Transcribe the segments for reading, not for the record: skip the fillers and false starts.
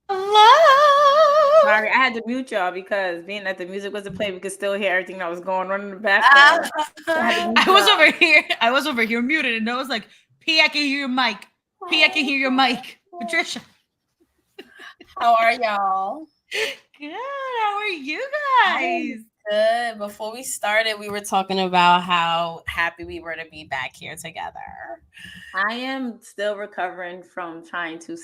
Hello. Sorry, I had to mute y'all because being that the music wasn't playing, we could still hear everything that was going on in the background. So I had to mute I was y'all. over here. I was over here muted, and I was like, "P, I can hear your mic. P, I can hear your mic." Patricia, How are y'all? good. How are you guys? Good. Before we started, we were talking about how happy we were to be back here together. I am still recovering from trying to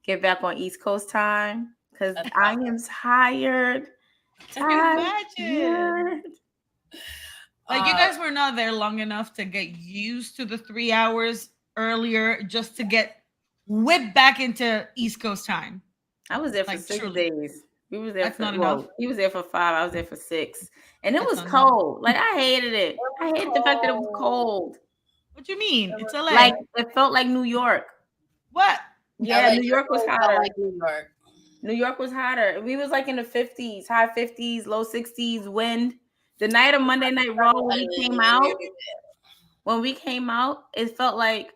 get back on East Coast time because I am tired. Imagine. Like you guys were not there long enough to get used to the 3 hours earlier, just to get whipped back into East Coast time. I was there for Like, 6 truly. days. We was there That's for not enough. he was there for 5. I was there for 6, and it That's was not enough. cold. Like I hated it. I hated the fact that it was cold. What do you mean? It's LA. Like it felt like New York. What? Yeah, LA New York was felt hotter. like New York. New York was hotter. We was like in the 50s, high 50s, low 60s wind. The night of Monday Night Raw when we came out, it felt like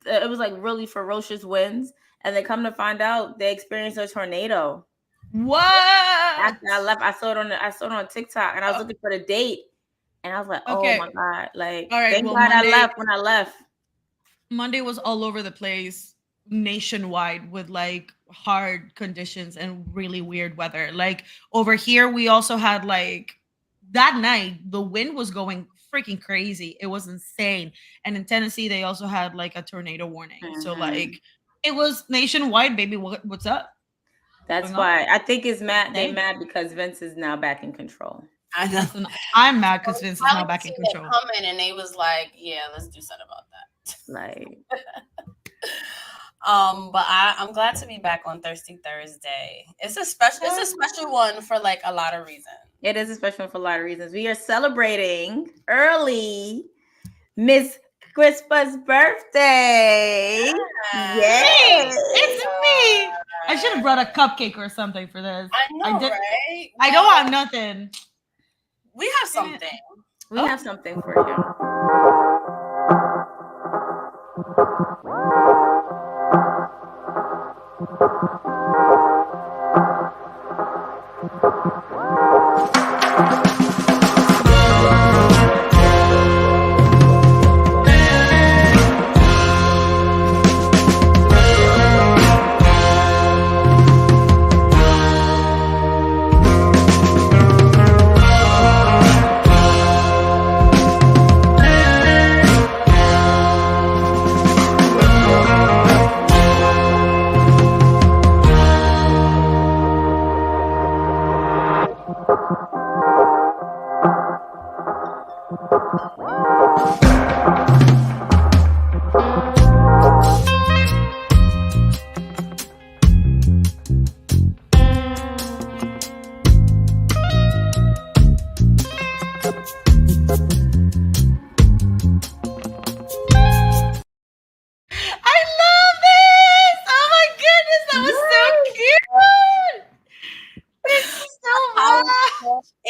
it was like really ferocious winds. And then come to find out, they experienced a tornado. What? After I left, I saw it on TikTok, and I was looking for the date, and I was like, Okay. oh my god! Like, All right, thank well, God Monday- I left when I left. Monday was all over the place nationwide with like hard conditions and really weird weather. Like over here, we also had like that night, the wind was going freaking crazy. It was insane. And in Tennessee, they also had like a tornado warning. So like it was nationwide, baby. What's up? That's why I think it's mad. They mad because Vince is now back in control. I know. I'm mad because Vince is now back in control. Coming and they was like, "Yeah, let's do something about that." Like, but I'm glad to be back on Thirsty Thursday. It's a special one for like a lot of reasons. It is a special one for a lot of reasons. We are celebrating early Miss Crispa's birthday. Yes, it's me. I should have brought a cupcake or something for this. I know, right? I don't have nothing. We have something. We have something for you.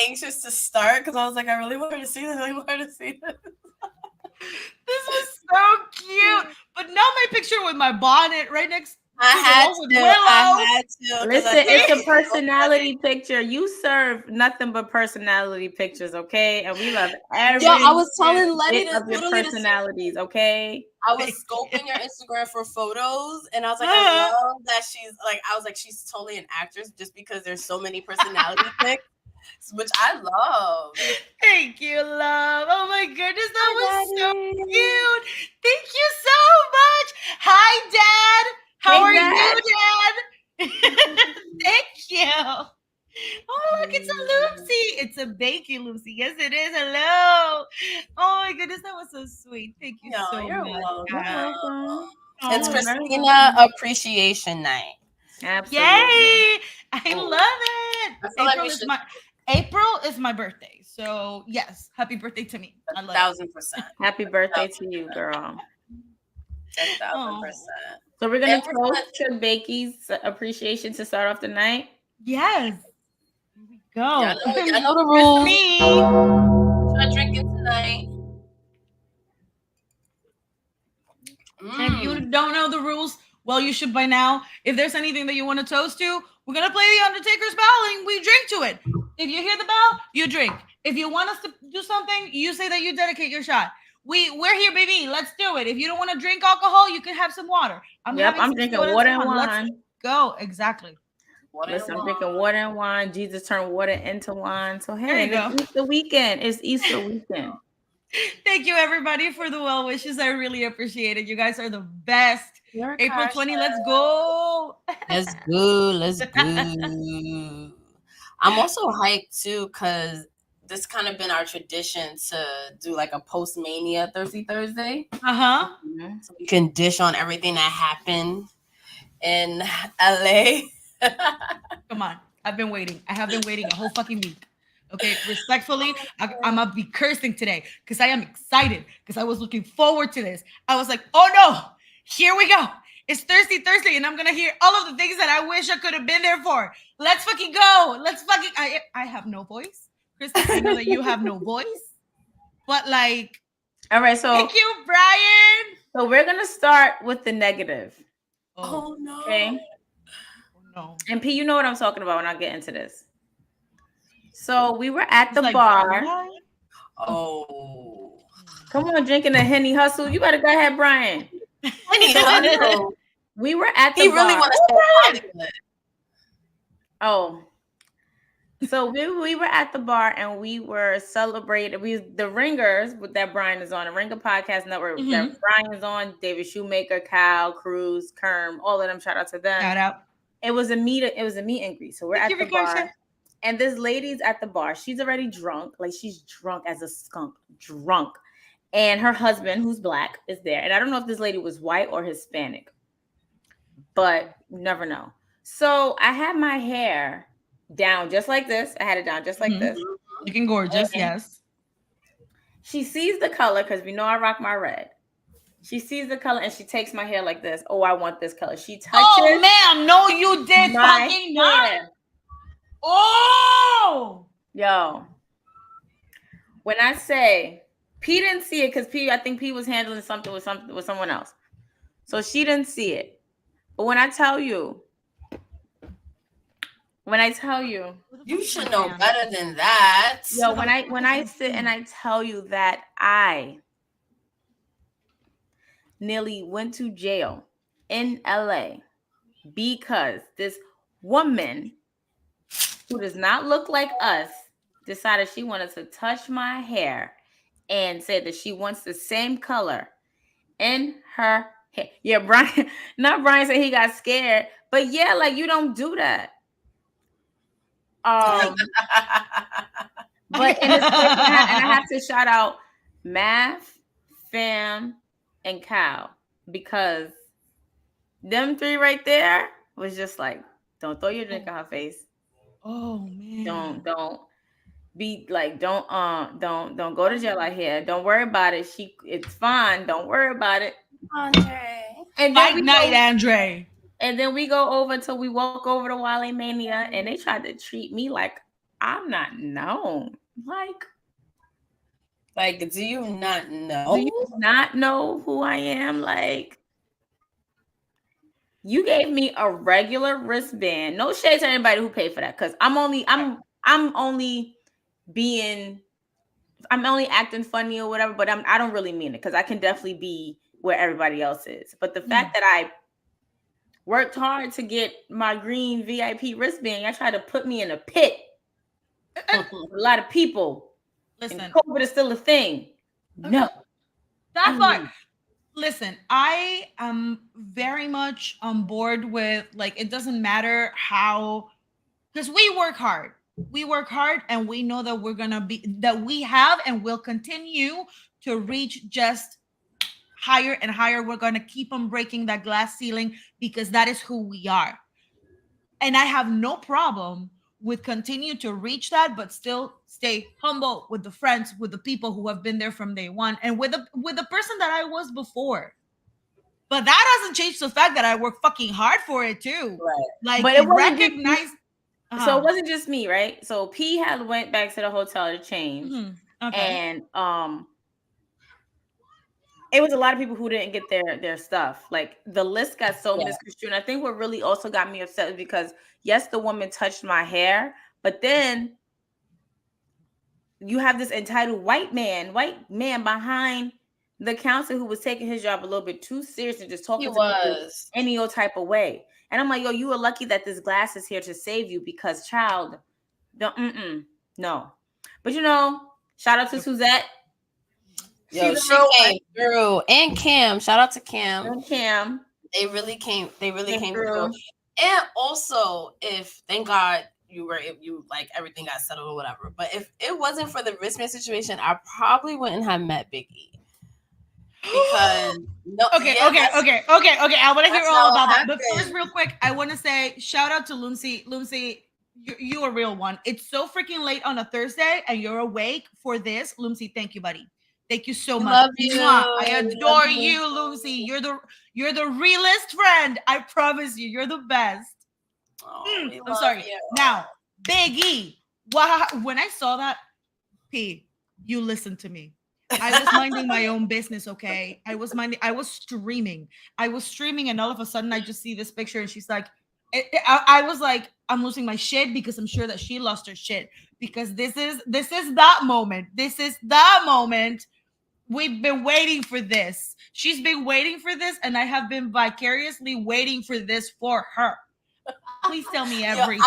Anxious to start because I was like, I really wanted to see this. I wanted to see this. This was so cute. But now my picture with my bonnet right next. I had to. Listen, it's a personality picture. You serve nothing but personality pictures, okay? And we love every. Yo, I was telling Letty of your personalities, okay? I was scoping your Instagram for photos, and I was like, I love that she's like. I was like, she's totally an actress just because there's so many personality pics. Which I love. Thank you, love. Oh my goodness, that was so cute. Thank you so much. Hi, Dad. How are you, Dad? Thank you. Oh, look, it's a Lucy. It's a Bakey Lucy. Yes, it is. Hello. Oh my goodness, that was so sweet. Thank you so much. You're welcome. Oh, it's Cristina Appreciation Night. Absolutely. Yay! I love it. April is my birthday, so yes, happy birthday to me. 1,000%. Happy birthday to you, girl. 1,000%. So we're gonna toast to Bakey's appreciation to start off the night. Yes. Here we go. I know the rules. What you drinking tonight? And you don't know the rules, Well, you should by now. If there's anything that you want to toast to, we're gonna play the Undertaker's bell and we drink to it. If you hear the bell, you drink. If you want us to do something, you say that you dedicate your shot. We're here, baby. Let's do it. If you don't want to drink alcohol, you can have some water. I'm having drinking soda water some and Let's wine. go. Exactly. Listen, I'm drinking water and wine. Jesus turned water into wine. So hey, There you it's Easter weekend. It's Easter weekend. Thank you, everybody, for the well wishes. I really appreciate it. You guys are the best. April 20, let's go. Let's go. Let's go. I'm also hyped too because this kind of been our tradition to do like a Post-Mania Thursday. Uh-huh. So we can dish on everything that happened in LA. Come on. I've been waiting. I have been waiting a whole fucking week. Okay, respectfully, I'm gonna be cursing today because I am excited because I was looking forward to this. I was like, oh no, here we go. It's Thursday, and I'm gonna hear all of the things that I wish I could have been there for. Let's fucking go. Let's fucking. I have no voice, Krista. I know that you have no voice, but like, all right. So thank you, Brian. So we're gonna start with the negative. Oh no. Okay. Oh, no. And P, you know what I'm talking about when I get into this. So we were at the bar. Oh. Come on, drinking a Henny Hustle. You better go ahead, Brian. Henny Hustle. We were at the bar. He really wants to say Oh. So we were at the bar and we were celebrating. The Ringers that Brian is on, the Ringer Podcast Network that Brian is on, David Shoemaker, Kyle, Cruz, Kerm, all of them. Shout out to them. Shout out. It was a meet and greet. So we're at the bar. And this lady's at the bar. She's already drunk. Like she's drunk as a skunk. Drunk. And her husband, who's black, is there. And I don't know if this lady was white or Hispanic. But you never know. So I had my hair down just like this. I had it down just like this. Looking gorgeous, and yes. She sees the color because we know I rock my red. She sees the color and she takes my hair like this. Oh, I want this color. She touches. Oh, ma'am, no, you did fucking not. Oh, yo. When I say P didn't see it because I think P was handling something with someone else, so she didn't see it. But when I tell you, you should know better than that. Yo, when I sit and I tell you that I nearly went to jail in LA because this woman who does not look like us decided she wanted to touch my hair and said that she wants the same color in her hair. Yeah, Brian, not Brian said he got scared, but yeah, like you don't do that. But and I have to shout out Math, Fam, and Cal because them three right there was just like, don't throw your drink in her face. Oh man. Don't be like, don't go to jail out here. Don't worry about it. It's fine. Don't worry about it. Andre. And Fight night, Andre. And then we go over till we walk over to Wrestlemania and they tried to treat me like I'm not known. Like, do you not know? Do you not know who I am? Like, you gave me a regular wristband. No shade to anybody who paid for that, because I'm only acting funny or whatever, but I don't really mean it because I can definitely be where everybody else is. But the fact that I worked hard to get my green VIP wristband, y'all tried to put me in a pit. A lot of people. Listen, and COVID is still a thing. Okay. No. That part. Listen, I am very much on board with, like, it doesn't matter how, because we work hard. We work hard and we know that we have and will continue to reach just higher and higher. We're going to keep on breaking that glass ceiling because that is who we are. And I have no problem with continue to reach that, but still stay humble with the friends, with the people who have been there from day one, and with the person that I was before. But that doesn't change the fact that I work fucking hard for it too. Right. Like, but it recognize. So it wasn't just me, right? So P went back to the hotel to change, Okay. and it was a lot of people who didn't get their stuff. Like the list got so misconstrued. And I think what really also got me upset is because yes, the woman touched my hair, but then you have this entitled white man behind the counselor who was taking his job a little bit too serious and just talking to people any old type of way. And I'm like, yo, you are lucky that this glass is here to save you because child, no. But shout out to Suzette. Yo, she came through. And Cam. Shout out to Cam. And Cam. They really came through. And also, thank God you like everything got settled or whatever. But if it wasn't for the wristband situation, I probably wouldn't have met Big E. Because Okay. I want to hear all about that. But first, real quick, I want to say shout out to Lucy. Lucy, you're a real one. It's so freaking late on a Thursday, and you're awake for this. Lucy, thank you, buddy. Thank you so much. Love you. I adore you, Lucy. You're the realest friend. I promise you. You're the best. Oh, I'm sorry. You. Now, Big E. Wow. When I saw that, P, you listened to me. I was minding my own business, okay? I was streaming. And all of a sudden I just see this picture and she's like, I was like, I'm losing my shit because I'm sure that she lost her shit because this is that moment. This is the moment. We've been waiting for this. She's been waiting for this and I have been vicariously waiting for this for her. Please tell me everything.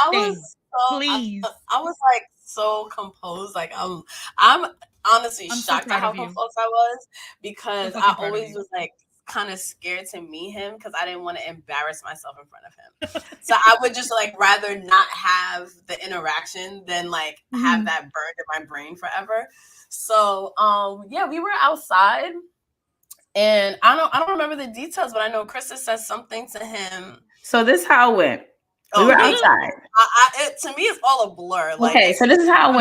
Please. I was like so composed. Like I'm honestly shocked at how composed I was because I always was like kind of scared to meet him because I didn't want to embarrass myself in front of him. So I would just like rather not have the interaction than like have that burned in my brain forever. So we were outside and I don't remember the details, but I know Krista said something to him. So this is how it went. We were outside. To me, it's all a blur. Like, okay, so this is how it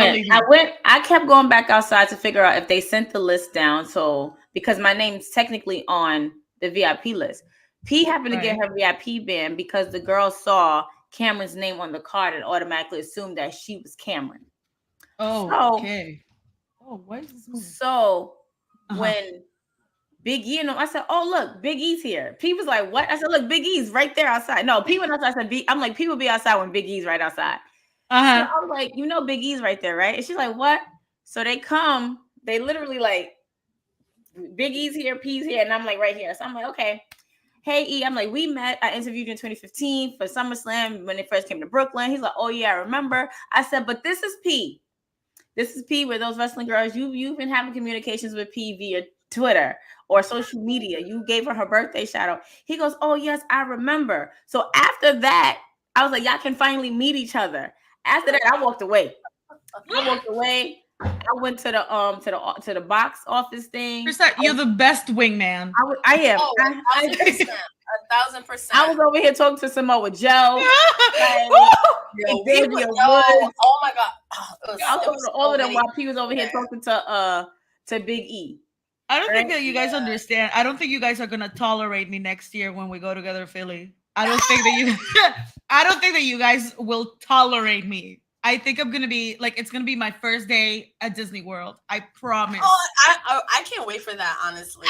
went. I kept going back outside to figure out if they sent the list down. So because my name's technically on the VIP list, P happened to get her VIP band because the girl saw Cameron's name on the card and automatically assumed that she was Cameron. Oh, okay. Oh, what is this movie? So when Big E, I said, "Oh look, Big E's here." P was like, "What?" I said, "Look, Big E's right there outside." No, P went outside. I said, "I'm like, P will be outside when Big E's right outside." So I was like, Big E's right there, right? And she's like, "What?" So they come. They literally like, Big E's here, P's here, and I'm like right here. So I'm like, okay. Hey E, I'm like, we met. I interviewed you in 2015 for SummerSlam when they first came to Brooklyn. He's like, "Oh yeah, I remember." I said, "But this is P. This is P. Where those wrestling girls, you've been having communications with P via Twitter or social media. You gave her birthday shout out." He goes, "Oh yes, I remember." So after that, I was like, y'all can finally meet each other. After that, I walked away. I went to the box office thing. You're the best wingman. I am. Oh, 1,000%. 1,000%. I was over here talking to Samoa Joe. Oh my God. I was talking to all of them while P was over here talking to Big E. I don't think that you guys understand. I don't think you guys are gonna tolerate me next year when we go together to Philly. I don't think that you guys will tolerate me. I think I'm gonna be like, it's gonna be my first day at Disney World. I promise. Oh, I can't wait for that, honestly.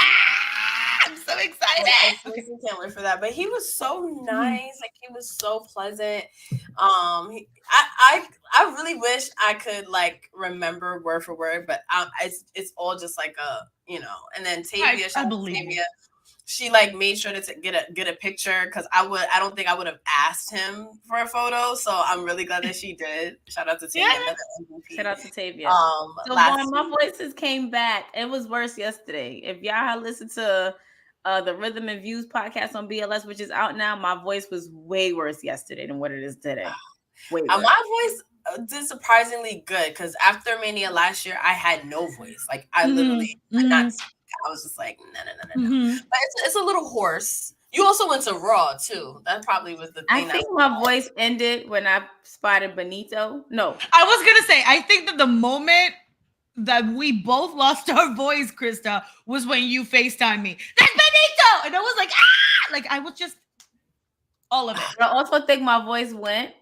I'm so excited. I can't wait for that. But he was so nice. Like, he was so pleasant. I really wish I could like remember word for word, but it's all just like and then Tavia, Tavia, she like made sure to get a picture because I don't think I would have asked him for a photo. So I'm really glad that she did. Shout out to Tavia. Yeah. Shout out to Tavia. So my voices came back. It was worse yesterday. If y'all had listened to the Rhythm and Views podcast on BLS, which is out now, my voice was way worse yesterday than what it is today. Way worse. My voice did surprisingly good because after Mania last year, I had no voice. Like I literally could not speak. I was just like, no. But it's a little hoarse. You also went to Raw too. That probably was the thing. I think my voice ended when I spotted Benito. No. I was gonna say, I think that the moment that we both lost our voice, Krista, was when you FaceTime me. That's Benito! And I was like, ah! Like I was just all of it. I also think my voice went.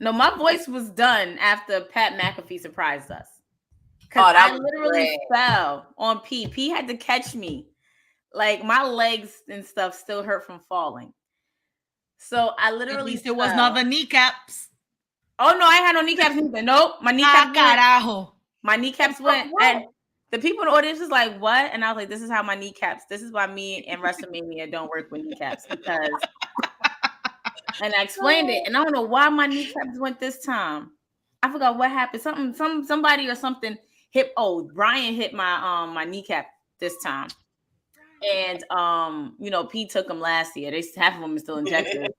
No, my voice was done after Pat McAfee surprised us. Because I literally fell on P. P had to catch me. Like my legs and stuff still hurt from falling. So I literally At least it was not the kneecaps. Oh no, I had no kneecaps either. Nope, my kneecaps carajo. My kneecaps went, and the people in the audience was like, "What?" And I was like, "This is how my kneecaps. This is why me and Wrestlemania don't work with kneecaps because." And I explained it, and I don't know why my kneecaps went this time. I forgot what happened. Somebody or something hit. Oh, Brian hit my kneecap this time, and Pete took them last year. They half of them are still injected.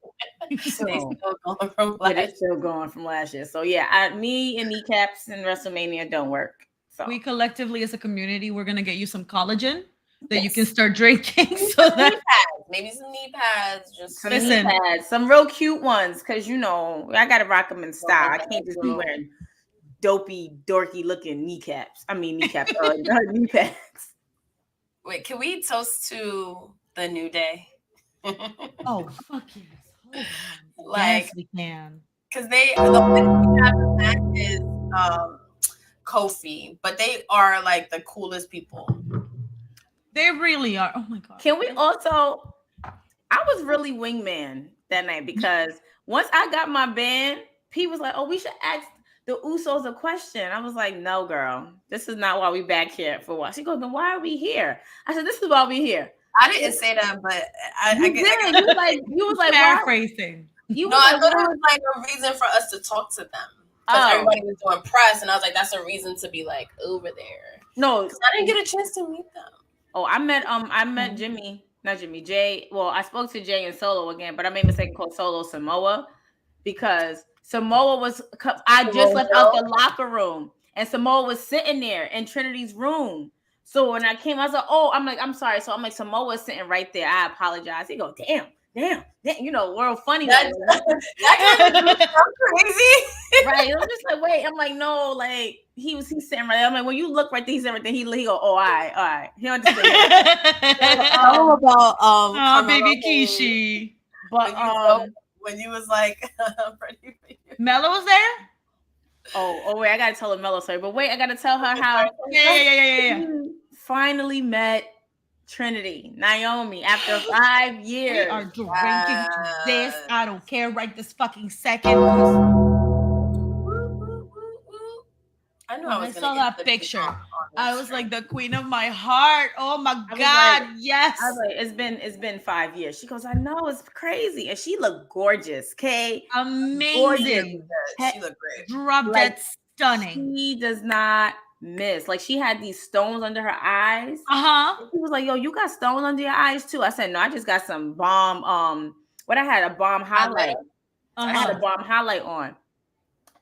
So, they're still going from last year. So yeah, me and kneecaps and Wrestlemania don't work. So we collectively as a community, we're gonna get you some collagen that you can start drinking. So that maybe some knee pads, just some knee pads, some real cute ones, because I gotta rock them in style. I can't just be wearing dopey, dorky looking kneecaps. I mean kneecaps, knee pads. Wait, can we toast to the New Day? Oh fuck yes. Like, yes, we can. Because the only thing we have in that is Kofi, but they are like the coolest people. They really are. Oh my god. Can we also? I was really wingman that night because once I got my band, Pete was like, "Oh, we should ask the Usos a question." I was like, "No, girl, this is not why we back here for what." She goes, "Then why are we here?" I said, "This is why we here." I didn't say that, but you was like paraphrasing. I thought it was like a reason for us to talk to them because everybody was doing press, and I was like, that's a reason to be like over there. No, because I didn't get a chance to meet them. Oh, I met Jimmy, not Jimmy, Jay. Well, I spoke to Jay and Solo again, but I made a mistake and called Solo Samoa because Samoa was. I just left out the locker room, and Samoa was sitting there in Trinity's room. So when I came, I was like, "Oh, I'm sorry." So I'm like, Samoa's sitting right there. I apologize. He go, "Damn." World funny. That crazy, right? I'm just like, wait. I'm like, no, like he's sitting right there. I'm like, when you look right there, he's everything. He go, oh, all right. He understands. About baby Kishi. But when you was like, Mello was there. Oh wait, I gotta tell her Mello story. But wait, I gotta tell her how. Yeah. Finally met Trinity, Naomi, after 5 years. We are drinking this. I don't care right this fucking second. I know. I saw that picture. I was like the queen of my heart. Oh my god, yes. I was like, it's been 5 years. She goes, I know, it's crazy, and she looked gorgeous. Okay, amazing. She looked great. Drop dead stunning. She does not miss. Like she had these stones under her eyes. He was like, "Yo, you got stones under your eyes too?" I said, "No, I just got some bomb. I had a bomb highlight. I had a bomb highlight on."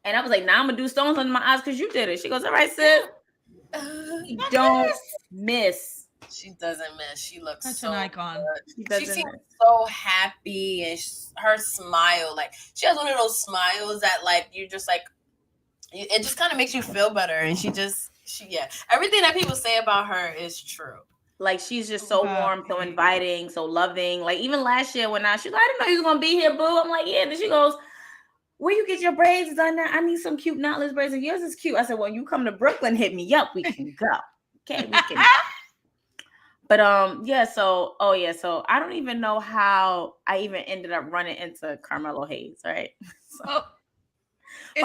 And I was like, "Nah, I'm gonna do stones under my eyes because you did it." She goes, "All right, sis." Don't miss. She doesn't miss. She looks such so an icon. She seems so happy, and her smile, like she has one of those smiles that, like, you just like. It just kind of makes you feel better, and she everything that people say about her is true. Like she's just so warm, so inviting, so loving. Like even last year when she's like, I didn't know you was gonna be here, boo. I'm like, yeah. And then she goes, where you get your braids done now? I need some cute knotless braids, and yours is cute. I said, well, you come to Brooklyn, hit me up, we can go. Okay, we can. But so I don't even know how I even ended up running into Carmelo Hayes, right? So. Is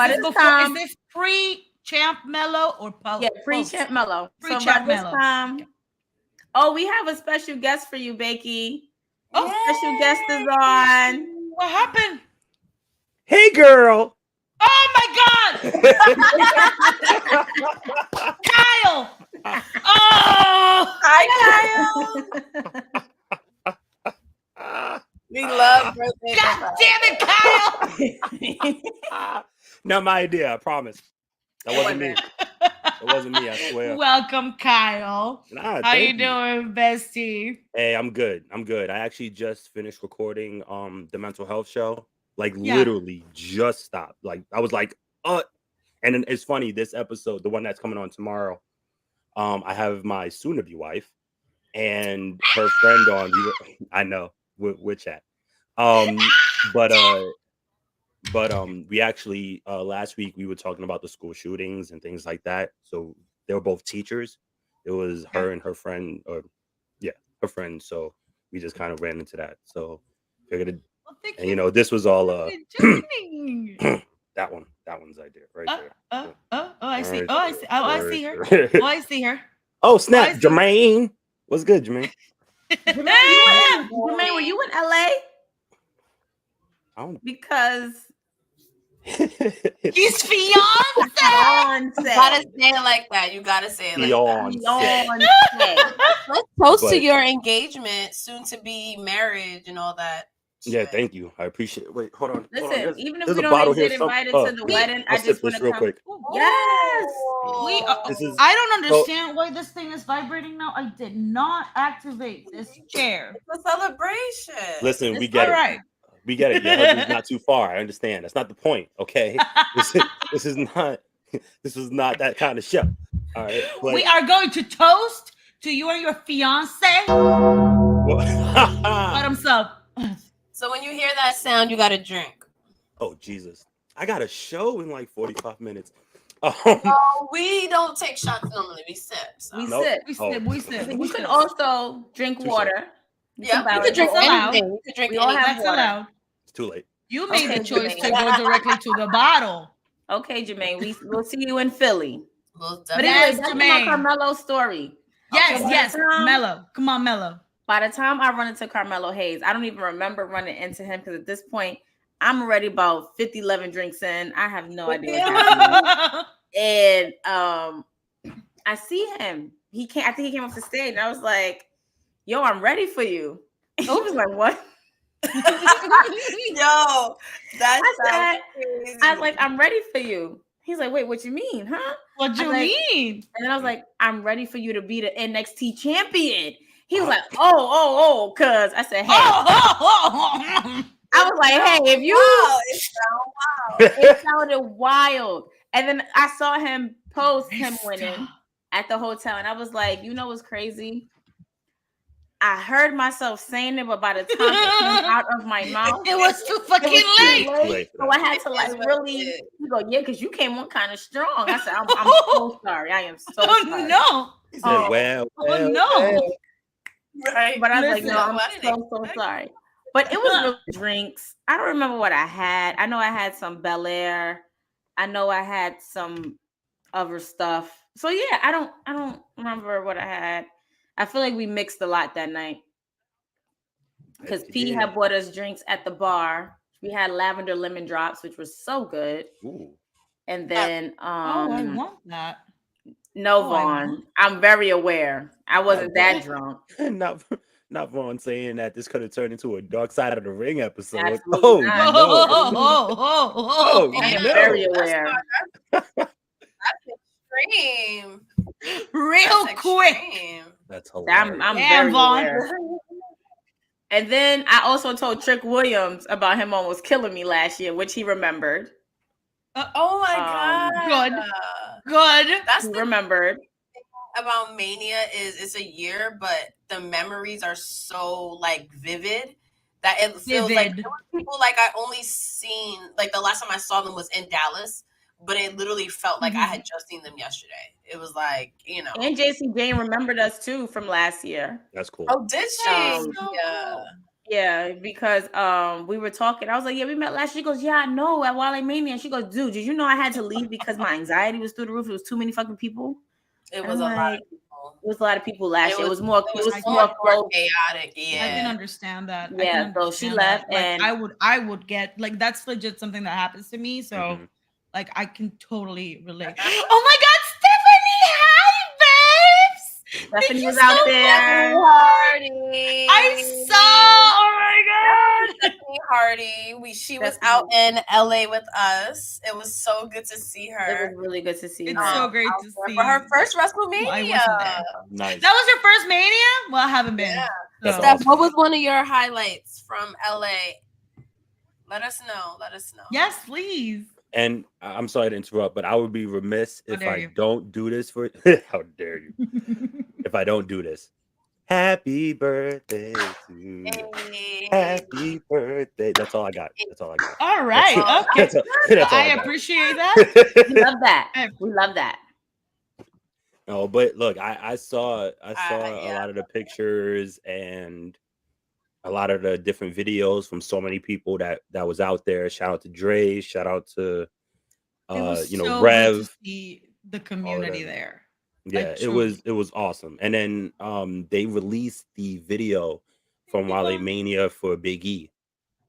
this pre-Champ Mello or post? Yeah, pre-Champ Mello. Pre-Champ Mello. We have a special guest for you, Becky. Special guest is on. What happened? Hey, girl. Oh my God! Kyle. Oh, hi, Kyle. We love birthday. God damn it, Kyle! Not my idea, I promise. That wasn't me. It wasn't me, I swear. Welcome, Kyle. How you doing, bestie? Hey, I'm good. I actually just finished recording the mental health show. Like literally just stopped. Like I was like, and then it's funny, this episode, the one that's coming on tomorrow, I have my soon-to-be wife and her friend on. I know. We're chat. But we actually last week we were talking about the school shootings and things like that. So they were both teachers. It was her and her friend, her friend, so we just kind of ran into that. So figured, thank and you know, this was all for joining. that one's idea right there. I see. Oh, I see. Oh, I see her. Right. Oh, I see her. Oh, snap, Jermaine. What's good, Jermaine? Jermaine, were you in LA? I don't. Because his fiance. You gotta say it like that. You gotta say it like that. Let's toast to your engagement, soon to be marriage, and all that. Yeah, thank you. I appreciate it. Wait, hold on. Listen, even if we don't get invited to the wedding, I just want to real come. quick. Yes. I don't understand why this thing is vibrating now. I did not activate this chair. It's a celebration. Listen, we get it. Right. We get it. Your husband's not too far. I understand. That's not the point. Okay. This is not that kind of show. All right. But we are going to toast to you and your fiance. Bottoms up. So when you hear that sound, you got to drink. Oh, Jesus. I got a show in like 45 minutes. We don't take shots normally. We sip. So. We sip. You can also drink water. Yeah, you can drink anything. You can drink anything. That's allowed. It's too late. You made the choice to go directly to the bottle. Okay, Jermaine. We'll see you in Philly. But anyway, that's my Carmelo story. Yes, Mello. Come on, Mello. By the time I run into Carmelo Hayes, I don't even remember running into him because at this point, I'm already about 11 drinks in. I have no idea what's happening. And I see him. I think he came off the stage, and I was like, "Yo, I'm ready for you." He was like, "What?" Yo, I was like, "I'm ready for you." He's like, "Wait, what you mean, huh?" What you mean? And then I was like, "I'm ready for you to be the NXT champion." He was like, oh, cuz I said, "Hey." I was like, "Hey, if you..." It sounded wild. And then I saw him post him winning at the hotel, and I was like, "You know what's crazy? I heard myself saying it, but by the time it came out of my mouth, it was too fucking late. So I had to like really go, yeah, because you came on kind of strong." I said, I'm so sorry. I am so sorry. No. He said, well, no. Right. But I was like, "No, I'm so sorry." But it was really drinks. I don't remember what I had. I know I had some Bel Air. I know I had some other stuff. So yeah, I don't remember what I had. I feel like we mixed a lot that night because P had bought us drinks at the bar. We had lavender lemon drops, which was so good. Ooh. And then I want that. No, Vaughn. I'm very aware. I wasn't that drunk. Not Vaughn saying that this could have turned into a Dark Side of the Ring episode. Absolutely no. I'm very aware. That's extreme. Real quick. That's hilarious. I'm very aware. And then I also told Trick Williams about him almost killing me last year, which he remembered. Oh my God. Good. That's he remembered. About Mania is it's a year, but the memories are so like vivid that it feels like there were people like I only seen like the last time I saw them was in Dallas, but it literally felt like I had just seen them yesterday. It was like, you know. And JC Jane remembered us too from last year. That's cool. Oh, did she? Yeah, because we were talking. I was like, "Yeah, we met last year." She goes, "Yeah, I know at Wale Mania." And she goes, "Dude, did you know I had to leave because my anxiety was through the roof? It was too many fucking people." It was a lot of people. It was a lot of people last year. It was more chaotic. Yeah, I can understand that. Yeah, so she left, and I would get like that's legit something that happens to me. So like I can totally relate. Oh my God, Stephanie! Hi, babes. Stephanie was out there. I saw. Oh my God, Stephanie Hardy. She was out in LA with us. It was so good to see her. It was really good to see her. It's so great to see for her first Wrestlemania. I wasn't there. Nice. That was your first Mania? Well, I haven't been. Yeah. So. Steph, awesome. What was one of your highlights from LA? Let us know. Yes, please. And I'm sorry to interrupt, but I would be remiss if I don't do this for how dare you? If I don't do this. Happy birthday to you. Happy birthday. That's all I got. All right. Okay. I appreciate that. We love that. We love that. No, but look, I saw a yeah. lot of the pictures and a lot of the different videos from so many people that was out there. Shout out to Dre, shout out to It was so good to Rev, see the all of community them. there. Yeah, Like truly. it was awesome. And then they released the video from Wrestlemania for Big E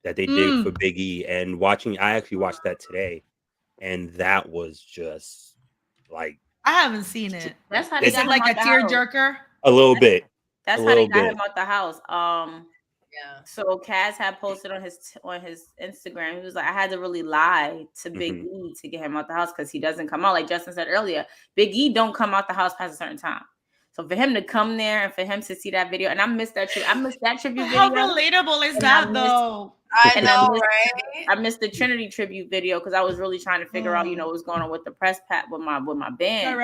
that they did for Big E, and I actually watched that today, and that was just like, I haven't seen it. That's how they Is got it him like a out the house. tearjerker? a little bit. That's a how they little got bit. him out the house. Yeah. So Kaz had posted on his Instagram. He was like, I had to really lie to Big E to get him out the house because he doesn't come out. Like Justin said earlier, Big E don't come out the house past a certain time. So for him to come there and for him to see that video, and I missed that tribute video. How relatable is that though? I know, right? I missed the Trinity tribute video because I was really trying to figure out, what's going on with the press pack with my band.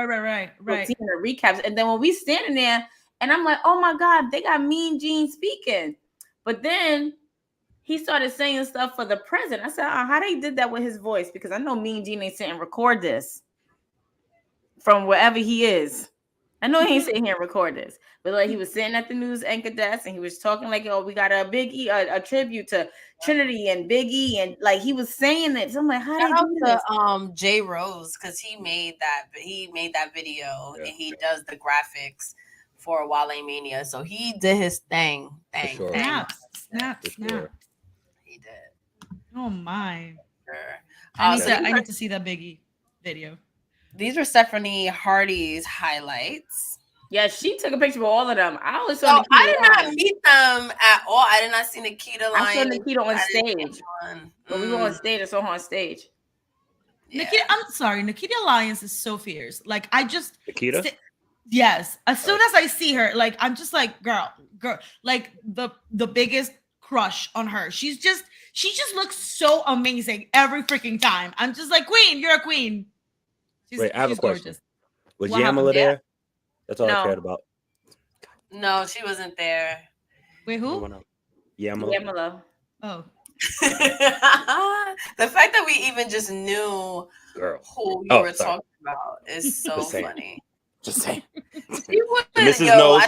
Right. Seeing the recaps, and then when we standing there, and I'm like, oh my God, they got Mean Gene speaking. But then he started saying stuff for the president. I said, how they did that with his voice? Because I know Mean Gene ain't sitting and record this from wherever he is. I know he ain't sitting here and record this. But like he was sitting at the news anchor desk and he was talking like, we got a Big E, a tribute to Trinity and Big E. And like he was saying it. So I'm like, how Shout they do this? out to Jay Rose, because he made that video and he does the graphics for Wrestlemania. So he did his thing. Sure. Snap. Sure. He did. Oh my. Sure. I need to see that Biggie video. These were Stephanie Hardy's highlights. Yeah, she took a picture of all of them. I only saw I did not meet them at all. I did not see Nikita Lyons. I saw Nikita on stage. But we were on stage. I saw her on stage. Yeah. Nikita, I'm sorry. Nikita Lyons is so fierce. Like I just Nikita? Yes. As soon as I see her, like I'm just like, girl, like the biggest crush on her. She just looks so amazing every freaking time. I'm just like, queen, you're a queen. Wait, I have a question. Gorgeous. Was Yamala there? That's all No. I cared about. No, she wasn't there. Wait, who? Yamala. Oh. The fact that we even just knew who you were talking about is so funny. Just saying. She would, I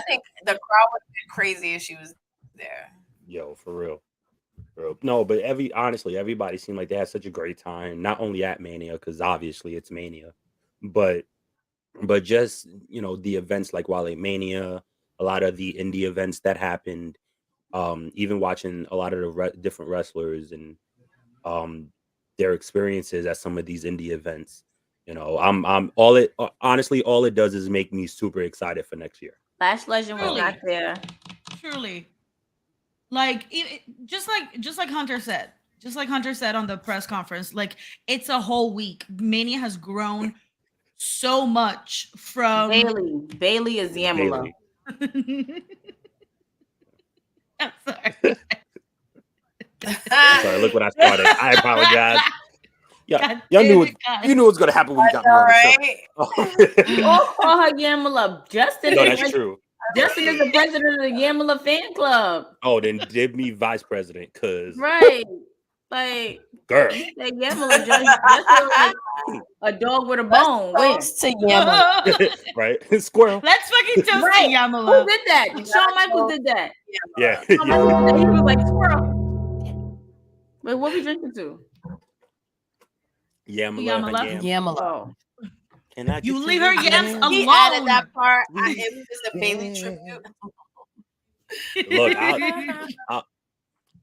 think the crowd would be crazy if she was there. Yo, for real. No, but honestly, everybody seemed like they had such a great time. Not only at Mania, because obviously it's Mania, but just the events like Wrestlemania, a lot of the indie events that happened, even watching a lot of the different wrestlers and their experiences at some of these indie events. I'm honestly all it does is make me super excited for next year. Lash Legend was not there. Truly. Like just like Hunter said on the press conference, like it's a whole week. Mania has grown so much from Bailey is Yamala. I'm sorry. I'm sorry, look what I started. I apologize. Yeah, y'all knew what was gonna happen when you got me on the show. We all call her Yamala. Justin. No, that's true. Justin is the president of the Yamala fan club. Oh, then did me vice president, cause right, like girl, that Yamala just like a dog with a bone. Toast to Yamala, right? Squirrel. Let's fucking toast to Yamala. Who did that? Shawn Michaels did that. Yeah. He was like squirrel. Wait, what we drinking to? Yamala. Oh. You leave her yams alone. He added that part. It was just a Bailey tribute. Look,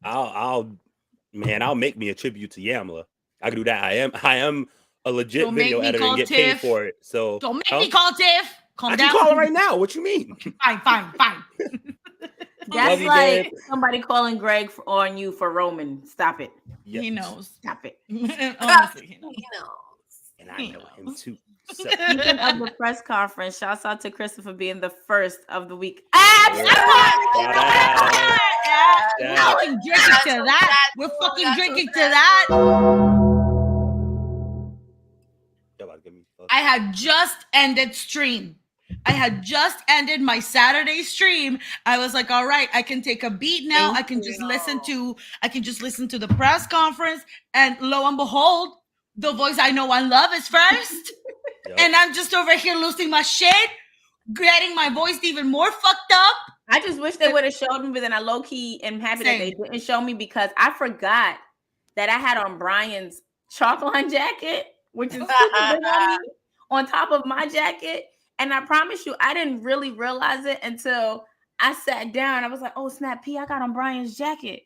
I'll make me a tribute to Yamala. I can do that. I am a legit video editor and get paid for it. So don't make me call Tiff. I can call her right now. What you mean? Fine. That's like somebody calling Greg on you for Roman. Stop it. Yes. He knows. Stop it. Honestly, he knows. And I know him too. So. Speaking of the press conference, shouts out to Crispa for being the first of the week. We're fucking drinking to that. We're fucking drinking to that. I had just ended stream. I had just ended my Saturday stream. I was like, all right, I can take a beat now. I can just listen to the press conference. And lo and behold, the voice I know and love is first. Yep. And I'm just over here losing my shit getting my voice even more fucked up. I just wish they would have showed me, but then I low key am happy that they didn't show me because I forgot that I had on Brian's chalk line jacket, which is super big on me, on top of my jacket. And I promise you, I didn't really realize it until I sat down. I was like, oh, snap, P, I got on Brian's jacket.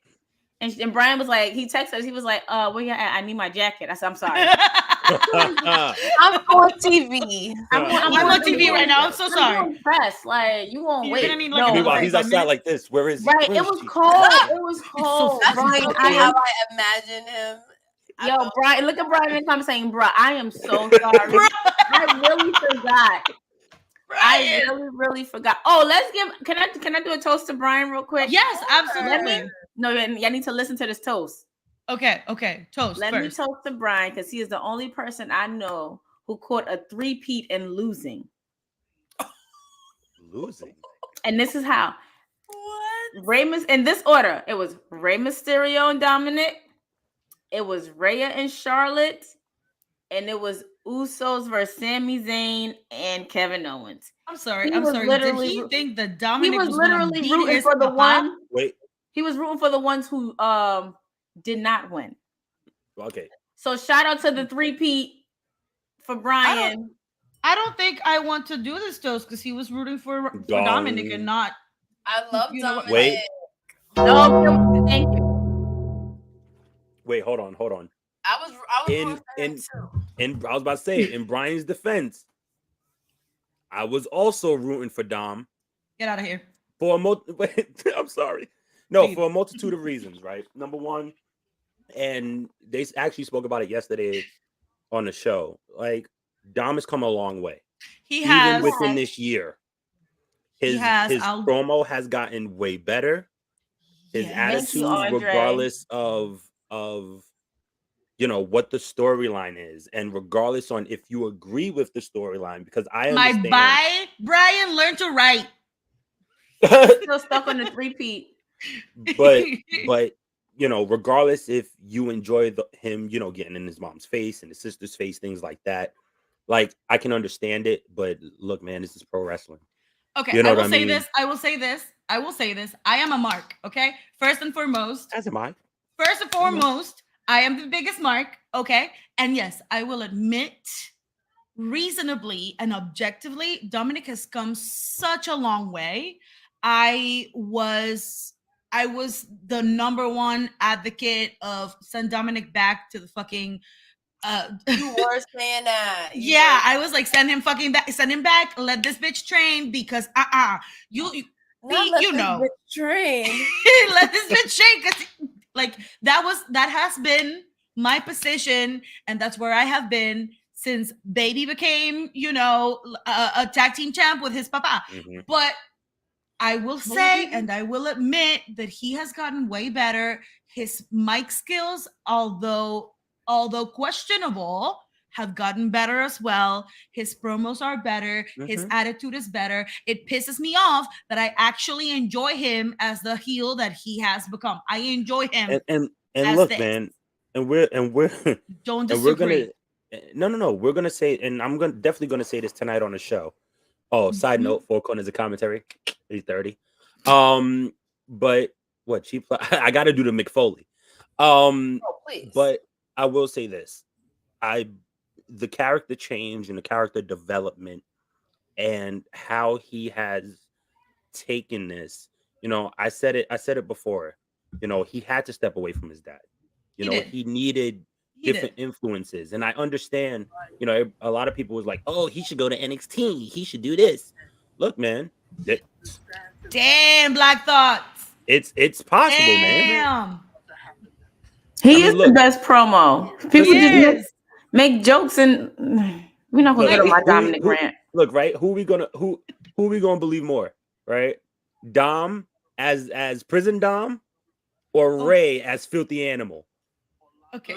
And Brian was like, he texted us. He was like, where you at? I need my jacket. I said, I'm sorry. I'm on TV. I'm on TV right now. I'm so sorry. I'm press. Like, you won't wait. Meanwhile, he's outside like this. Where is he? Right. It was cold. It was cold. That's Brian, how I imagine him. Yo, Brian, look at Brian and come saying, bro, I am so sorry. I really forgot. I really forgot. Oh, let's give. Can I do a toast to Brian real quick? Yes, absolutely. No, I need to listen to this toast. Okay. Toast. Let me toast to Brian because he is the only person I know who caught a three-peat in losing. And this is how. What? In this order, it was Rey Mysterio and Dominic. It was Rhea and Charlotte. And it was Usos versus Sami Zayn and Kevin Owens. I'm sorry. Did he think that Dominic was literally rooting for the one? Wait. He was rooting for the ones who did not win. Okay. So shout out to the three-peat for Brian. I don't think I want to do this toast because he was rooting for Dominic and not. I love Dominic. Wait. No, thank you. Wait, hold on. I was I was about to say, in Brian's defense, I was also rooting for Dom. Get out of here. I'm sorry. No, for a multitude of reasons, right? Number one, and they actually spoke about it yesterday on the show. Like, Dom has come a long way. Even within this year. His promo has gotten way better. His attitude, regardless of what the storyline is, and regardless on if you agree with the storyline, because I understand. Brian learned to write. Still stuck on the three-peat. But regardless if you enjoy him, getting in his mom's face and his sister's face, things like that, like, I can understand it. But look, man, this is pro wrestling. Okay, I will say this. I will say this. I am a mark. Okay, first and foremost. As am I. First and foremost, I am the biggest mark. Okay, and yes, I will admit, reasonably and objectively, Dominic has come such a long way. I was the number one advocate of send Dominic back to the fucking. You were saying that. I was like, send him back. Let this bitch train because you know, train. Let this bitch train because like that has been my position, and that's where I have been since Baby became a tag team champ with his papa. Mm-hmm. But I will say, and I will admit, that he has gotten way better. His mic skills, although questionable, have gotten better as well. His promos are better. Mm-hmm. His attitude is better. It pisses me off that I actually enjoy him as the heel that he has become. I enjoy him. And look, man, and we're don't disagree. No. We're gonna say, and I'm definitely gonna say this tonight on the show. Oh, side note, Four Corners of Commentary, 3:30. But what I got to do the McFoley. Please. But I will say this: the character change and the character development, and how he has taken this. I said it before. He had to step away from his dad. He needed different influences, and I understand. A lot of people was like, "Oh, he should go to NXT. He should do this." Look, man. Damn, Black Thoughts. It's possible, man. He is the best promo. People just make jokes, and we're not gonna get on my Dominic rant. Look, right? Who we gonna believe more, right? Dom as prison Dom, or Ray as filthy animal? Okay,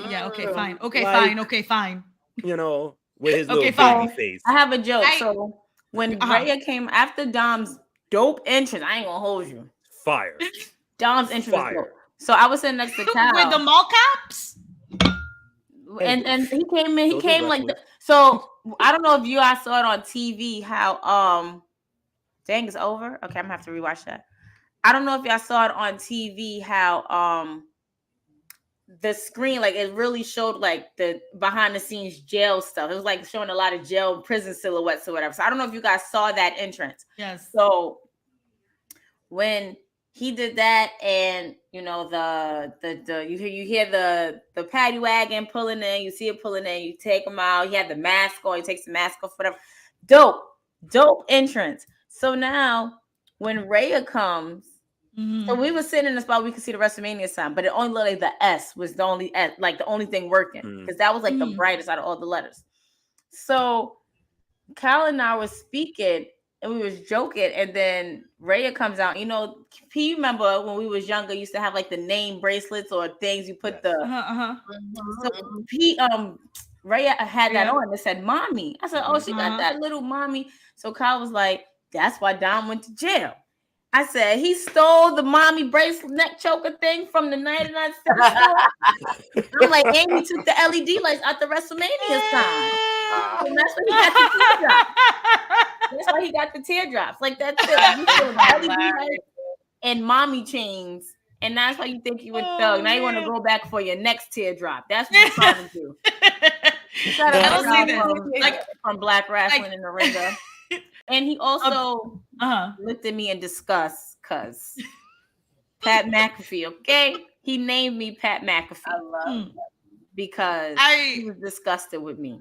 fine. Fine. With his little baby face. I have a joke. So when Rhea came after Dom's dope entrance, I ain't gonna hold you. Fire. Dom's entrance was dope. So I was sitting next to Cal. With the mall cops? And he came in, like so I don't know if you guys saw it on TV how Dang, it's over. Okay, I'm gonna have to rewatch that. I don't know if y'all saw it on TV how the screen, like it really showed like the behind the scenes jail stuff. It was like showing a lot of jail prison silhouettes or whatever. So I don't know if you guys saw that entrance. Yes. So when he did that, and you know you hear the paddy wagon pulling in, you see it pulling in, you take him out. He had the mask on, he takes the mask off, whatever. Dope entrance. So now when Rhea comes. So we were sitting in the spot we could see the Wrestlemania sign, but it only looked like the S was the only S, like the only thing working, because that was like the brightest out of all the letters. So Kyle and I was speaking and we was joking, and then Rhea comes out. You know, P, you remember when we was younger, used to have like the name bracelets or things you put the. So P, Rhea had that on. It said "mommy." I said, "Oh, she got that little mommy." So Kyle was like, "That's why Dom went to jail." I said, he stole the mommy bracelet neck choker thing from the 99 cent store. I'm like, and he took the LED lights out the Wrestlemania sign. And that's why he got the teardrops. That's why he got the teardrops. Like, that's it. LED lights and mommy chains. And that's why you think you would thug. Now you want to go back for your next teardrop. That's what you're trying to do. Shout out from Black Wrestling in the Ringer. And he also looked at me in disgust because Pat McAfee, okay? He named me Pat McAfee. I love because he was disgusted with me.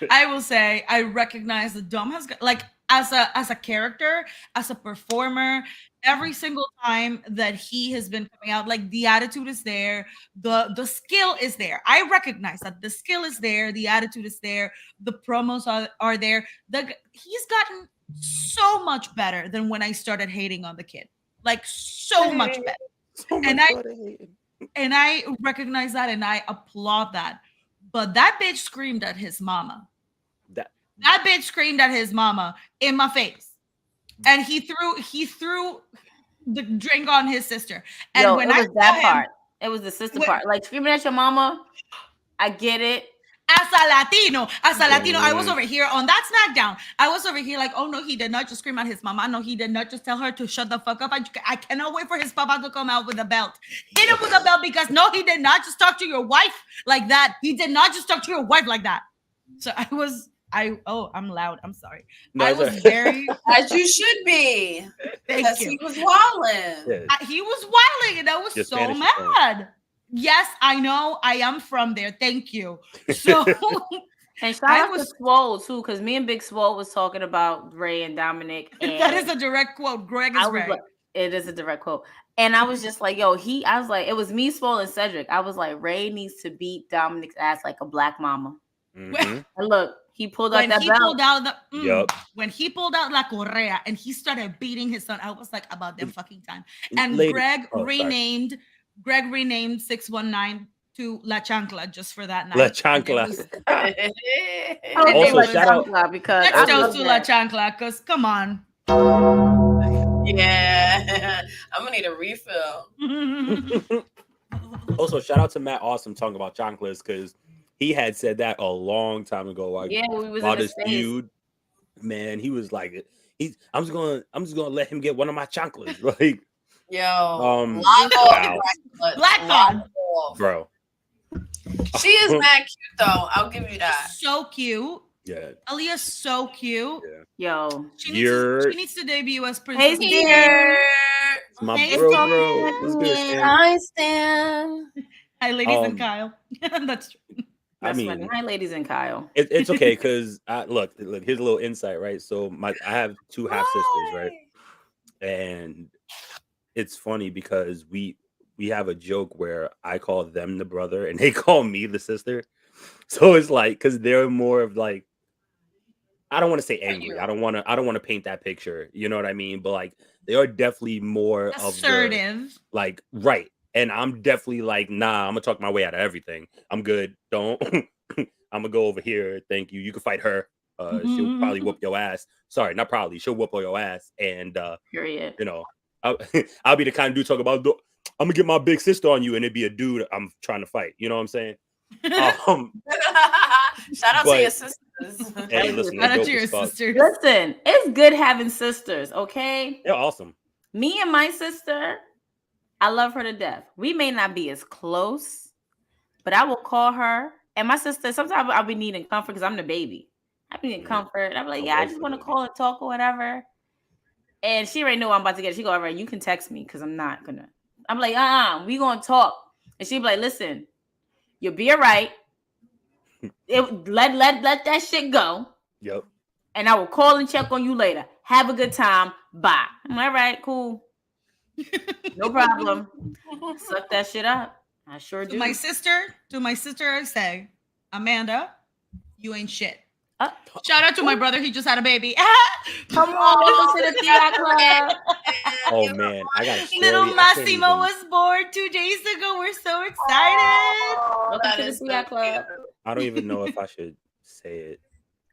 I will say I recognize that Dom has got, like, as a character, as a performer, every single time that he has been coming out, like the attitude is there, the skill is there. I recognize that the skill is there, the attitude is there, the promos are there. He's gotten so much better than when I started hating on the kid, like so much better. And I recognize that and I applaud that. But that bitch screamed at his mama. That bitch screamed at his mama in my face. And he threw the drink on his sister. And when it was that part. It was the sister part. Like screaming at your mama. I get it. As a Latino, I was over here on that SmackDown. I was over here like, oh no, he did not just scream at his mama. No, he did not just tell her to shut the fuck up. I cannot wait for his papa to come out with a belt. Hit him with a belt, because no, he did not just talk to your wife like that. He did not just talk to your wife like that. So I'm loud. I'm sorry. No, I was very as you should be. Thank you. He was wilding. Yeah. He was wilding, and I was so Spanish mad. Yes, I know. I am from there. Thank you. So, and shout out to Swole too, because me and Big Swole was talking about Ray and Dominic. And that is a direct quote. Greg is right. It is a direct quote. And I was just like, yo, I was like, it was me, Swole, and Cedric. I was like, Ray needs to beat Dominic's ass like a black mama. Mm-hmm. And look, he pulled out that belt. When he pulled out La Correa and he started beating his son, I was like, about them fucking time. And Greg renamed 619 to La Chancla just for that night. La Chancla. Also, shout out because let's toast to La Chancla, because come on. Yeah, I'm gonna need a refill. Also, shout out to Matt Awesome talking about chanclas, because he had said that a long time ago. Like, yeah, we was about this feud, man. He was like, I'm just gonna let him get one of my chanclas. Like, yo, Black bro. She is mad cute though. I'll give you that. So cute. Yeah, Aaliyah's so cute. Yeah. Yo, she needs to debut as Princess. Hey, dear. It's my bro. What's good, I stand. Hi, ladies and Kyle. That's true. That's funny. Hi, ladies and Kyle. It's okay, because look, here's a little insight, right? So I have two half sisters, right? And it's funny because we have a joke where I call them the brother and they call me the sister. So it's like, because they're more of like, I don't want to say angry. I don't want to paint that picture. You know what I mean? But like, they are definitely more assertive. Like, right. And I'm definitely like, nah, I'm gonna talk my way out of everything. I'm good. Don't. I'm gonna go over here. Thank you. You can fight her. She'll probably whoop your ass. Sorry, not probably. She'll whoop your ass. And period. You know, I'll be the kind of dude talk about, I'm gonna get my big sister on you, and it'd be a dude I'm trying to fight. You know what I'm saying? Shout out to your sister Hey, listen, Shout they're out dope to your as fuck. sisters. Listen, it's good having sisters, okay? They're awesome. Me and my sister, I love her to death. We may not be as close, but I will call her. And my sister, sometimes I'll be needing comfort because I'm the baby. I be needing comfort. I'm like, yeah, I just want to call and talk or whatever. And she already know what I'm about to get. She go, all right, you can text me because I'm not gonna. I'm like, we gonna talk. And she be like, listen, you'll be all right. Let that shit go. Yep. And I will call and check on you later. Have a good time. Bye. I'm like, all right, cool. No problem. Suck that shit up. I sure do. To my sister, I say, Amanda, you ain't shit. Shout out to my brother. He just had a baby. Come on, to the theater club. Oh man, I got a story. Little Massimo was born 2 days ago. We're so excited. Welcome to the theater club. I don't even know if I should say it.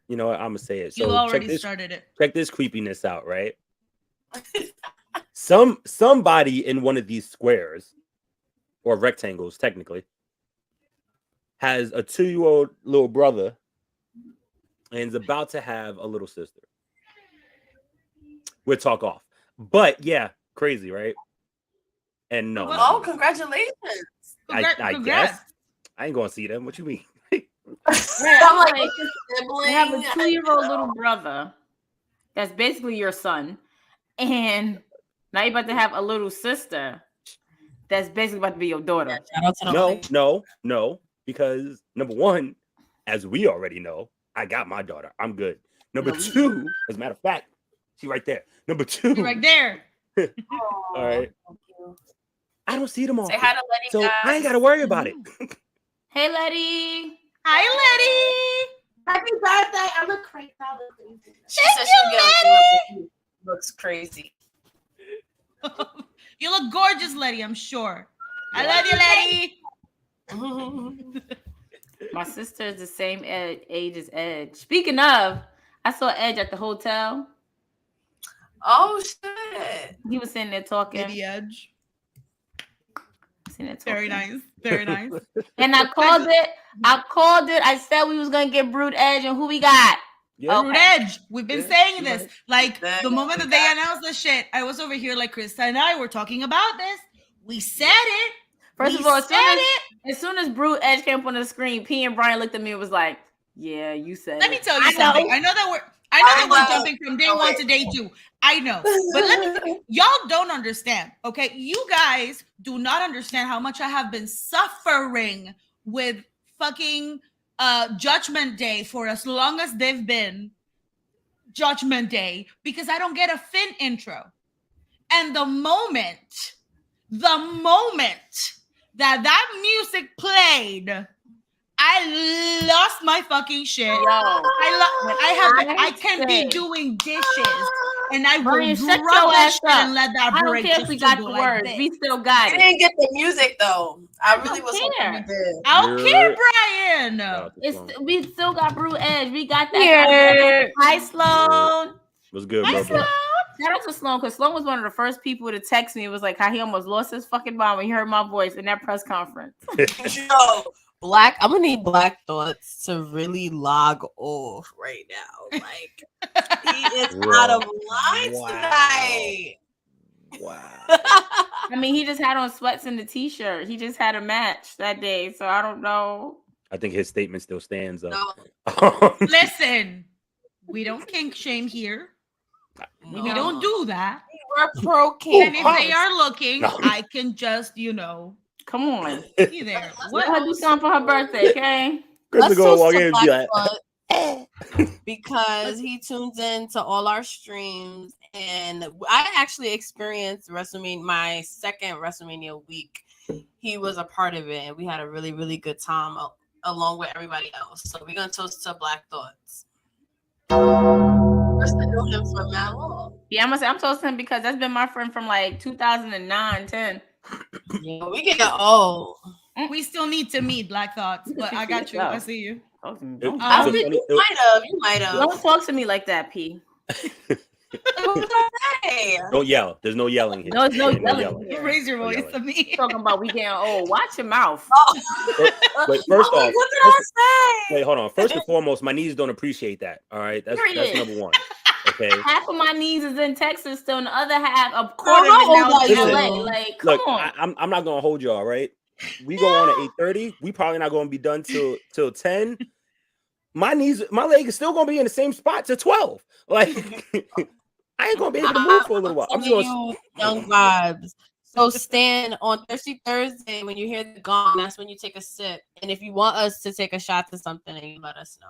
You know what? I'm gonna say it. So you already started it. Check this creepiness out, right? Somebody in one of these squares or rectangles, technically, has a 2-year-old little brother and is about to have a little sister. We'll talk off. But yeah, crazy, right? And no. Oh, congratulations. I guess. I ain't gonna see them. What you mean? I'm like, you have a 2-year-old little brother that's basically your son, and now you're about to have a little sister that's basically about to be your daughter. No, because number one, as we already know, I got my daughter. I'm good. Number two, as a matter of fact, she right there. Number two, she right there. All right. I don't see them all. Say hi to Letty, so guys. I ain't got to worry about it. Hey, Letty. Hi, Letty. Happy birthday. I look crazy. She said she looks crazy. You look gorgeous, Letty, I'm sure. I love you, Letty. My sister is the same age as Edge. Speaking of, I saw Edge at the hotel. Oh, shit. He was sitting there talking. Baby Edge. Very nice. Very nice. And I called it. I said we was going to get Brood Edge, and who we got? Yeah. Brood Edge. We've been saying this. Like, the moment that they announced the shit, I was over here like Crispa and I were talking about this. We said it. First of all, as soon as Brood Edge came up on the screen, P and Brian looked at me and was like, yeah, you said Let me tell you something. I know that we're jumping from day one to day two. I know. But let me tell you, y'all don't understand, okay? You guys do not understand how much I have been suffering with fucking Judgment Day for as long as they've been Judgment Day because I don't get a Finn intro. And the moment that music played, I lost my fucking shit. I can't be doing dishes, and I will drop that shit and let that break. I don't care if we got the words. We still got it. We didn't get the music though. I really was hoping we did. I don't care, Brian. We still got Brew Edge. We got that. Hi, Sloan. What's good, bro? Sloan. Shout out to Sloan, because Sloan was one of the first people to text me. It was like how he almost lost his fucking mind when he heard my voice in that press conference. Yo, I'm gonna need Black Thoughts to really log off right now. Like, he is out of line tonight. Wow. I mean, he just had on sweats and the t-shirt. He just had a match that day, so I don't know. I think his statement still stands up. No. Listen, we don't kink shame here. No. We don't do that. We're pro kink. And if they are looking, I can just, come on. Be there. What her do something for her birthday, okay? Let's go walk in and be like, because he tunes in to all our streams, and I actually experienced WrestleMania, my second WrestleMania week. He was a part of it, and we had a really, really good time along with everybody else. So we're gonna toast to Black Thoughts. First, I know him for that long. Yeah, I'm gonna say I'm toasting him because that's been my friend from like 2009, 10. Yeah, we get old. We still need to meet, Black Thoughts, but I got you. I see you. You might have. Don't talk to me like that, P. Don't yell. There's no yelling here. No, there's no There's yelling here. Raise your voice to me. Talking about we getting old. Watch your mouth. Wait, first off, what did I say? wait, hold on. First and foremost, my knees don't appreciate that. All right, that's number one. Okay. Half of my knees is in Texas, still, and the other half, a quarter how of it now old is are in you? LA. Like, come Look, on. I'm not gonna hold y'all. Right, we go on at 8:30. We probably not gonna be done till 10. My leg is still gonna be in the same spot till 12. Like, I ain't gonna be able to move for a little while. I'm just you young vibes. So stand on Thirsty Thursday when you hear the gong. That's when you take a sip. And if you want us to take a shot to something, then you let us know.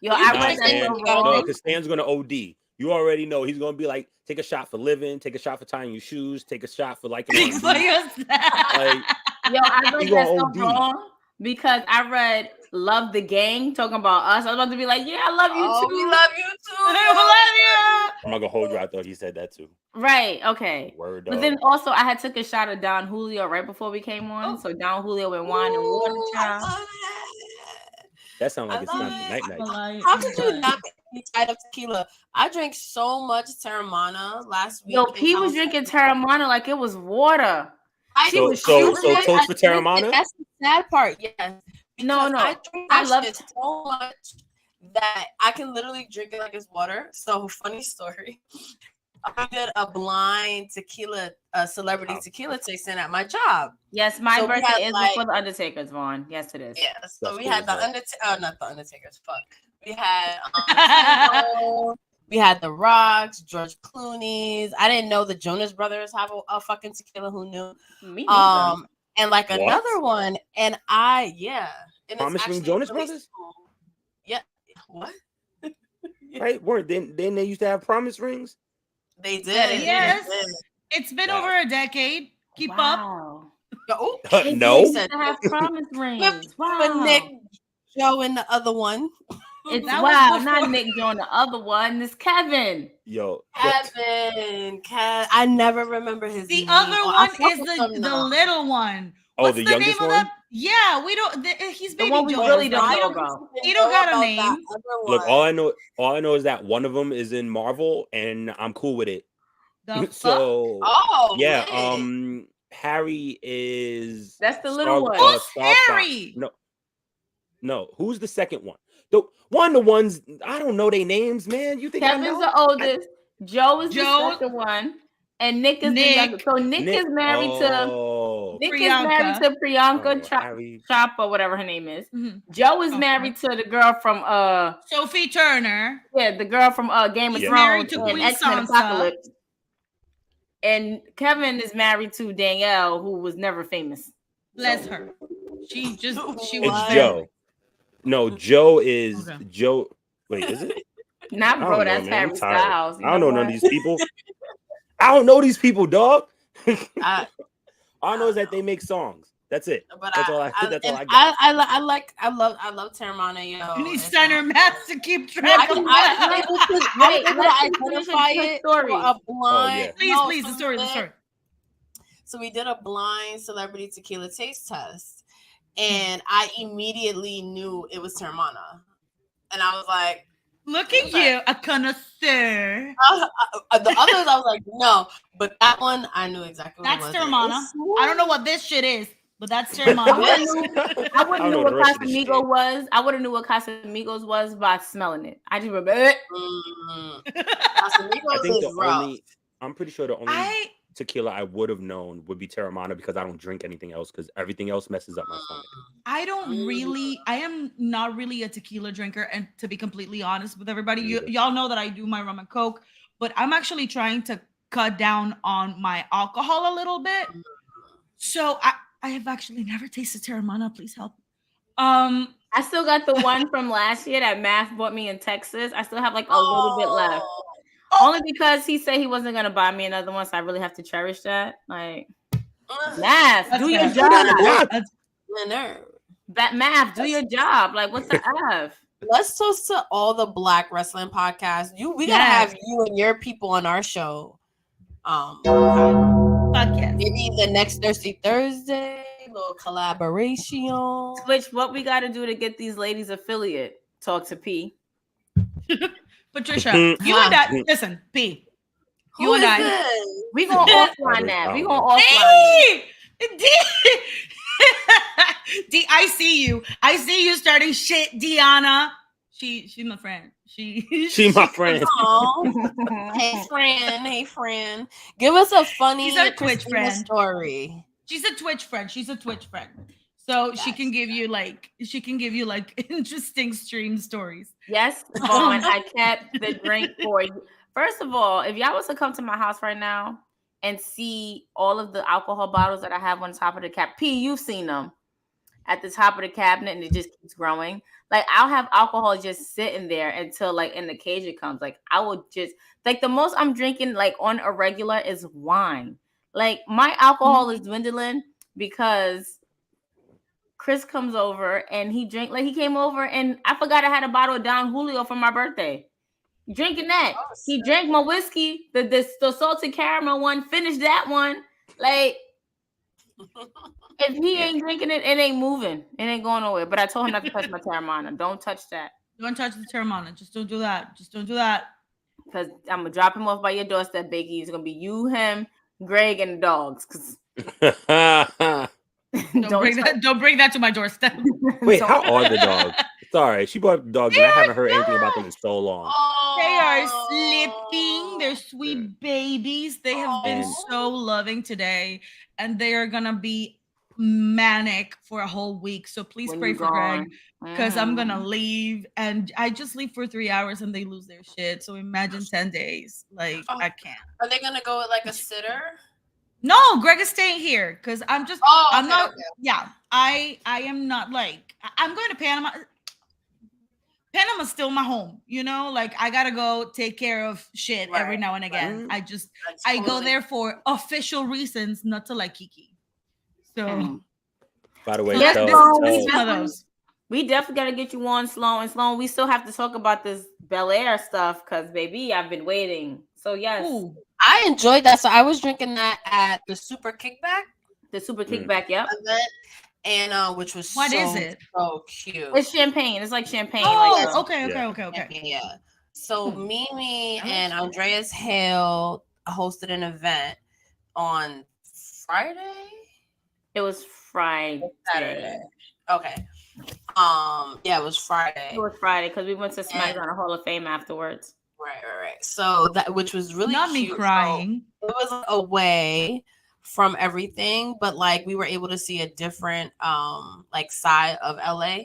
Yo, I read that Stan, so wrong. no, because Stan's gonna OD. You already know he's gonna be like, take a shot for living, take a shot for tying your shoes, take a shot for liking Yo, I read that so OD. wrong because I read "Love the Gang" talking about us. I was about to be like, "Yeah, I love you too. We love you too. I love you." I'm not gonna hold you. I thought he said that too. Right. Okay. Word. But then also, I had took a shot of Don Julio right before we came on. So Don Julio and wine and water. Child. That sounds like it's time for night. How could you not be tired of tequila? I drank so much Terramana last week. Yo, P was drinking Terramana like it was water. So toast for Terramana? That's the sad part. Yes. No. I drink that shit so much that I can literally drink it like it's water. So funny story. I did a blind tequila, celebrity tequila tasting at my job. Yes, my birthday is before the Undertaker's, Vaughn. Yes, it is. Yeah, so we had the Undertaker. Not the Undertaker's. Fuck. We had we had the Rocks, George Clooney's. I didn't know the Jonas Brothers have a fucking tequila. Who knew? Me neither. And like another one, and I Promise Ring Jonas Brothers. Yeah. What? Right? Didn't they used to have promise rings? They did. Yes. It's been over a decade. Keep up. Oh, no. They have promise rings. Wow. But Nick, Joe, and the other one. It's not Nick, Joe, and the other one. It's Kevin. Yo, Kevin. I never remember his name. The other one is the little one. What's the youngest name one? Of yeah, we don't. He's baby. The one we really don't know about. He don't got a name. Look, all I know is that one of them is in Marvel, and I'm cool with it. So, yeah. Man. Harry is. That's the little one. Who's Harry? No. Who's the second one? The ones I don't know their names, man. You think Kevin's the oldest? Joe is the second one. And Nick is the youngest. So Nick is married to Priyanka Choppa, whatever her name is. Mm-hmm. Joe is married to the girl from Sophie Turner. Yeah, the girl from Game of Thrones and X-Men Apocalypse. And Kevin is married to Danielle, who was never famous. Bless her. She was. It's Joe. No, Joe is Joe. Wait, is it? Not bro. That's Harry Styles. I don't know none of these people. I don't know these people, dog. All I know is that they make songs. That's it. But that's all I got. I love Terramana, yo. You need center maps to keep track of that. Identify it for a blind. Please, the story. So we did a blind celebrity tequila taste test, and I immediately knew it was Terramana, and I was like, "Look at you, a connoisseur." The others, I was like, "No," but that one, I knew exactly what it was. That's Terramana. I don't know what this shit is, but that's Terramana. I wouldn't know what Casamigos was. I wouldn't know what Casamigos was by smelling it. I just remember it. Casamigos is rough. I'm pretty sure the only tequila I would have known would be Terramana because I don't drink anything else because everything else messes up my stomach. I am not really a tequila drinker, and to be completely honest with everybody, y'all know that I do my rum and coke, but I'm actually trying to cut down on my alcohol a little bit. So I have actually never tasted Terramana. Please help. I still got the one from last year that Math bought me in Texas. I still have like a little bit left. Only because he said he wasn't gonna buy me another one, so I really have to cherish that. Like, Math, do your job. Math, do your job. Like, what's the F? Let's toast to all the Black wrestling podcasts. We gotta have you and your people on our show. Podcast. Maybe the next Thirsty Thursday, little collaboration. Switch. What we gotta do to get these ladies affiliate? Talk to P. Patricia, you and I listen, P. You and I. This? We gonna offline that. We gonna offline that. D, I see you. I see you starting shit, Deanna. She's my friend. She my friend. Hey friend. Give us a funny She's our Twitch Cristina friend. story. She's a Twitch friend. So she can give you like interesting stream stories. Yes, Vaughn, I kept the drink for you. First of all, if y'all was to come to my house right now and see all of the alcohol bottles that I have on top of the cap, P, you've seen them at the top of the cabinet, and it just keeps growing. Like, I'll have alcohol just sitting there until like an occasion comes. Like, I would just like the most I'm drinking like on a regular is wine. Like, my alcohol is dwindling because Chris comes over and he came over and I forgot I had a bottle of Don Julio for my birthday. Drinking that. He drank my whiskey, the salted caramel one, finished that one. Like, if he ain't drinking it, it ain't moving. It ain't going nowhere. But I told him not to touch my Terramana. Don't touch that. Don't touch the Terramana. Just don't do that. Because I'm going to drop him off by your doorstep, Biggie. It's going to be you, him, Greg, and the dogs. Don't bring that to my doorstep. Wait, how are the dogs? Sorry, she brought up the dogs, and I haven't heard anything about them in so long. They are sleeping. They're sweet babies. They have been so loving today, and they are gonna be manic for a whole week. So please pray for Greg, because I'm gonna leave, and I just leave for 3 hours, and they lose their shit. So imagine 10 days. Like, I can't. Are they gonna go with like a sitter? No, Greg is staying here because I'm just. I'm not. Okay. Yeah, I am not like. I'm going to Panama. Panama's still my home, you know. Like, I gotta go take care of shit every now and again. I go there for official reasons, not to like Kiki. So, by the way, we definitely gotta get you on, Sloan. And Sloan, we still have to talk about this Bel Air stuff because, baby, I've been waiting. So yes. Ooh. I enjoyed that. So I was drinking that at the Super Kickback. Yep. Event, and which was what is it? So cute. It's champagne. It's like champagne. Oh, okay. Yeah. So Mimi and Andreas Hale hosted an event on Friday. It was Friday. Saturday. Okay. Yeah, it was Friday. It was Friday because we went to SmackDown Hall of Fame afterwards. Right. So that, which was really not cute. Me crying. So it was away from everything, but like we were able to see a different like side of LA.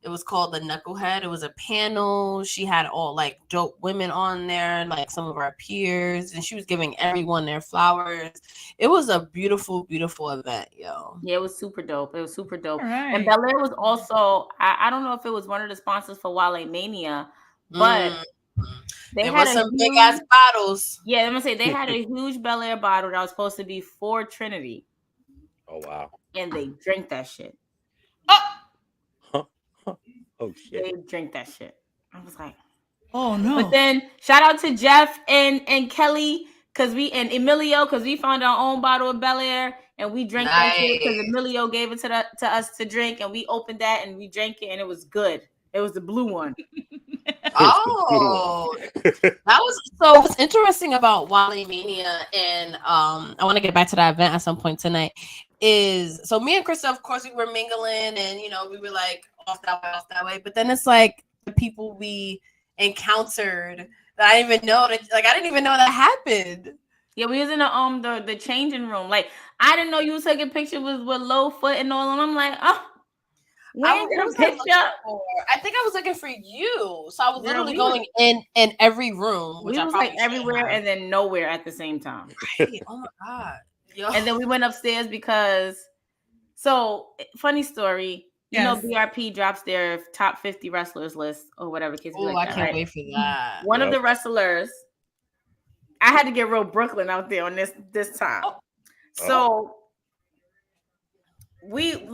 It was called the Knucklehead. It was a panel. She had all like dope women on there, like some of our peers, and she was giving everyone their flowers. It was a beautiful, beautiful event, yo. Yeah, it was super dope. Right. And Bel Air was also, I don't know if it was one of the sponsors for Wrestlemania, but There had some big ass bottles. Yeah, I'm gonna say they had a huge Bel Air bottle that was supposed to be for Trinity. Oh wow! And they drank that shit. Oh shit! They drink that shit. I was like, oh no! But then shout out to Jeff and Kelly and Emilio because we found our own bottle of Bel Air and we drank that shit because Emilio gave it to us to drink and we opened that and we drank it and it was good. It was the blue one. Oh, that was so. What's interesting about Wrestlemania, and I want to get back to that event at some point tonight. Is so me and Krista, of course, we were mingling, and we were like off that way. But then it's like the people we encountered that I didn't even know that happened. Yeah, we was in the changing room. Like I didn't know you was taking pictures with low foot and all, and I'm like, oh. I think I was looking for you, so I was literally going in every room, which we was like everywhere and then nowhere at the same time. Right. Oh my god! Yo. And then we went upstairs because, funny story. Yes. BRP drops their top 50 wrestlers list or whatever. I can't wait for that. One of the wrestlers, I had to get real Brooklyn out there on this time. So we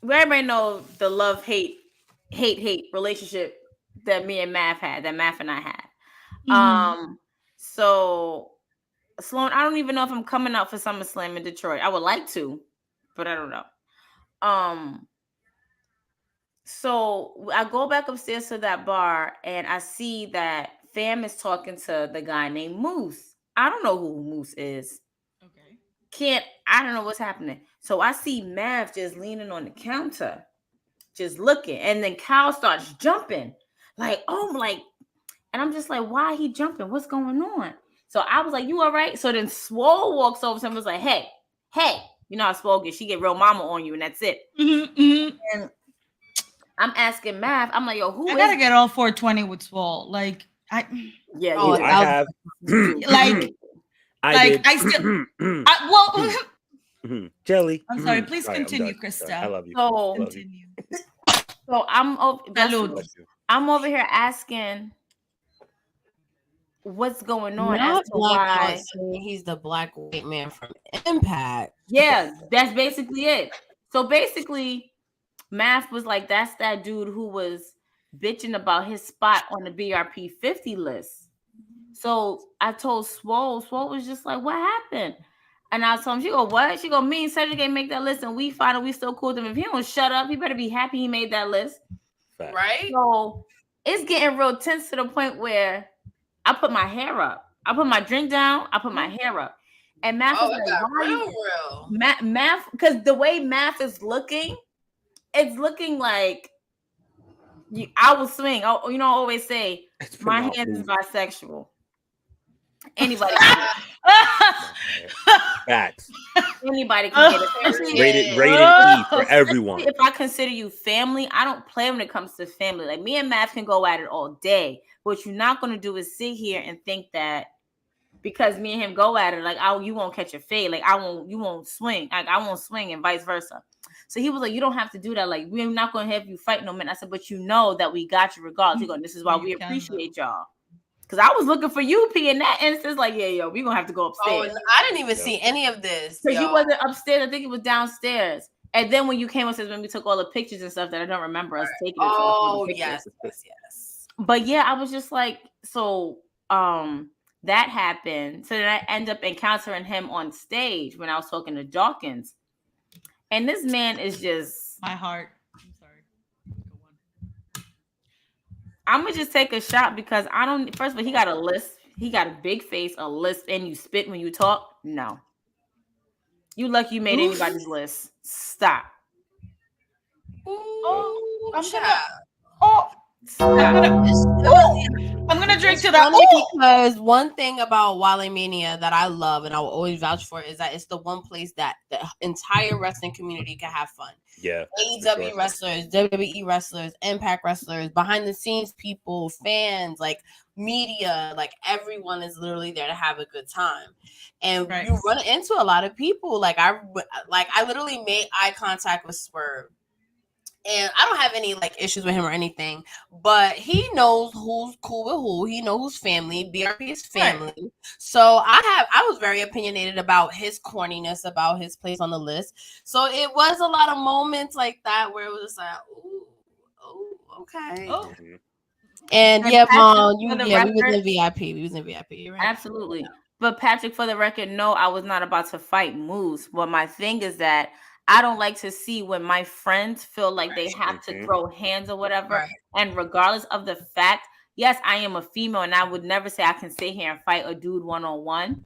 everybody know the love-hate relationship that me and Math had, that Math and I had. Mm-hmm. So Sloan, I don't even know if I'm coming out for SummerSlam in Detroit. I would like to, but I don't know. So I go back upstairs to that bar and I see that Fam is talking to the guy named Moose. I don't know who Moose is. Okay. I don't know what's happening. So I see Mav just leaning on the counter, just looking, and then Kyle starts jumping, like, and I'm just like, why he jumping? What's going on? So I was like, you all right? So then Swole walks over to him and was like, hey, you know how Swole gets, she get real mama on you, and that's it. And I'm asking Mav, I'm like, yo, who I gotta get all 420 with Swole. Like, I have. I still Jelly. I'm sorry, please continue, Krista. I love you. So, Continue. So I'm over here asking what's going on Not as to why he's the black white man from Impact. Yeah, that's basically it. So basically, Math was like, that's that dude who was bitching about his spot on the BRP 50 list. So I told Swole was just like, what happened? And I told him, she go, what? She go, me and Cedric ain't make that list, and we find out we still cool with him. If he don't shut up, he better be happy he made that list. Right? So it's getting real tense to the point where I put my hair up. I put my drink down. I put my hair up. And Math is like, real. Math, because the way Math is looking, it's looking like I will swing. Oh, you know, I always say, my hands is bisexual. Anybody can Facts. Anybody can get it. Rated E for everyone. If I consider you family, I don't play when it comes to family. Like me and Math can go at it all day. What you're not going to do is sit here and think that because me and him go at it, like you won't catch a fade. Like you won't swing. Like I won't swing and vice versa. So he was like, you don't have to do that. Like we're not going to have you fight no man. I said, but you know that we got you regardless. He go, this is why we appreciate y'all. Because I was looking for you, P, in that instance. Like, yeah, yo, we're going to have to go upstairs. Oh, I didn't even see any of this. Because you wasn't upstairs. I think it was downstairs. And then when you came upstairs, when we took all the pictures and stuff that I don't remember us taking. Oh, yes. But yeah, I was just like, so that happened. So then I end up encountering him on stage when I was talking to Dawkins. And this man is just... My heart. I'm sorry. I'm going to just take a shot because I don't... First of all, he got a lisp. He got a big face, a lisp, and you spit when you talk. No. You lucky you made anybody's list. Stop. Ooh, I'm gonna drink to that. Because one thing about Wrestlemania that I love and I will always vouch for is that it's the one place that the entire wrestling community can have fun. Yeah. AEW wrestlers, WWE wrestlers, Impact wrestlers, behind the scenes people, fans, like media, like everyone is literally there to have a good time. And you run into a lot of people. Like I literally made eye contact with Swerve. And I don't have any like issues with him or anything, but he knows who's cool with who. He knows who's family. BRP is family. Right. So I was very opinionated about his corniness, about his place on the list. So it was a lot of moments like that where it was just like, ooh, okay. Oh. And yeah, Vaughn, we was in VIP. We was in VIP. Right? Absolutely. Yeah. But Patrick, for the record, no, I was not about to fight Moose. But my thing is that I don't like to see when my friends feel like they have to throw hands or whatever. Right. And regardless of the fact, yes, I am a female and I would never say I can sit here and fight a dude one-on-one.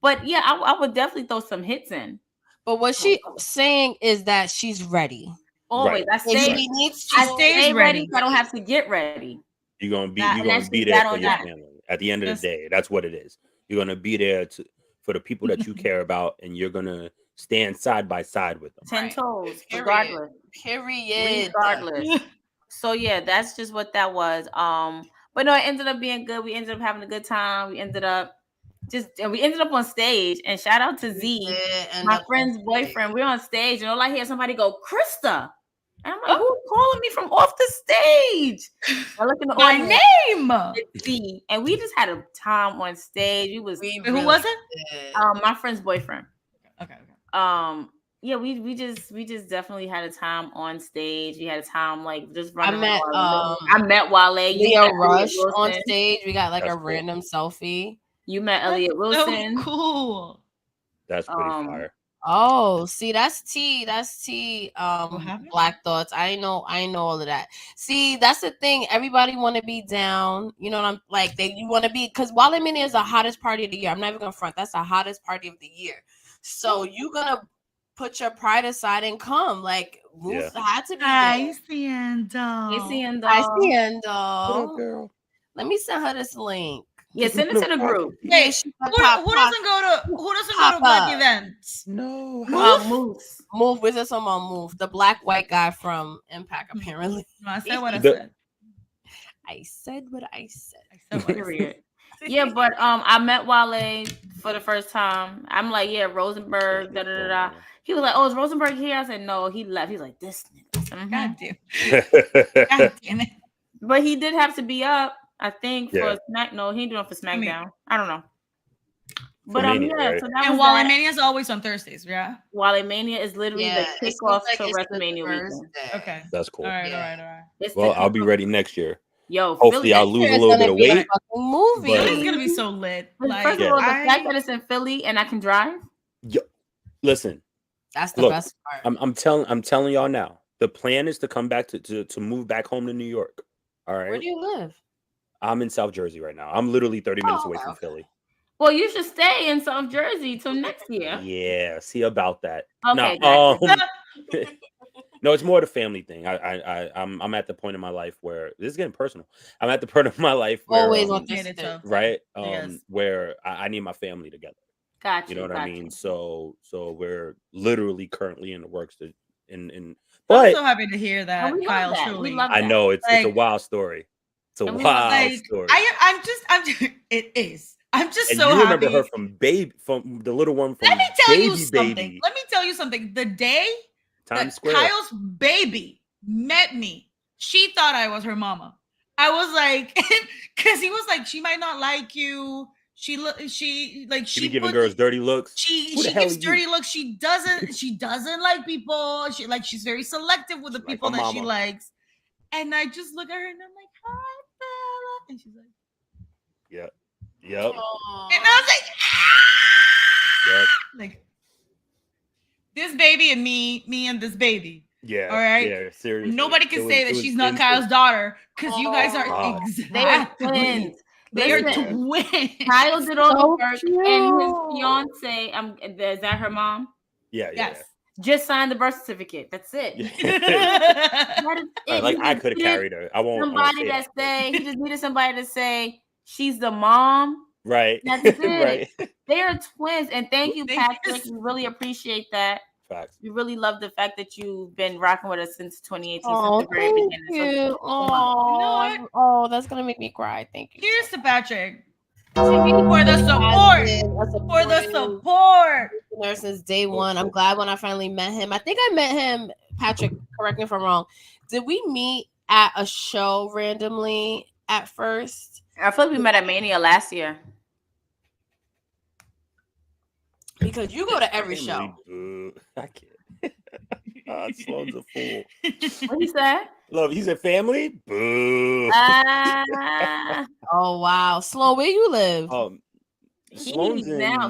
But yeah, I would definitely throw some hits in. But what she's saying is that she's ready. Always. Right. I stay ready. I don't have to get ready. You're gonna be there for your family. At the end of the day, that's what it is. You're gonna be there for the people that you care about, and you're gonna stand side by side with them. 10 toes, regardless. Period. Regardless. So yeah, that's just what that was. But no, it ended up being good. We ended up having a good time. We ended up on stage, and shout out to Z, my friend's boyfriend. We're on stage, and all I hear somebody go, Krista. And I'm like, who's calling me from off the stage? I look in the my name. It's Z. And we just had a time on stage. Who was it? My friend's boyfriend. Okay. Yeah, we just definitely had a time on stage. We had a time like just running. I met Wale. Leo Rush on stage. We got like a random selfie. You met Elliot Wilson. So cool. That's pretty fire. Oh, see, that's T. That's T. Black thoughts. I know all of that. See, that's the thing. Everybody want to be down. You know what I'm like? You want to be because Wrestlemania is the hottest party of the year. I'm not even gonna front. That's the hottest party of the year. So you gonna put your pride aside and come. Like Moose had to be there. I see What up, girl? Let me send her this link. Yeah, send it to the group. Hey, who doesn't go to black events? No. Moose. Where's this on Move? The black white guy from Impact, apparently. No, I said what I said. I said what I said. Period. Yeah, but I met Wale for the first time. I'm like, yeah, Rosenberg, da da da. He was like, oh, is Rosenberg here? I said, no, he left. He's like, this nigga. God damn it. But he did have to be up, I think, for Smack. No, he ain't doing it for SmackDown. I don't know. But Mania, right? So that and Wrestlemania is always on Thursdays, yeah. Wrestlemania is literally the kickoff to WrestleMania weekend. Okay, that's cool. All right. Well, I'll be ready next year. Yo, hopefully I'll lose a little bit of weight. Movie. It's gonna be so lit. Like, first of all, the fact that it's in Philly and I can drive. Yo, listen, that's the best part. I'm telling y'all now. The plan is to come back to move back home to New York. All right. Where do you live? I'm in South Jersey right now. I'm literally 30 minutes away from Philly. Well, you should stay in South Jersey till next year. Yeah, see about that. Okay. No, it's more the family thing. I'm at the point in my life where this is getting personal. I'm at the point of my life where always want to right where I need my family together. Gotcha. You know what I mean? So we're literally currently in the works to but I'm so happy to hear that, Kyle. Truly, I know it's a wild story. It's a wild story. It is. I'm just and so you happy. remember her from the little one from Let me tell Baby you something. Baby. Let me tell you something. The day Times Square. Kyle's baby met me, she thought I was her mama. I was like, because he was like, she might not like you. She be giving girls dirty looks. She gives dirty looks. She doesn't like people. She's very selective with the people that she likes. And I just look at her and I'm like, hi, Bella. And she's like, Yep. And I was like, Yep. Like this baby and me and this baby. Yeah. All right. Yeah. Seriously. Nobody can say that she's not Kyle's daughter because you guys are They are twins. They are twins. Kyle did all the work, and his fiance. Is that her mom? Yeah. Yes. Yeah. Just signed the birth certificate. That's it. That is it. Like I could have carried her. I won't. He just needed somebody to say she's the mom. Right. That's it. Right. They are twins, and thank you, Patrick. We really appreciate that. Facts. We really love the fact that you've been rocking with us since 2018, since the very beginning. You. That's gonna make me cry. Thank you. Here's to Patrick. For the support. Since day one. I'm glad when I finally met him. I think I met him, Patrick, correct me if I'm wrong. Did we meet at a show randomly at first? I feel like we met at Mania last year. Because you go to every show. I can't. Sloan's a fool. What he said? Love, he's a family. Boo. Oh wow, Sloan, where you live? Sloan is now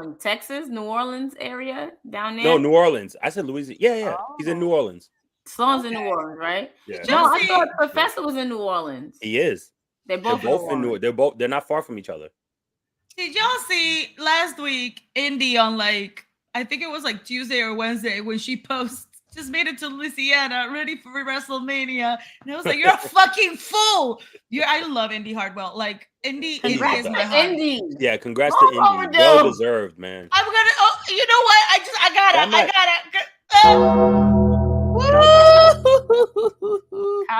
in Texas, New Orleans area down there. No, New Orleans. I said Louisiana. Yeah. Oh. He's in New Orleans. Sloan's in New Orleans, right? Yeah. No, I thought Professor was in New Orleans. He is. They're both in New Orleans. They're not far from each other. Did y'all see last week Indy on I think it was Tuesday or Wednesday when she just made it to Louisiana, ready for WrestleMania. And I was like, you're a fucking fool. I love Indy Hardwell. Indy is my heart. Indy. Yeah, congrats to Indy. Well deserved, man. I'm gonna. You know what? I got it.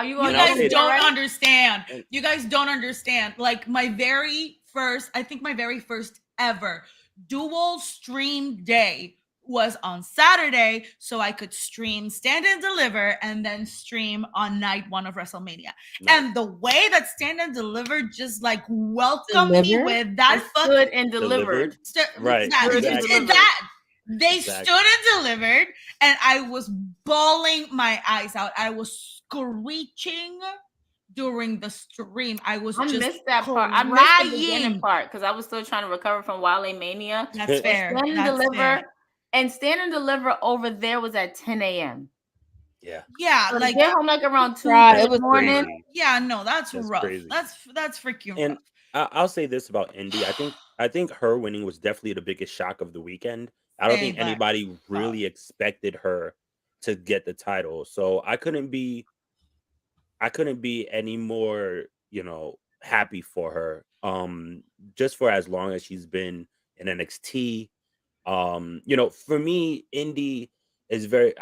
You guys don't understand. You guys don't understand. My very first ever dual stream day was on Saturday, so I could stream Stand and Deliver and then stream on night one of WrestleMania. Nice. And the way that Stand and Deliver just welcomed me with that stood and delivered. Right. They stood and delivered, and I was bawling my eyes out. I was screeching during the stream. I missed that part. I missed the beginning part because I was still trying to recover from Wrestlemania. That's fair. Stand and Deliver. And Stand and Deliver over there was at 10 a.m. Yeah. Yeah, So like get home like around 2 Right, in it was the morning. Crazy. yeah, no, that's rough. Crazy. That's freaking And rough. I'll say this about Indy. I think her winning was definitely the biggest shock of the weekend. I don't Say think that. anybody really expected her to get the title. So I couldn't be any more, happy for her. Just for as long as she's been in NXT. For me, Indy is very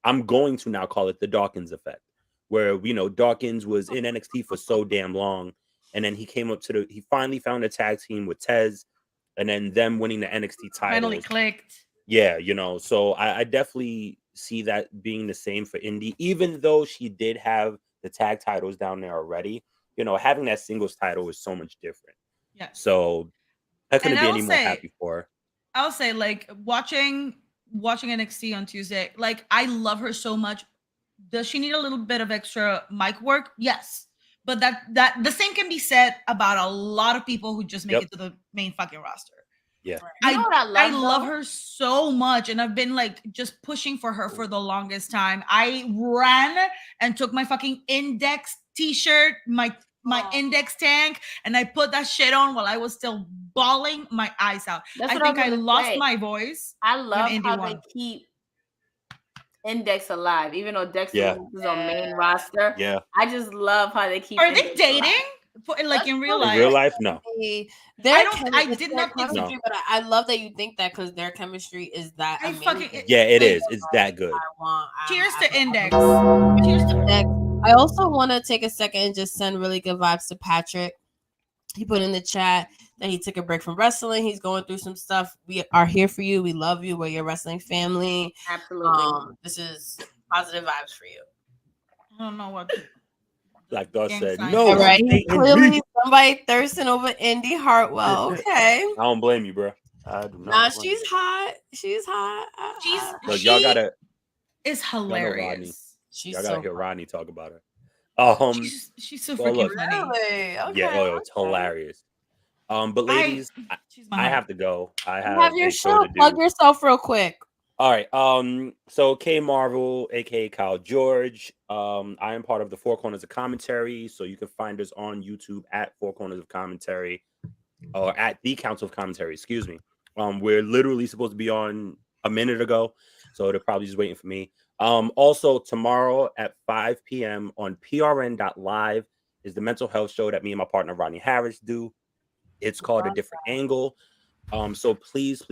I'm going to now call it the Dawkins effect, where Dawkins was in NXT for so damn long, and then he finally found a tag team with Tez, and then them winning the NXT Finally titles. clicked. Yeah, so I definitely see that being the same for Indy, even though she did have the tag titles down there already. Having that singles title is so much different. Yeah. So I couldn't And be any more happy for her. I'll say, like, watching NXT on Tuesday, like, I love her so much. Does she need a little bit of extra mic work? Yes. But that the same can be said about a lot of people who just make it to the main fucking roster. Yeah. You know what I love her so much, and I've been like just pushing for her for the longest time. I ran and took my fucking Index t-shirt, my Index tank, and I put that shit on while I was still bawling my eyes out. I think I lost my voice. I love how won. they keep Index alive, even though Dexter Yeah. is on main roster. Yeah. I just love how they keep. Are they dating? Like in real life? In real life, no. I did not think so. But I love that you think that, because their chemistry is that amazing. Yeah, it is. It's that good. Cheers to Index. Cheers to Index. I also want to take a second and just send really good vibes to Patrick. He put in the chat that he took a break from wrestling. He's going through some stuff. We are here for you. We love you. We're your wrestling family. Absolutely. This is positive vibes for you. I don't know what. Like Dawes said, sign. no. All right. Clearly, somebody thirsting over Indy Hartwell. Okay. I don't blame you, bro. I do not. Nah, she's hot. She's hot. Look, y'all gotta. It's hilarious. Y'all gotta hear Rodney talk about her. She's so freaking funny. Really? Okay. Yeah, it's hilarious. But ladies, I have to go. I have your a show. to do. Plug yourself real quick. All right. So K Marvel, aka Kyle George. I am part of the Four Corners of Commentary. So you can find us on YouTube at Four Corners of Commentary, or at the Council of Commentary, excuse me. We're literally supposed to be on a minute ago, so they're probably just waiting for me. Also tomorrow at 5 p.m. on PRN.live is the mental health show that me and my partner Rodney Harris do. It's called A Different Angle. So please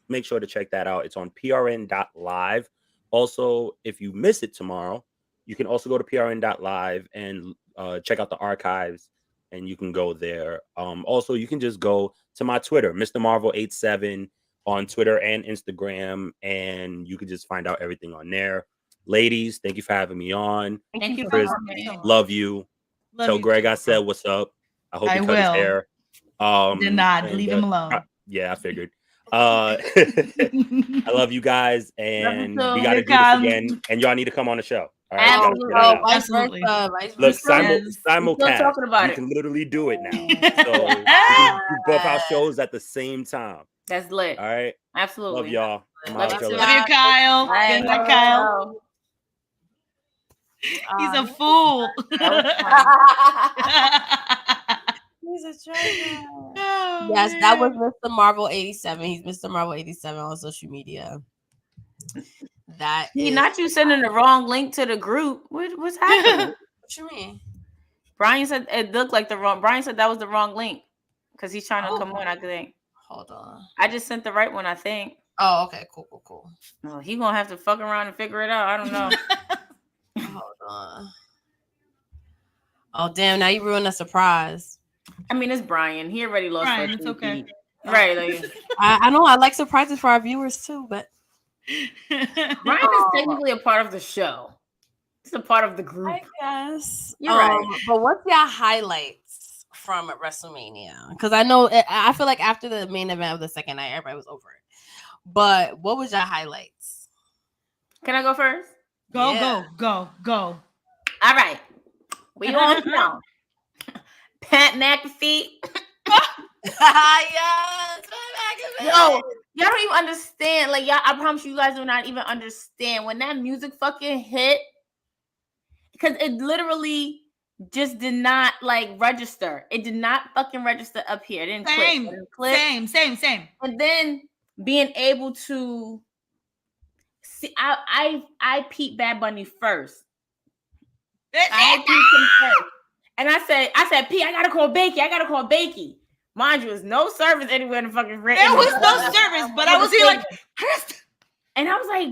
make sure to check that out. It's on prn.live. Also, if you miss it tomorrow, you can also go to prn.live and check out the archives, and you can go there. Also, you can just go to my Twitter, Mr. Marvel 87 on Twitter and Instagram, and you can just find out everything on there. Ladies, thank you for having me on. Thank you. Chris, love you. Tell Greg I said what's up. I hope he cut his hair. Did not leave him alone. Yeah, I figured. I love you guys, and we got to do this again. And y'all need to come on the show. All right, absolutely. Look, simulcast. You can literally do it now. So you can do both our shows at the same time. That's lit. All right. Absolutely. Love y'all. Love you, Kyle. Good night, Kyle. He's a fool. He's a treasure. Yes, that was Mr. Marvel 87. He's Mr. Marvel 87 on social media. Not you sending the wrong link to the group. What's happening? What you mean? Brian said it looked like the wrong. Brian said that was the wrong link because he's trying to come on. I think. Hold on. I just sent the right one. I think. Oh, okay, cool. No, he gonna have to fuck around and figure it out. I don't know. Hold on. Oh damn! Now you ruined the surprise. I mean, it's Brian. He already lost. Brian, it's okay. Right. Like, I know. I like surprises for our viewers too, but Brian is technically a part of the show. It's a part of the group. I guess. You're right. But what's your highlights from Wrestlemania? Because I feel like after the main event of the second night, everybody was over it. But what was your highlights? Can I go first? Go. All right. We on now. Pat McAfee. Yes, Pat McAfee. Y'all don't even understand. Like, y'all, I promise you guys do not even understand when that music fucking hit. Because it literally just did not like register. It did not fucking register up here. It didn't click. It didn't click. Same. And then being able to see, I peeped Bad Bunny first. I peeped him first. And I said, P, I gotta call Bakey. Mind you, there's no service anywhere in the fucking rent. There was no service, but I was here like, and I was like,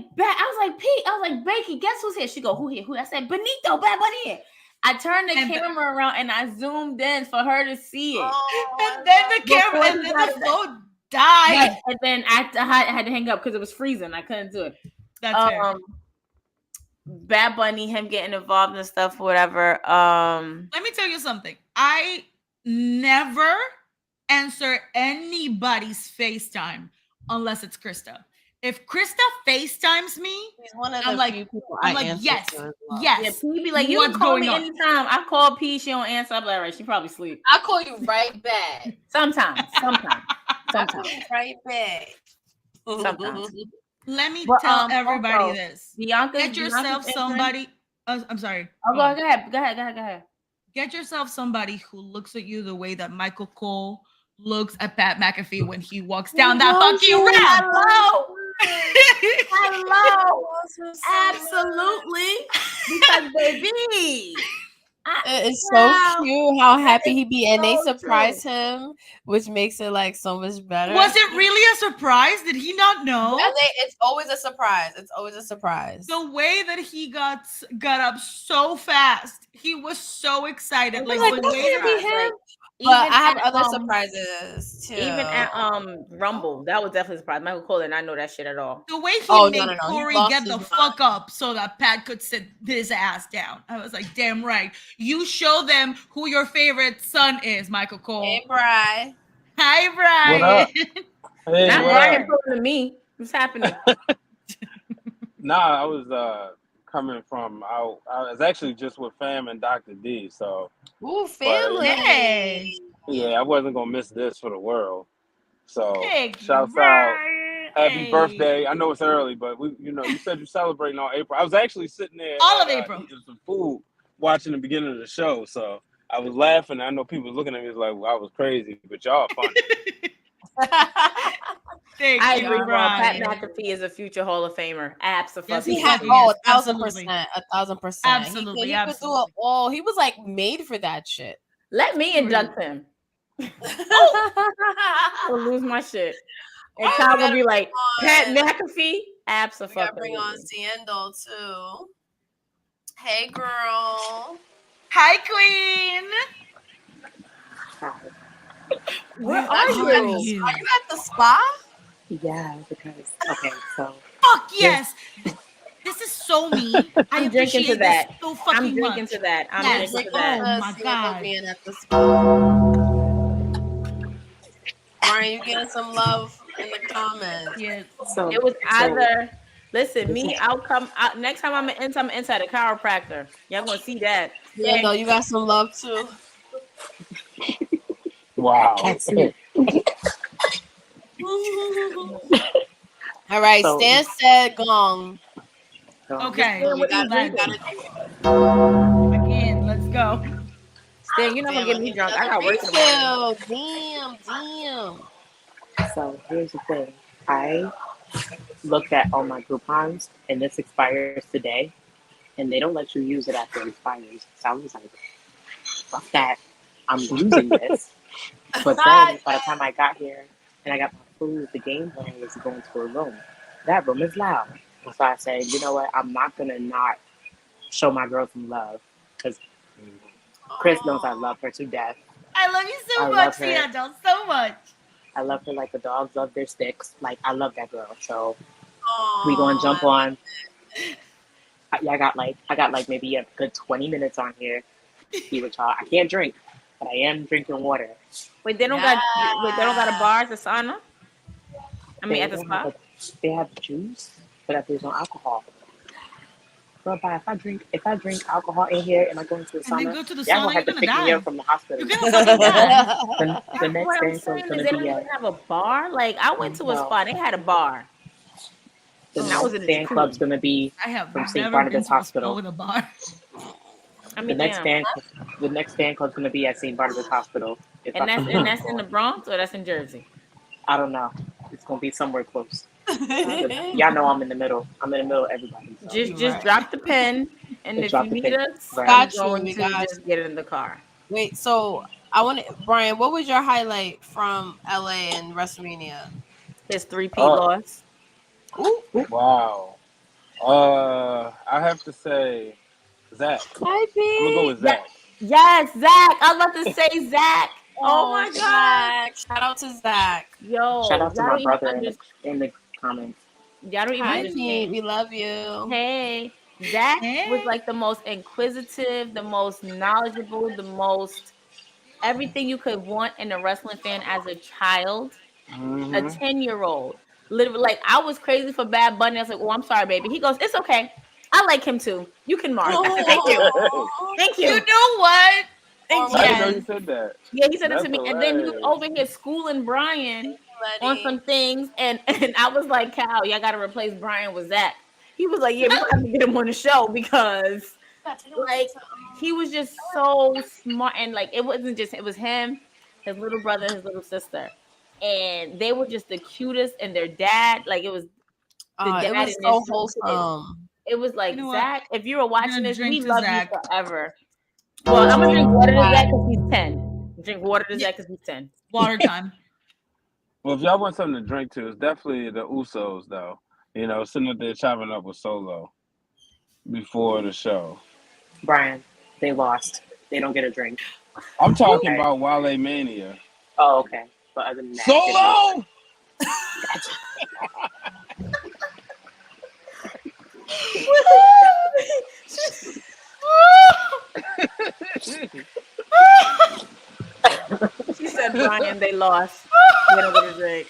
P, I was like, Bakey, guess who's here? She go, who here? Who? I said, Benito, Bad Bunny here. I turned the camera around and I zoomed in for her to see it. And then the camera and then the phone died. And then I had to hang up because it was freezing. I couldn't do it. That's fair. Bad Bunny, him getting involved and stuff, whatever. Let me tell you something. I never answer anybody's FaceTime unless it's Krista. If Krista FaceTimes me, I'm like, yes. Yeah, P be like, you can call me anytime. I call P, she don't answer. I'm like, all right, she probably sleep. I call you right back. Sometimes. Right back. Sometimes. Let me tell everybody also, this. Bianca, get yourself somebody. I'm sorry. Oh, go ahead. Get yourself somebody who looks at you the way that Michael Cole looks at Pat McAfee when he walks down that fucking ramp. Hello. Absolutely. Because baby. It's so cute how happy he be, and they surprise him, which makes it like so much better. Was it really a surprise? Did he not know? Yeah, it's always a surprise. The way that he got up so fast, he was so excited. Like the way that but I have other surprises too. Even at Rumble, that was definitely a surprise. Michael Cole did not know that shit at all. The way he made Corey get the fuck up so that Pat could sit his ass down. I was like, damn right. You show them who your favorite son is, Michael Cole. Hey, Bri. Hi, Brian. Hey, not Brian pulling to me. What's happening? I was coming from I was actually just with Fam and Dr. D, so family. Yeah, I wasn't gonna miss this for the world. So shouts out. Happy birthday. I know it's early, but you said you're celebrating all April. I was actually sitting there all of April eating some food watching the beginning of the show. So I was laughing. I know people looking at me like I was crazy, but y'all funny. I agree, bro. Pat McAfee is a future Hall of Famer. Absolutely. Yes, he has 1,000%. 1,000%. Absolutely. He could do it all. He was like made for that shit. Let me induct him. I'll lose my shit. And Kyle will be like, Pat McAfee? Absolutely. We gotta bring on Siendo too. Hey, girl. Hi, Queen. Where are you? Are you at the spa? Yeah, because so fuck yes. This is so me. I'm drinking to that. So fucking I'm drinking much. to that. I'm drinking to that. Oh my god. Being at the spa. Brian, you getting some love in the comments? Yes. So it was either. Listen, me. I'll come out next time. I'm inside a chiropractor. Y'all gonna see that. Yeah, no, you got some love too. Wow. All right, so, Stan said gong. Okay. Again, let's go. Stan, you're not gonna get me drunk. I got work tomorrow. Damn. So here's the thing. I looked at all my Groupons and this expires today. And they don't let you use it after it expires. So I was like, fuck that. I'm using this. But then by the time I got here and I got my food, the game plan was to go into a room. That room is loud. And so I said, you know what? I'm not going to not show my girl some love. Because Chris knows I love her to death. I love you so much, Sienna. So much. I love her like the dogs love their sticks. Like, I love that girl. So we going to jump on. I got like maybe a good 20 minutes on here. Be with y'all. I can't drink, but I am drinking water. Wait, they don't got a bar at the sauna? I mean, at the spa? They have juice, but there's no alcohol. girl, bye. If I drink alcohol in here and I go into the And then sauna, go to the y'all sauna, gonna have to you're pick gonna me die. up from the hospital. You're gonna fucking die. The next What I'm fan club's saying is gonna they don't be even at have a bar. Like I went to a no. spa, they had a bar. The And I was in next the fan club's jacuzzi. gonna be I have from St. never been Barnabas to a spa Hospital. with a bar. I The mean, next damn. fan club's gonna be at St. Barnabas Hospital. And that's in the Bronx or that's in Jersey? I don't know. It's gonna be somewhere close. Y'all know I'm in the middle. I'm in the middle of everybody. So. Just drop the pen, and if you need us, Right. I'm Got you. going We to got just get in the car. Wait, so I want to, Brian, what was your highlight from LA and WrestleMania? His 3-peat Oh. loss. Ooh. Wow. I have to say Zach. I'm gonna go with Zach. Yes, Zach. I was about to say Zach. Oh my god. Zach. Shout out to Zach. Yo, Shout out to y'all my don't even brother understand. in the comments. Y'all don't even Hi, understand. Pete. We love you. Hey, Zach Hey. was like the most inquisitive, the most knowledgeable, the most everything you could want in a wrestling fan as a child, a 10-year-old. Literally, like I was crazy for Bad Bunny. I was like, "Oh, I'm sorry, baby." He goes, "It's okay. I like him too. You can mark." I said, "Thank you, thank You you, know what? thank I you." didn't know you said that. Yeah, he said it That's to me, and then he was hilarious. over here schooling Brian on Letty. some things, and I was like, "Cal, y'all got to replace Brian with Zach." He was like, "Yeah, we have to get him on the show because like he was just so smart, and like it wasn't just it was him, his little brother, his little sister, and they were just the cutest. And their dad, like it was the dad It was and so his wholesome. It was like You know what? Zach, if you were watching gonna this, drink we to love Zach. you forever. Well, I'm gonna drink water to Zach because he's 10. Drink water to Zach because he's 10. Water time. Well, if y'all want something to drink to, it's definitely the Usos, though. You know, sitting up there chopping up with Solo before the show. Brian, they lost. They don't get a drink. I'm talking Okay. about Wale Mania. Oh, okay. But other than that, Solo! She said, Brian, they lost. They don't get a drink.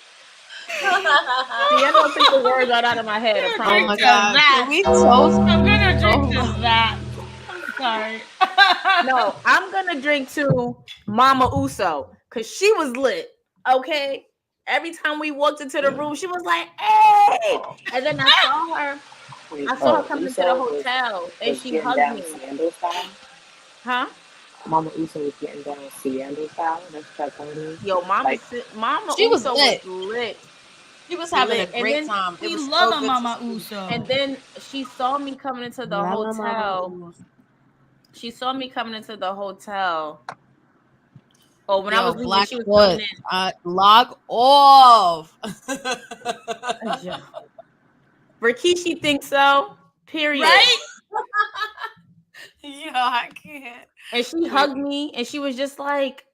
See, I don't think the words are out of my head. I I'm promise. Oh my to god. that. Can we toast? I'm gonna drink Oh. to that. I'm sorry. No, I'm gonna drink to Mama Uso because she was lit. Okay. Every time we walked into the room, she was like, "Hey!" And then I saw her. I saw her coming into the hotel, and she hugged me. Scandal style. Huh? Mama Uso was getting down Scandal style. That's what I told me. Yo, Mama She was Uso lit. was lit. She was having Lit. a And great then time. It We was love so a good Mama to see. Uso. And then she saw me coming into the hotel. She saw me coming into the hotel. Oh, when I was leaving, she was coming in. Log off. Yeah. Rikishi thinks so. Period. Right? Yo, I can't. And she hugged me, and she was just like,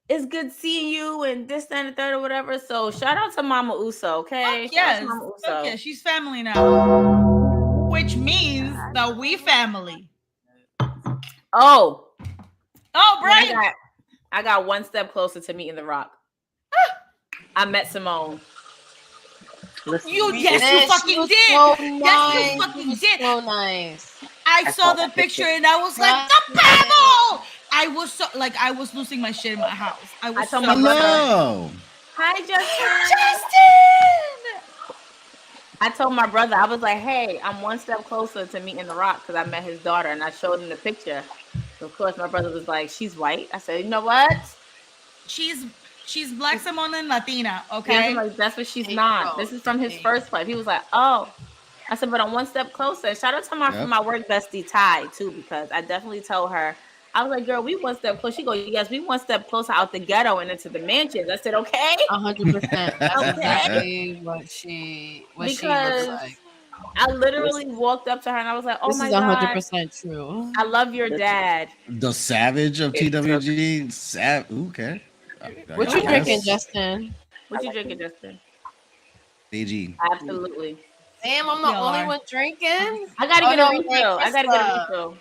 "It's good seeing you," and this, that, and the third, or whatever. So shout out to Mama Uso, okay? Yes. Shout out to Mama Uso. Okay, she's family now. Which means that we family. Oh, Brian. I got one step closer to meeting The Rock. I met Simone. You fucking did. So Yes, nice. you fucking did. So nice. I saw the picture and I was like, the Pebble! I was so I was losing my shit in my house. I told so my brother. Hello. Hi, Justin. Justin! I told my brother, I was like, "Hey, I'm one step closer to meeting The Rock because I met his daughter," and I showed him the picture. Of course, my brother was like, "She's white." I said, "You know what? She's Black Samoan Latina, okay?" Yeah, like, that's what she's not. This is from his first wife. He was like, "Oh." I said, "But I'm one step closer." Shout out to my work bestie Ty too, because I definitely told her. I was like, "Girl, we one step closer." She goes, "Yes, we one step closer out the ghetto and into the mansions." I said, "Okay." 100%. That's Okay. exactly what she looks like. I literally walked up to her and I was like, "Oh This my is God, 100% true. I love your dad." The savage of TWG. Okay. What you drinking, Justin? What you drinking, Justin? AG. Absolutely. Damn, I'm the only one drinking. I gotta get a refill. I gotta get a refill.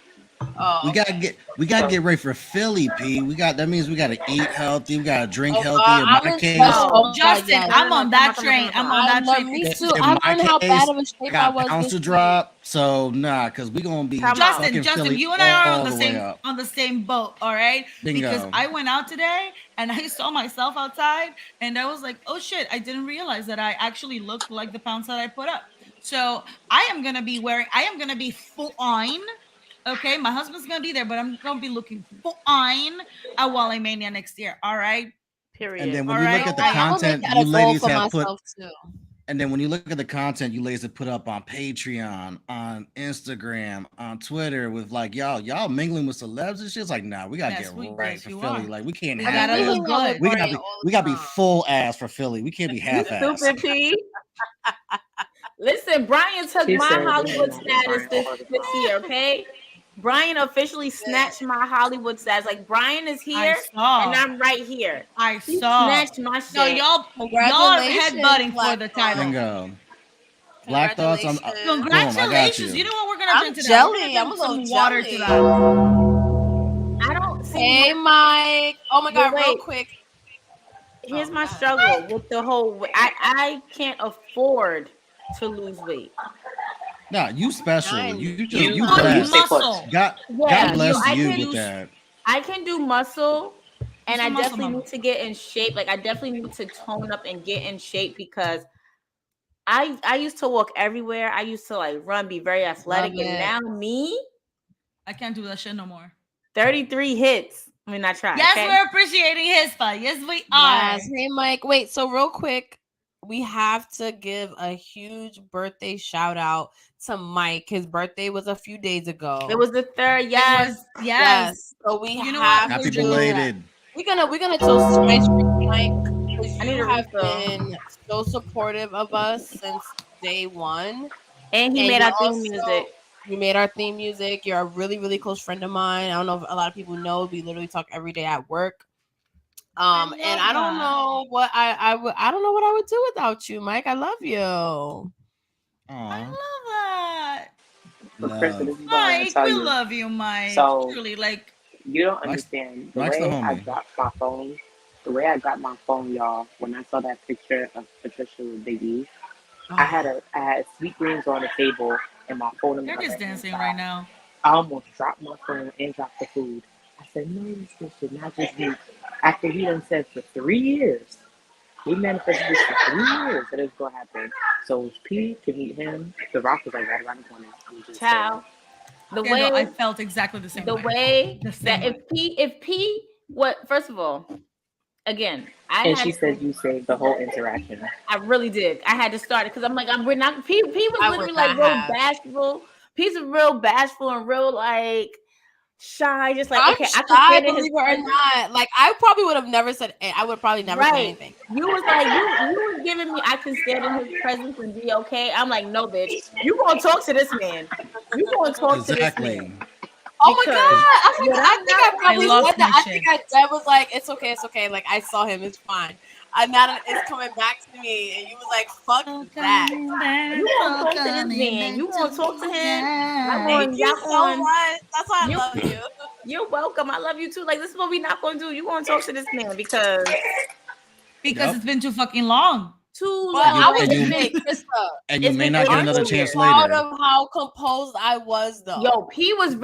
We gotta get ready for Philly, P. That means we gotta eat healthy, we gotta drink healthy. In my case, Justin, I'm on that train. I'm on that train. Me too. in I my learned how case, bad of a shape I got was pounds this to week. drop. So nah, because we gonna be Justin, Philly you and I are all the way up. on the same boat, all right? Bingo. Because I went out today and I saw myself outside and I was like, oh shit, I didn't realize that I actually looked like the pounds that I put up. So I am gonna be full on. Okay, my husband's gonna be there, but I'm gonna be looking full on at Wrestlemania next year. All right. Period. And then when All you right. look at the I'm gonna content make that you a goal ladies for have put, myself too. and then when you look at the content you ladies have put up on Patreon, on Instagram, on Twitter, with like y'all mingling with celebs and shit, it's like, nah, we gotta get right for Philly. Like we can't We have gotta this. look good. We gotta be full ass for Philly. We can't be half ass. Stupid P. Listen, Brian took She my said Hollywood we're not status trying all the this time. year, okay? Brian officially snatched my Hollywood status. Like Brian is here and I'm right here. He snatched my shit. No, y'all Congratulations, headbutting Black for the title. Bingo. Black thoughts. Boom, I got Congratulations. you. You know what we're gonna drink today? Jelly. I'm We're a gonna little drink some water jelly. to that. I don't see. Hey, Mike. Oh my God, real wait. quick. Here's my struggle with the whole. I can't afford to lose weight. Nah, you special. You blessed. muscle. God bless you with that. I can do muscle, and I muscle definitely mama. need to get in shape. Like I definitely need to tone up and get in shape because I used to walk everywhere. I used to like run, be very athletic, and now me, I can't do that shit no more. 33 hits. I mean, I tried. Yes, okay? we're appreciating his fight. Yes, we are. Yes. Hey, Mike. Wait. So real quick, we have to give a huge birthday shout out to Mike. His birthday was a few days ago. It was the 3rd. Yes. Yes. So we You know have Happy to. belated. We're gonna toast twice for Mike because I need you a have refill. been so supportive of us since day one. And he made our theme music. You made our theme music. You're a really, really close friend of mine. I don't know if a lot of people know. We literally talk every day at work. And I don't know what I don't know what I would do without you, Mike. I love you. I love that. Mike, we love you, Mike. So, truly, like you don't understand the Mike's way the I homie. dropped my phone. The way I got my phone, y'all. When I saw that picture of Patricia with Big E, I had sweet greens on the table and my phone in my Eric is right dancing hand right side. now. I almost dropped my phone and dropped the food. I said, no, this should not just be. After he done said for 3 years, we manifested this for 3 years that it was going to happen. So P to meet him, The Rock was like right around the corner. I'm just Child. The Yeah, way no, I felt exactly the same. the way that if P what first of all, again, and she said you saved the whole interaction. I really did. I had to start it because I'm like, we're not. P was literally like real bashful. P's real bashful and real like shy. Just like, okay, I'm I shy, could believe it or not. Like I probably would have never said. I would probably never say anything. You was like you was giving me. I can stand in his presence and be okay. I'm like, no, bitch. You gonna talk to this man. You gonna talk to this man. Oh my god! I think I probably said that. my I think I was like, it's okay. Like I saw him, it's fine. Now that it's coming back to me, and you was like, fuck that. You gonna talk to this man? You gonna talk to him? Thank you so much. That's why I love you. You're welcome. I love you too. Like this is what we not gonna do. You gonna talk to this man because it's been too fucking long. Too But long. I was Crispa. And you may not get another chance proud later. of how composed I was, though. Yo, P was.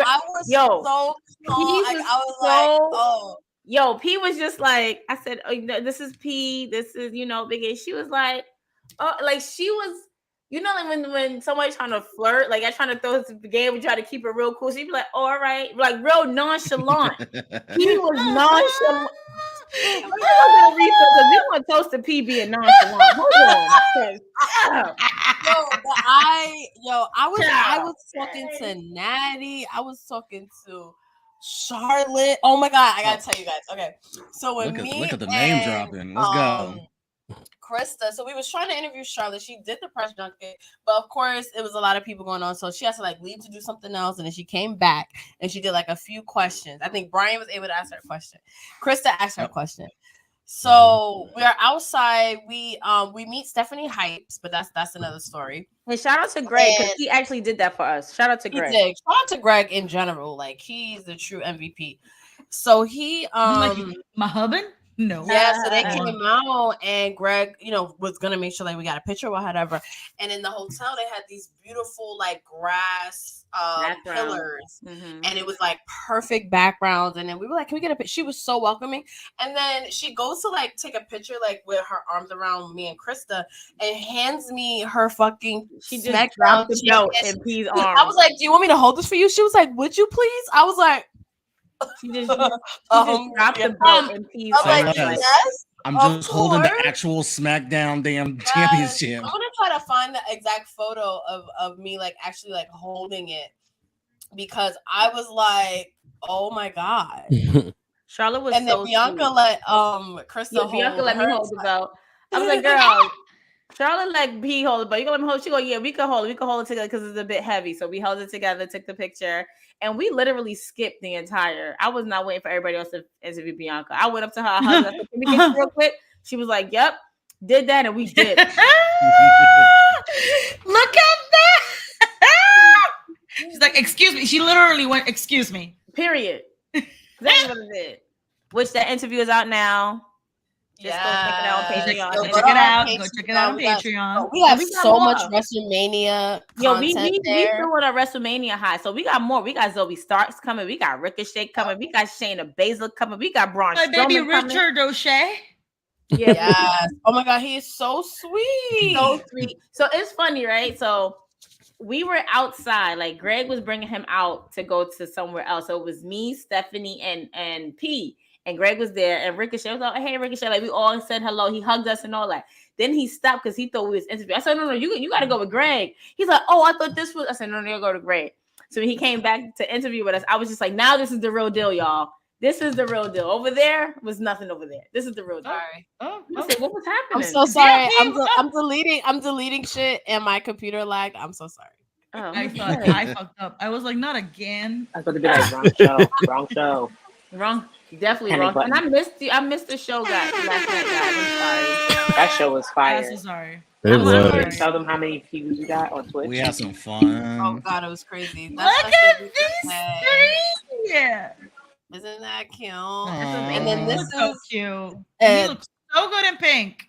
so calm. Yo, P was just like, I said, oh, this is P. This is, Big A. She was like, oh, like she was, like when somebody's trying to flirt, like I trying to throw this game, we try to keep it real cool. She'd be like, oh, all right, like real nonchalant. He was nonchalant. We're gonna refill because we want to toast to P being nonchalant. Hold on. I was talking to Natty. I was talking to Charlotte. Oh my god, I gotta tell you guys. Okay, so when look at the name dropping. Let's go. Krista. So we was trying to interview Charlotte. She did the press junket, but of course it was a lot of people going on, so she has to like leave to do something else. And then she came back and she did like a few questions. I think Brian was able to ask her a question. Krista asked her a question. So we're outside. We meet Stephanie Hypes, but that's another story. And shout out to Greg because he actually did that for us. Shout out to Greg. Shout out to Greg in general. Like he's the true MVP. So he like my husband. No. Yeah, so they came out and Greg, was gonna make sure like we got a picture or whatever. And in the hotel, they had these beautiful like grass pillars, and it was like perfect backgrounds. And then we were like, "Can we get a picture?" She was so welcoming. And then she goes to like take a picture like with her arms around me and Krista, and hands me her fucking. She just dropped the belt in P's arms. I was like, "Do you want me to hold this for you?" She was like, "Would you please?" I was like. She just dropped the belt in P's arms. Yes. I'm just holding the actual SmackDown damn championship. I'm gonna try to find the exact photo of me like actually like holding it because I was like, oh my god. Charlotte was and then Bianca let Krista Bianca let me hold the belt. I was like, girl, Charlotte let P hold it, but you gonna let me hold. She go, yeah, we can hold it. We can hold it together because it's a bit heavy. So we held it together, took the picture, and we literally skipped the entire. I was not waiting for everybody else to interview Bianca. I went up to her, I hugged her, I said, "Can we get you real quick?" She was like, "Yep." Did that, and we did. Look at that. She's like, "Excuse me." She literally went, "Excuse me." Period. That's what it did. Which that interview is out now. Just go check it out on Patreon. Go check it out. Go check it out on Patreon. We have so much WrestleMania content we doing a WrestleMania high. So we got more. We got Zoe Starks coming. We got Ricochet coming. We got Shayna Baszler coming. We got Braun Strowman baby coming. Richard O'Shea. Yes. Oh my god, he is so sweet. So sweet. So it's funny, right? So we were outside. Like Greg was bringing him out to go to somewhere else. So it was me, Stephanie, and P. And Greg was there, and Ricochet was like, "Hey, Ricochet!" Like we all said hello. He hugged us and all that. Then he stopped because he thought we was interviewing. I said, "No, you got to go with Greg." He's like, "Oh, I thought this was." I said, "No, you go to Greg." So when he came back to interview with us, I was just like, "Now this is the real deal, y'all. This is the real deal. Over there was nothing over there. This is the real deal." Sorry. I said, what was happening? I'm so sorry. I'm deleting shit, and my computer lagged. I'm so sorry. Oh, I thought I fucked up. I was like, not again. I was going to be like, wrong show. Wrong show. Wrong. Definitely Panic wrong. button. And I missed the show last night, guys. I'm sorry. That show was fire. I'm so sorry. I'm sorry. Tell them how many views you got on Twitch. We had some fun. Oh god, it was crazy. Look at these three. Yeah. Isn't that cute? Aww. And then this so is cute. He looks so good in pink.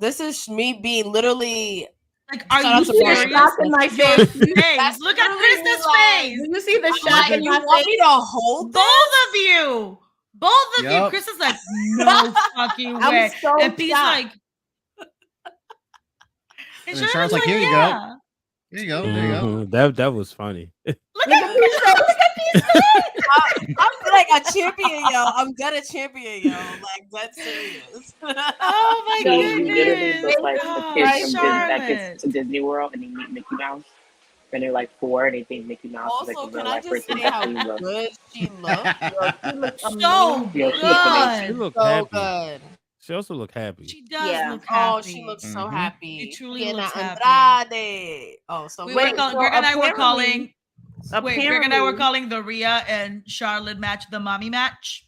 This is me being literally like, are you serious? In my face. Look at Krista's face. Do you see the shot in my want face? me to hold both of you? Both of you. Krista's like, no fucking way. So and Pete's like, and Charlotte's like, here you go. Here you go. There you go. That was funny. Look at these. I'm like a champion, yo. I'm dead a champion, yo. Like that's serious. Oh my goodness. You literally look like the kids Charlotte. from that gets to Disney World and they meet Mickey Mouse. And they're like 4 and they think Mickey Mouse Also, is like a can real I life just person. say That's how how you look. good she looked? So Yo, she looks amazing. She looked So happy. good. She also looked happy. She does look Oh, happy. she looks so happy. She truly Diana looks happy. Andrade. Oh, so Greg and I were calling. Greg and I were apparently- calling the Rhea and Charlotte match the mommy match.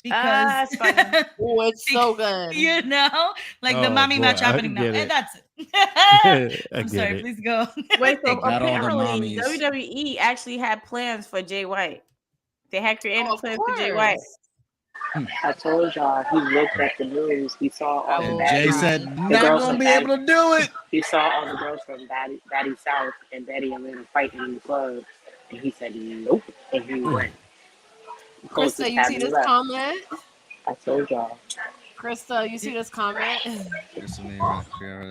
That's Because funny. Oh, it's so good. you know, like the Oh, mommy boy, match I happening now. get it. And that's it. I I'm get sorry, it. please go. Wait, so They got all the apparently mommies. WWE actually had plans for Jay White. They had creative Of plans for Jay course. White. I told y'all, he looked at the news. He saw all the And baddies. Jay said, The not girls gonna from be Batty- able to do it. He saw all the girls from Batty South and Betty and Lynn fighting in the club. And he said, nope. And he went. Krista, you see this comment? I told y'all. Krista, you see this comment? Hold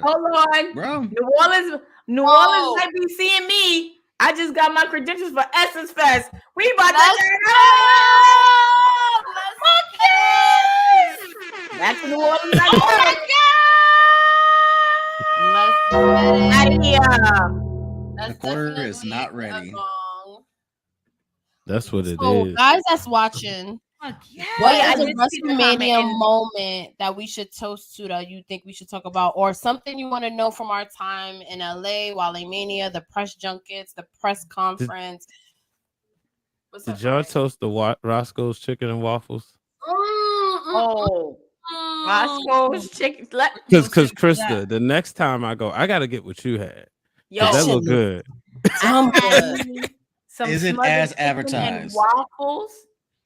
on. Bro. New Orleans might be seeing me. I just got my credentials for Essence Fest. We about to Back to New Orleans. Let's get it. Out of here. The quarter is not ready. That's what it So, is. guys that's watching, Yeah. what I is a did see the WrestleMania comment. moment that we should toast to that you think we should talk about, or something you want to know from our time in LA, Wrestlemania, the press junkets, the press conference? What's Did up, y'all Ryan? toast the Roscoe's chicken and waffles? Oh, Roscoe's chicken. Because Krista, the next time I go, I gotta get what you had. Yo, that look good. Some Is it as advertised? And waffles.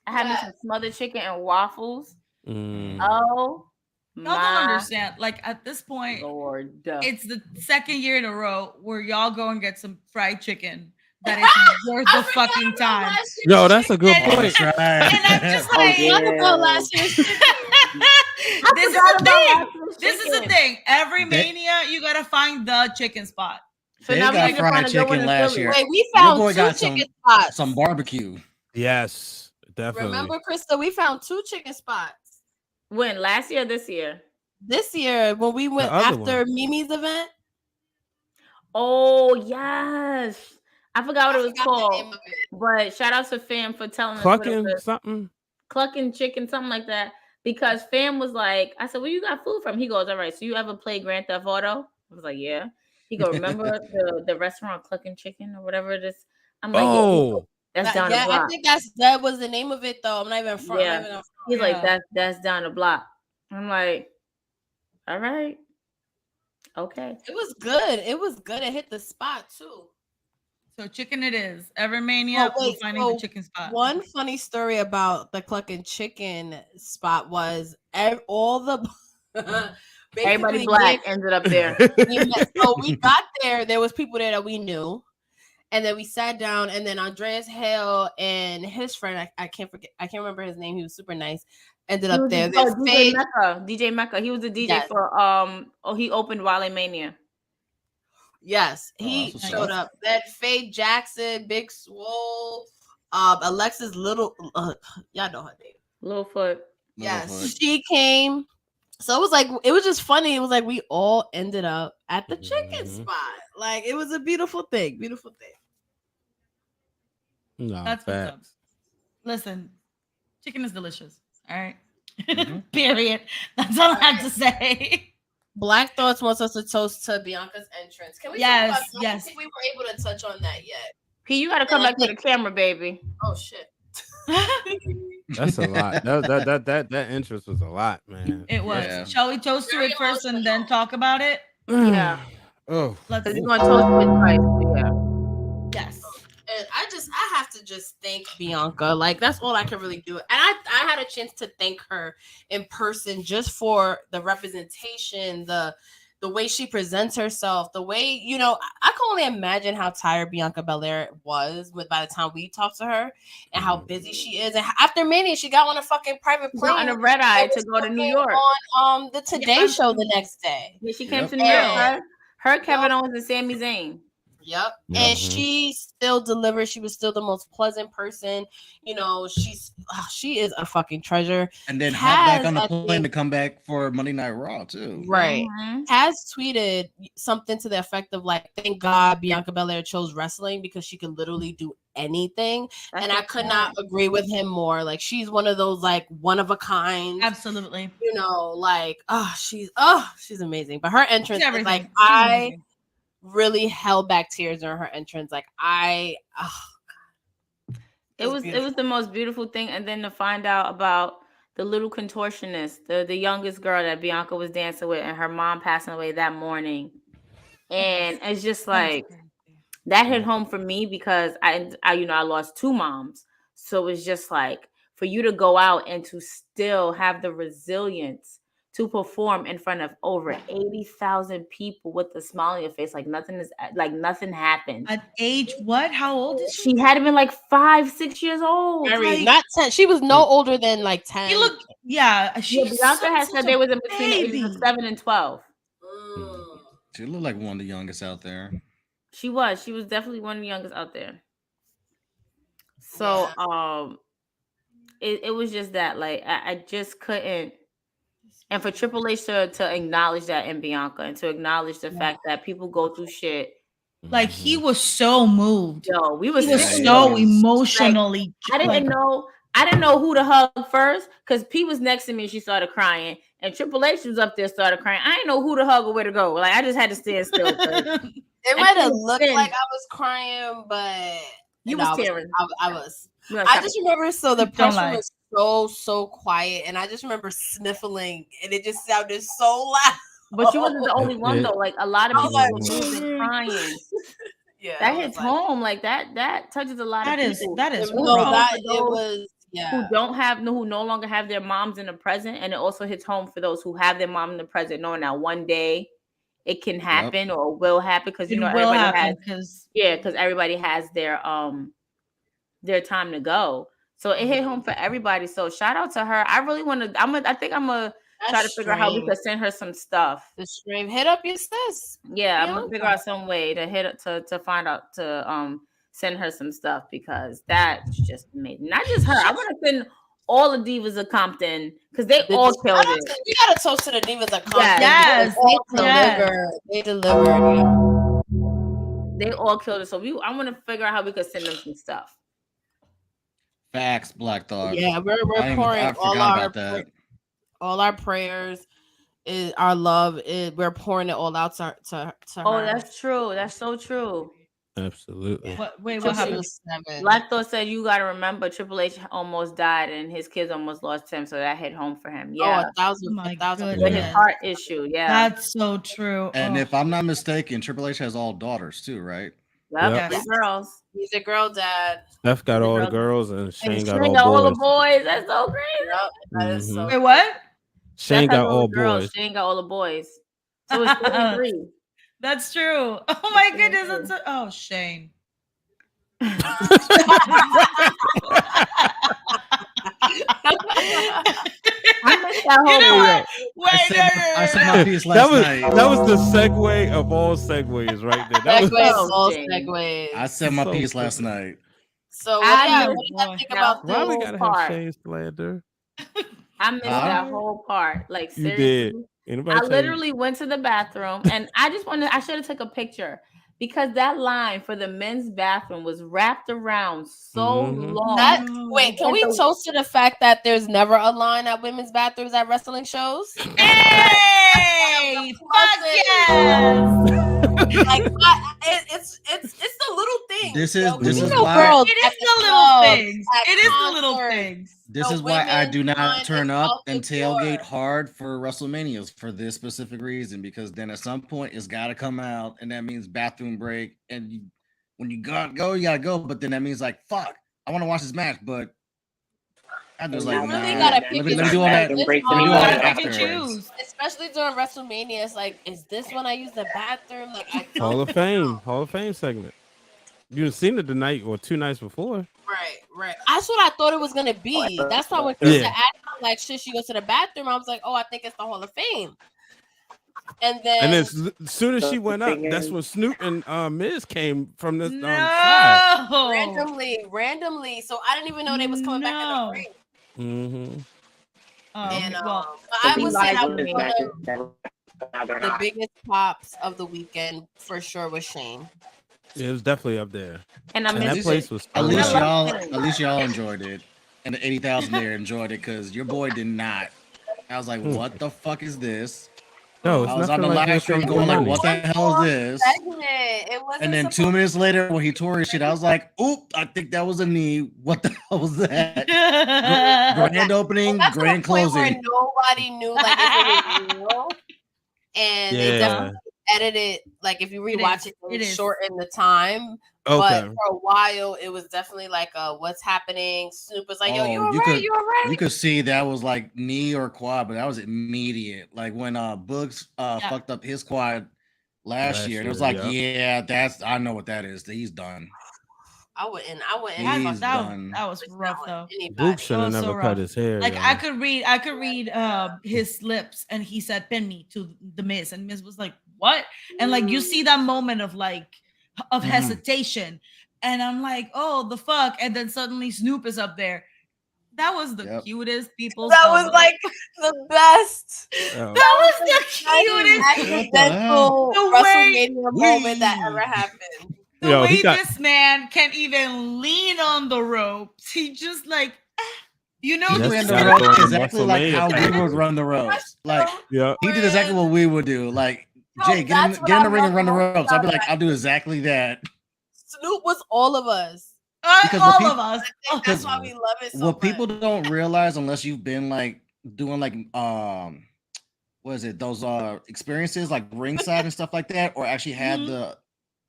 I had me some smothered chicken and waffles. Oh, y'all don't understand. Like at this point, Lord, it's the second year in a row where y'all go and get some fried chicken that is worth the fucking time. No, that's a good point. And I'm just like, last year's This is the thing. Every Mania, you gotta find the chicken spot. So they got fried chicken last year. Wait, we found two chicken spots. Some barbecue. Yes, definitely. Remember, Krista, we found 2 chicken spots. When? Last year or this year? This year, when we went after Mimi's event. Oh, yes. I forgot what it was called. But shout out to Fam for telling us. Clucking something? Clucking chicken, something like that. Because Fam was like, I said, where you got food from? He goes, all right, so you ever play Grand Theft Auto? I was like, yeah. He go, remember the restaurant Clucking Chicken or whatever it is? I'm like, that's down the block. I think that was the name of it though. I'm not even front. Yeah. He's like, that's down the block. I'm like, all right. Okay. It was good. It hit the spot too. So chicken it is. Every Mania, we're finding the chicken spot. One funny story about the Clucking Chicken spot was all the everybody black ended up there. So we got there. There was people there that we knew, and then we sat down. And then Andreas Hale and his friend, I can't remember his name. He was super nice. Ended up there. DJ Mecca. He was a DJ for he opened Wrestlemania. Yes, he showed up. Then Faye Jackson, Big Swole, Alexis Little, y'all know her name. Littlefoot. Yes, she came. So it was just funny. It was like we all ended up at the chicken spot. Like it was a beautiful thing. Beautiful thing. No, that's what's up. Listen, chicken is delicious. All right. Period. That's all I have to say. Black Thoughts wants us to toast to Bianca's entrance. Can we talk about that? I don't think we were able to touch on that yet. P, you gotta come back to the camera, baby. Oh shit. That's a lot. That interest was a lot, man. It was. Yeah. Shall we toast to it first and then talk about it? Yeah. Oh. Let's go and toast to it twice. Yeah. Yes. And I have to just thank Bianca. Like that's all I can really do. And I had a chance to thank her in person just for the representation, the way she presents herself, the way, I can only imagine how tired Bianca Belair was by the time we talked to her and how busy she is. And after Mania, she got on a fucking private plane on a red eye to go to New York on the Today Show the next day. Yeah, she came to New York. Her Kevin Owens and Sami Zayn. Yep. And she still delivered. She was still the most pleasant person. She is a fucking treasure. And then hop back on the plane to come back for Monday Night Raw too. Right. Has tweeted something to the effect of like, thank God Bianca Belair chose wrestling because she could literally do anything. And I could not agree with him more. Like she's one of those like one of a kind. Absolutely. She's amazing. But her entrance is like I really held back tears during her entrance. Like it was the most beautiful thing. And then to find out about the little contortionist, the youngest girl that Bianca was dancing with, and her mom passing away that morning. And it's just like that hit home for me because I lost 2 moms. So it's just like for you to go out and to still have the resilience to perform in front of over 80,000 people with a smile on your face, like nothing happened. At age what? How old is she? She had been like 5-6 years old. Not 10. She was no older than like 10. Bianca had said they was in between the ages of 7 and 12. She looked like one of the youngest out there. She was definitely one of the youngest out there. So it was just that like I just couldn't. And for Triple H to acknowledge that in Bianca and to acknowledge the fact that people go through shit. Like he was so moved. Yo, he was so emotionally. Like, I didn't know who to hug first because P was next to me and she started crying. And Triple H was up there, started crying. I didn't know who to hug or where to go. Like I just had to stand still. It might have looked like I was crying, but you was tearing. I was. I just remember the pressure was so quiet, and I just remember sniffling, and it just sounded so loud. But you wasn't the only one though. Like a lot of people were losing, crying. Yeah, that hits home. Like that touches a lot of people. That is who don't have who no longer have their moms in the present, and it also hits home for those who have their mom in the present, knowing that one day it can happen or will happen because everybody has because everybody has their time to go. So it hit home for everybody. So shout out to her. I really want to. I think I'm gonna try to figure out how we could send her some stuff. The stream, hit up your sis. Yeah, I'm gonna figure out some way to to find out to send her some stuff because that's just amazing. Not just her. I want to send all the divas of Compton because they all killed it. We gotta toast to the divas of Compton. Yes, they delivered. They all killed it. So I want to figure out how we could send them some stuff. Facts, Black Thought. Yeah, we're pouring all our prayers, our love. We're pouring it all out to her. Oh, that's true. That's so true. Absolutely. What happened? Black Thought said you got to remember Triple H almost died and his kids almost lost him, so that hit home for him. Yeah, 1,000. With his heart issue. Yeah, that's so true. And if I'm not mistaken, Triple H has all daughters too, right? Yep. Girls. He's a girl dad. Steph got all the girls, and Shane got all the boys. That's so crazy. Yep. That is so. Wait, what? Shane got all boys. Shane got all the boys. So it's 33. That's true. Oh my goodness. Oh, Shane. I said my piece last night. That was the segue of all segues right there. That was all segues. I said my piece last night. So what do you think about why we gotta have Shane slander? I missed that whole part. Like seriously. You did. I literally went to the bathroom and I should have took a picture because that line for the men's bathroom was wrapped around so long. Wait, can we toast to the fact that there's never a line at women's bathrooms at wrestling shows? Hey, fuck yes! Like it's the little things. This is why it is the little things. It is the little things. This is why I do not turn up and tailgate hard for WrestleManias for this specific reason, because then at some point it's got to come out, and that means bathroom break. And when you gotta go, you gotta go. But then that means like, fuck, I want to watch this match, but I just like, really nah, gotta let me do all that. Let me do all that afterwards. Especially during WrestleMania, it's like, is this when I use the bathroom? Like Hall of Fame segment. You've seen it the night or 2 nights before. Right. That's what I thought it was gonna be. That's why when Crispa asked like, should she go to the bathroom? I was like, oh, I think it's the Hall of Fame. And then as soon as she went up, that's when Snoop and Miz came from the side. Randomly. So I didn't even know they was coming back in the ring. Mm-hmm. And I would say the biggest pops of the weekend for sure was Shane. It was definitely up there. And that place was at least y'all enjoyed it. And the 80,000 there enjoyed it because your boy did not. I was like, what the fuck is this? No, I was on the live stream going like, what the hell is this? And then 2 minutes later, when he tore his shit, I was like, oop, I think that was a knee. What the hell was that? Grand opening, grand closing. Nobody knew like if it was real. And they definitely edited, like if you rewatch it shortened the time. But for a while, it was definitely like what's happening. Snoop was like, yo, you all right? You could see that was like knee or quad, but that was immediate. Like when Boogs fucked up his quad last year. It was like, I know what that is. He's done. I wouldn't. That was rough though. Boog should have never cut his hair. Like I could read his lips, and he said "pin me" to the Miz, and Miz was like, "What?" And like you see that moment of hesitation, and I'm like, "Oh, the fuck!" And then suddenly Snoop is up there. That was the cutest people. That was like the best. That was the cutest WrestleMania moment that ever happened. The way this man can't even lean on the ropes. He just like, he ran the ropes exactly like how we would run the ropes. Like, he did exactly what we would do. Like, Jay, get in the ring and run the ropes. I'd be like, I'll do exactly that. Snoop was all of us. All of us. That's why we love it so what much. people don't realize, unless you've been like doing like what is it, those experiences like ringside and stuff like that, or actually had the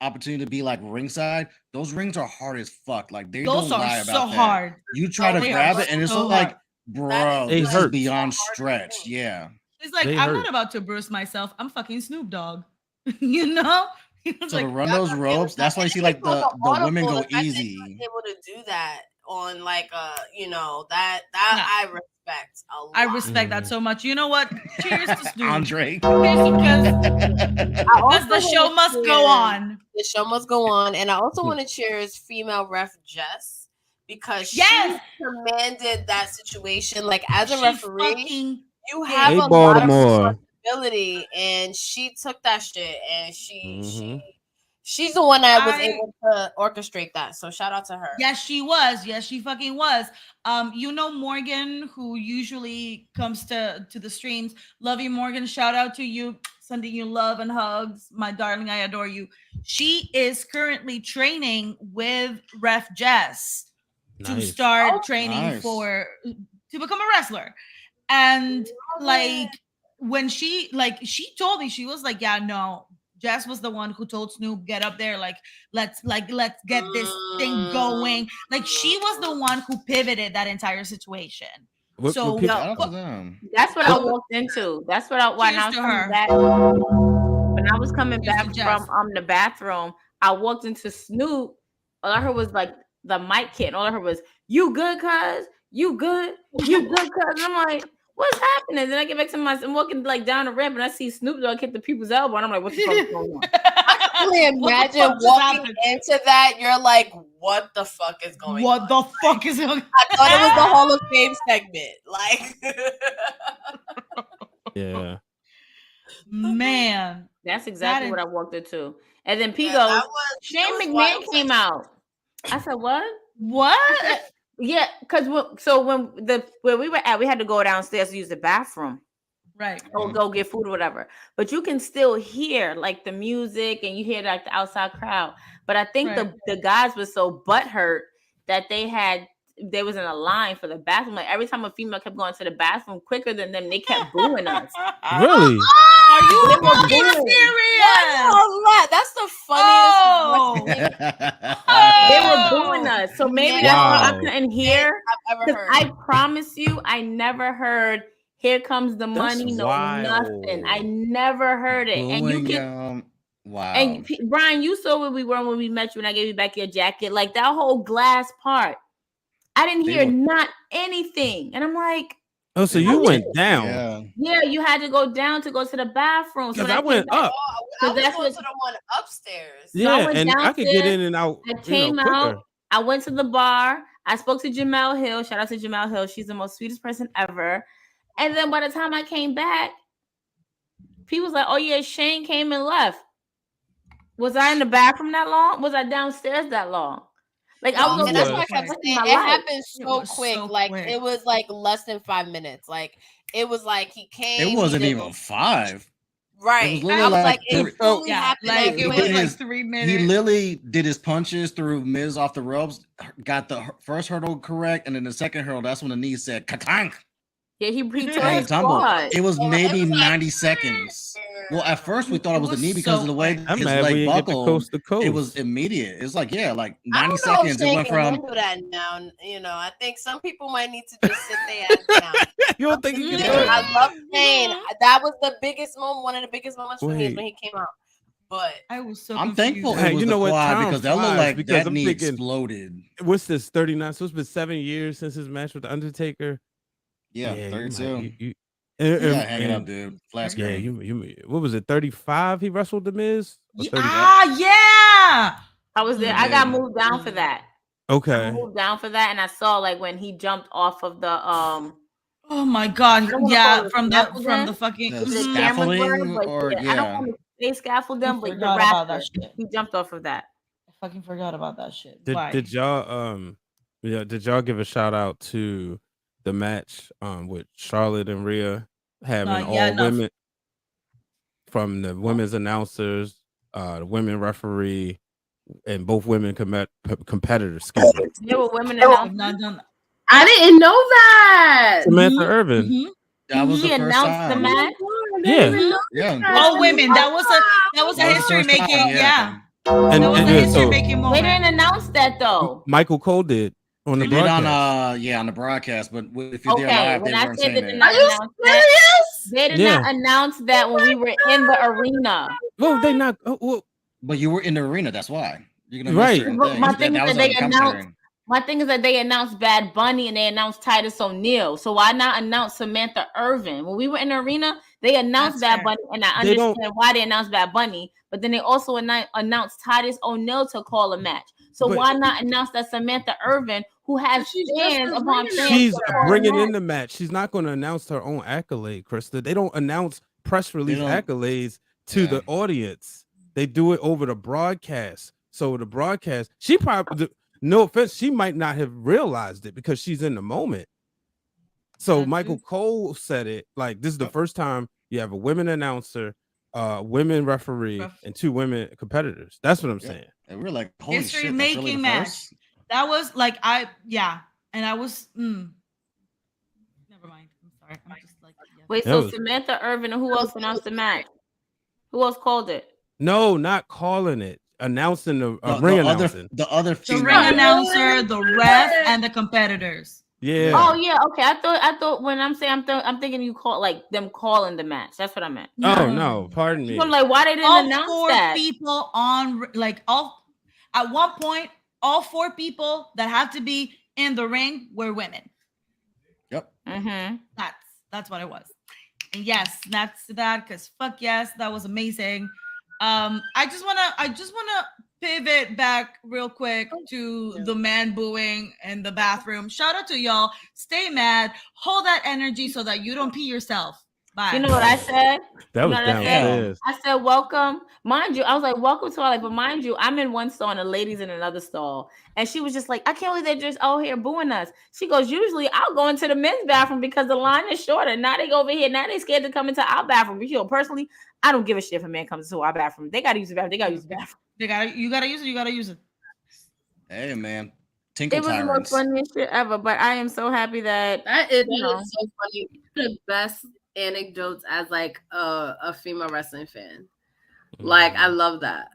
opportunity to be like ringside, those rings are hard as fuck. Like they Those don't are lie so about that. hard. You try to They grab are it and it's so like, hard. bro, They this is hurt. beyond stretch. Yeah. It's like, They I'm hurt. not about to bruise myself. I'm fucking Snoop Dogg. You know? It's So like, to run those ropes, that's why you see like the women go easy. Able to do that on like you know, that Yeah. I respect a lot. I respect that so much. You know what? Cheers to Snoop. Andre. Because also the show wanna must go cheers- on. The show must go on, and I also want to cheers female ref Jess because Yes! she commanded that situation. Like as a She referee, fucking you have Hey, a lot of Baltimore. responsibility, and she took that shit, and she's the one that was able to orchestrate that. So shout out to her. Yes, she was. Yes, she fucking was. You know Morgan, who usually comes to the streams. Love you, Morgan. Shout out to you. Sending you love and hugs. My darling, I adore you. She is currently training with Ref Jess to start training to become a wrestler. And like when she told me, she was like, yeah, no, Jess was the one who told Snoop, get up there, let's get this thing going. Like she was the one who pivoted that entire situation. What So people- Shout out to them. That's what I walked into. That's what when I was coming back. When I was coming back from the bathroom, I walked into Snoop. All I heard was like the mic kit, and all I heard was, "You good, cuz? You good? You good, cuz?" And I'm like, "What's happening?" Then I get back to I'm walking like down the ramp, and I see Snoop Dogg hit the people's elbow, and I'm like, "What the fuck is going on?" I can only imagine walking into that. You're like, what the fuck is going on? What the fuck is going on? I thought it was the Hall of Fame segment. Like, yeah. Man. That's exactly what I walked into. And then P goes, Shane McMahon came out. I said, what? What? Yeah, because when where we were at, we had to go downstairs to use the bathroom. Right. Or go get food or whatever. But you can still hear like the music and you hear like the outside crowd. But I think the guys were so butthurt that they was in a line for the bathroom. Like every time a female kept going to the bathroom quicker than them, they kept booing us. Really? Are you fucking booing. serious? That's the funniest. They were booing us. So maybe that's why I couldn't hear. I've ever heard. I promise you, I never heard "Here Comes the Money," nothing. I never heard it. And you can wow. And Brian, you saw where we were when we met you and I gave you back your jacket. Like that whole glass part. I didn't hear not anything. And I'm like, oh, so you went down. Yeah, you had to go down to go to the bathroom. Because I went up. I was going to the one upstairs. Yeah, and I could get in and out. I came out. I went to the bar. I spoke to Jamel Hill. Shout out to Jamel Hill. She's the most sweetest person ever. And then by the time I came back, people was like, oh yeah, Shane came and left. Was I in the bathroom that long? Was I downstairs that long? Like I was. And that's why I kept saying it happened so quick. Like it was like less than 5 minutes. Like it was like he came. It wasn't even 5. Right. I was like, it really happened. Like it was like 3 minutes. He literally did his punches through Miz off the ropes, got the first hurdle correct, and then the second hurdle, that's when the knee said ka-clank. Yeah, he tumbled. It was maybe 90 seconds. Well, at first we thought it was the knee because of the way his leg buckled. It was immediate. It's like 90 seconds. It went from that now. You know, I think some people might need to just sit their ass down. You don't think you can do it? I love Shane. That was the biggest moment. One of the biggest moments for me is when he came out. But I was so. I'm thankful it was the quad because that looked like that knee exploded. What's this? 39. So it's been 7 years since his match with the Undertaker. Yeah, 32. Hanging up, dude. Flat screen. You what was it? 35. He wrestled the Miz. Yeah. I was there. I got moved down for that. Okay. I moved down for that, and I saw like when he jumped off of the Oh my god! Yeah, from the fucking scaffolding, or I don't want to say scaffolding, but the rapper, he jumped off of that. I fucking forgot about that shit. Did y'all give a shout out to the match with Charlotte and Rhea having women from the women's announcers, the women referee, and both women competitors. Excuse me. There were women announced. I didn't know that. Samantha Irvin. Mm-hmm. That was the first time. The match. Yeah. All women. That was a history making. Yeah. And that was a history making moment. They didn't announce that though. Michael Cole did on the broadcast. On the broadcast. But if you're there live, they weren't saying that. Are you serious? They did not announce that when we were in the arena. Well, they not. But you were in the arena. That's why. You're gonna right. My thing is that they announced. My thing is that they announced Bad Bunny and they announced Titus O'Neil. So why not announce Samantha Irvin? When we were in the arena, they announced Bad Bunny, and I understand why they announced Bad Bunny, but then they also announced Titus O'Neil to call a match. So why not announce that Samantha Irvin, who has fans upon fans, she's bringing in the match. She's not going to announce her own accolade, Krista. They don't announce press release accolades to the audience. They do it over the broadcast. So the broadcast, she probably. No offense, she might not have realized it because she's in the moment. So Michael Cole said it like this is the first time you have a women announcer, women referee, and 2 women competitors. That's what I'm saying. And we're like, holy history shit, making really match. That was like and I was never mind. I'm sorry. I'm just like wait. So Samantha Irvin and who else announced the match? Who else called it? No, not calling it. Announcing the ring announcing. The ring announcer, the ref, and the competitors. Yeah. Oh yeah. Okay. I thought when I'm saying I'm thinking you call like them calling the match. That's what I meant. Oh no, pardon me. I'm like, why they didn't announce that? 4 people on at one point, all 4 people that have to be in the ring were women. Yep. Mm-hmm. That's what it was. And yes, that's that because fuck yes, that was amazing. I just wanna pivot back real quick to the man booing in the bathroom. Shout out to y'all. Stay mad. Hold that energy so that you don't pee yourself. Bye. You know what I said? That was downstairs. I said, welcome. Mind you, I was like, welcome to our life. But mind you, I'm in one stall and the lady's in another stall. And she was just like, I can't believe they're just out here booing us. She goes, usually I'll go into the men's bathroom because the line is shorter. Now they go over here. Now they scared to come into our bathroom. You know, personally, I don't give a shit if a man comes into our bathroom. They gotta use the bathroom. They gotta use the bathroom. You gotta use it. You gotta use it. Hey man, it was the most funniest shit ever. But I am so happy that is so funny. The best anecdotes as like a female wrestling fan. Like I love that.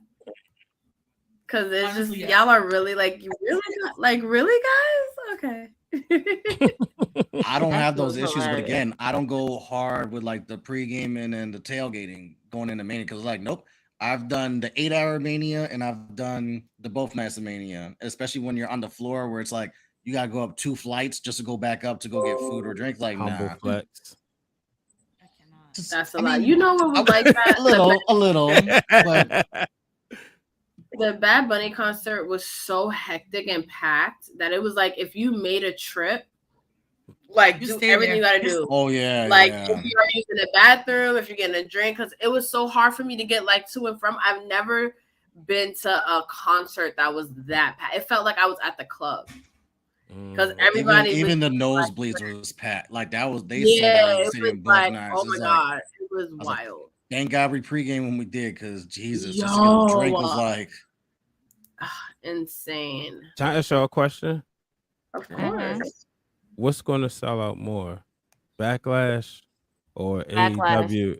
Cause it's honestly, just y'all are really like really guys? Okay. I don't have those issues, but again, I don't go hard with like the pre-gaming and the tailgating going into Mania because like nope. I've done the 8-hour Mania and I've done the both nights of Mania, especially when you're on the floor where it's like you gotta go up 2 flights just to go back up to go get food or drink. Like humble flex. That's a lot. You know what was like that? a little. But the Bad Bunny concert was so hectic and packed that it was like if you made a trip, like do everything you gotta do. Oh yeah. Like if you're using the bathroom, if you're getting a drink, because it was so hard for me to get like to and from. I've never been to a concert that was that packed. It felt like I was at the club. Because everybody even the nosebleeds was packed. Like that was it was like, oh my god, it was wild. Like, thank God we pregame when we did, because Jesus, just to get a drink was like insane. Can I ask y'all a question? Of course. What's going to sell out more, Backlash or AEW?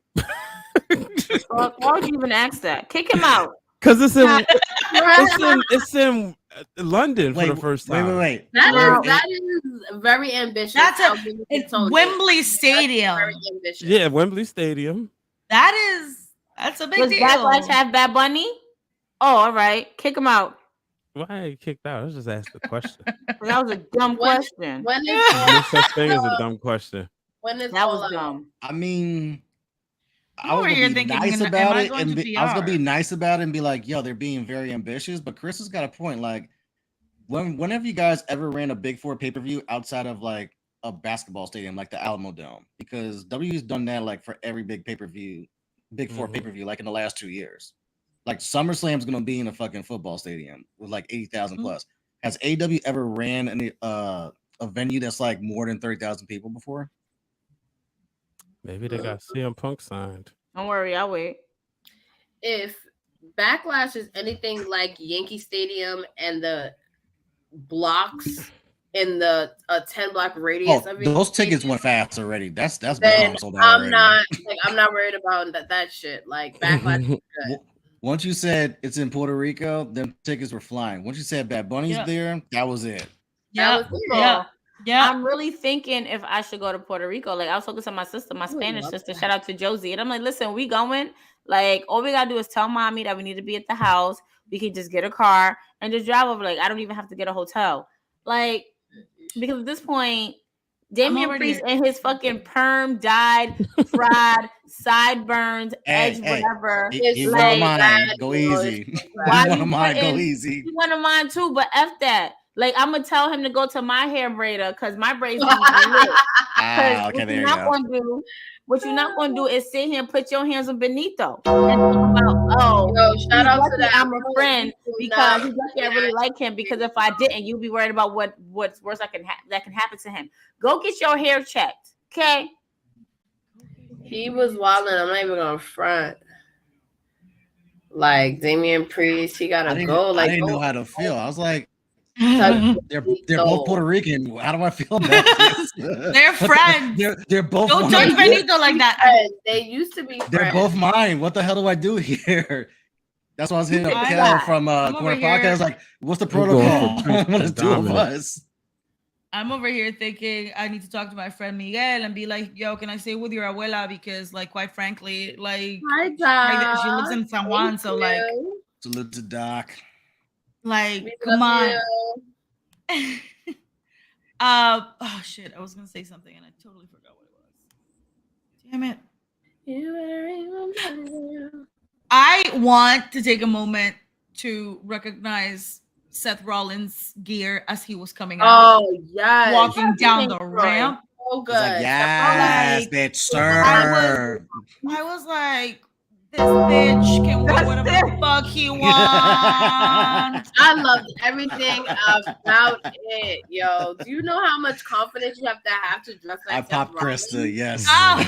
Why would you even ask that? Kick him out. Because it's in London for the first time. Wait. That is very ambitious. It's Wembley Stadium. Very ambitious. Yeah, Wembley Stadium. That's a big deal. Does Backlash have Bad Bunny? Oh, all right. Kick him out. Why are you kicked out? I was just asked the question. That was a dumb question. When no such thing as a dumb question. That was dumb. I mean, I was gonna be nice about it, and I was gonna be nice about it and be like, "Yo, they're being very ambitious." But Chris has got a point. Like, whenever you guys ever ran a Big Four pay-per-view outside of like a basketball stadium, like the Alamo Dome, because W's done that like for every big pay-per-view, Big Four pay-per-view, like in the last 2 years. Like SummerSlam's gonna be in a fucking football stadium with like 80,000 plus. Has AW ever ran any a venue that's like more than 30,000 people before? Maybe they got CM Punk signed. Don't worry, I'll wait. If Backlash is anything like Yankee Stadium and the blocks in the 10-block radius of those tickets went fast already. That's then been sold out already. I'm not worried about that shit. Like Backlash is good. Once you said it's in Puerto Rico, them tickets were flying. Once you said Bad Bunny's there, that was it. Yeah, I'm really thinking if I should go to Puerto Rico. Like I was talking to my sister, my Spanish sister. Shout out to Josie, and I'm like, listen, we going. Like all we gotta do is tell mommy that we need to be at the house. We can just get a car and just drive over. Like I don't even have to get a hotel. Like because at this point, Damian Priest and his fucking perm dyed, fried, sideburns, edge, whatever. He like, mine. Go easy. One of mine. Go easy. One of mine too, but F that. Like I'm gonna tell him to go to my hair braider because my braids lit. Okay, there you go. What you're not gonna do is sit here and put your hands on Benito. And talk about, shout out to that. I'm a friend because he's lucky I really like him. Because if I didn't, you'd be worried about what's worse that can happen to him. Go get your hair checked, okay? He was wilding. I'm not even gonna front. Like Damian Priest, he gotta go. Like I didn't know how to feel. I was like, they're both Puerto Rican. How do I feel about this? They're friends. They're both. Don't judge Benito like that. They used to be friends. They're both mine. What the hell do I do here? That's why I was hitting up Kel from Corner Podcast. Like, what's the protocol? It's 2 of us. I'm over here thinking I need to talk to my friend Miguel and be like, yo, can I stay with your abuela? Because, like, quite frankly, like, she lives in San Juan, so like, salute to Doc. Like, come on. Oh shit, I was gonna say something and I totally forgot what it was. Damn it. I want to take a moment to recognize Seth Rollins' gear as he was coming out. Oh yes, walking down the ramp. So good. Like, yes, bitch, sir. I was like, this bitch can wear whatever the fuck he wants. I loved everything about it, yo. Do you know how much confidence you have to dress like I popped Krista, yes. Oh.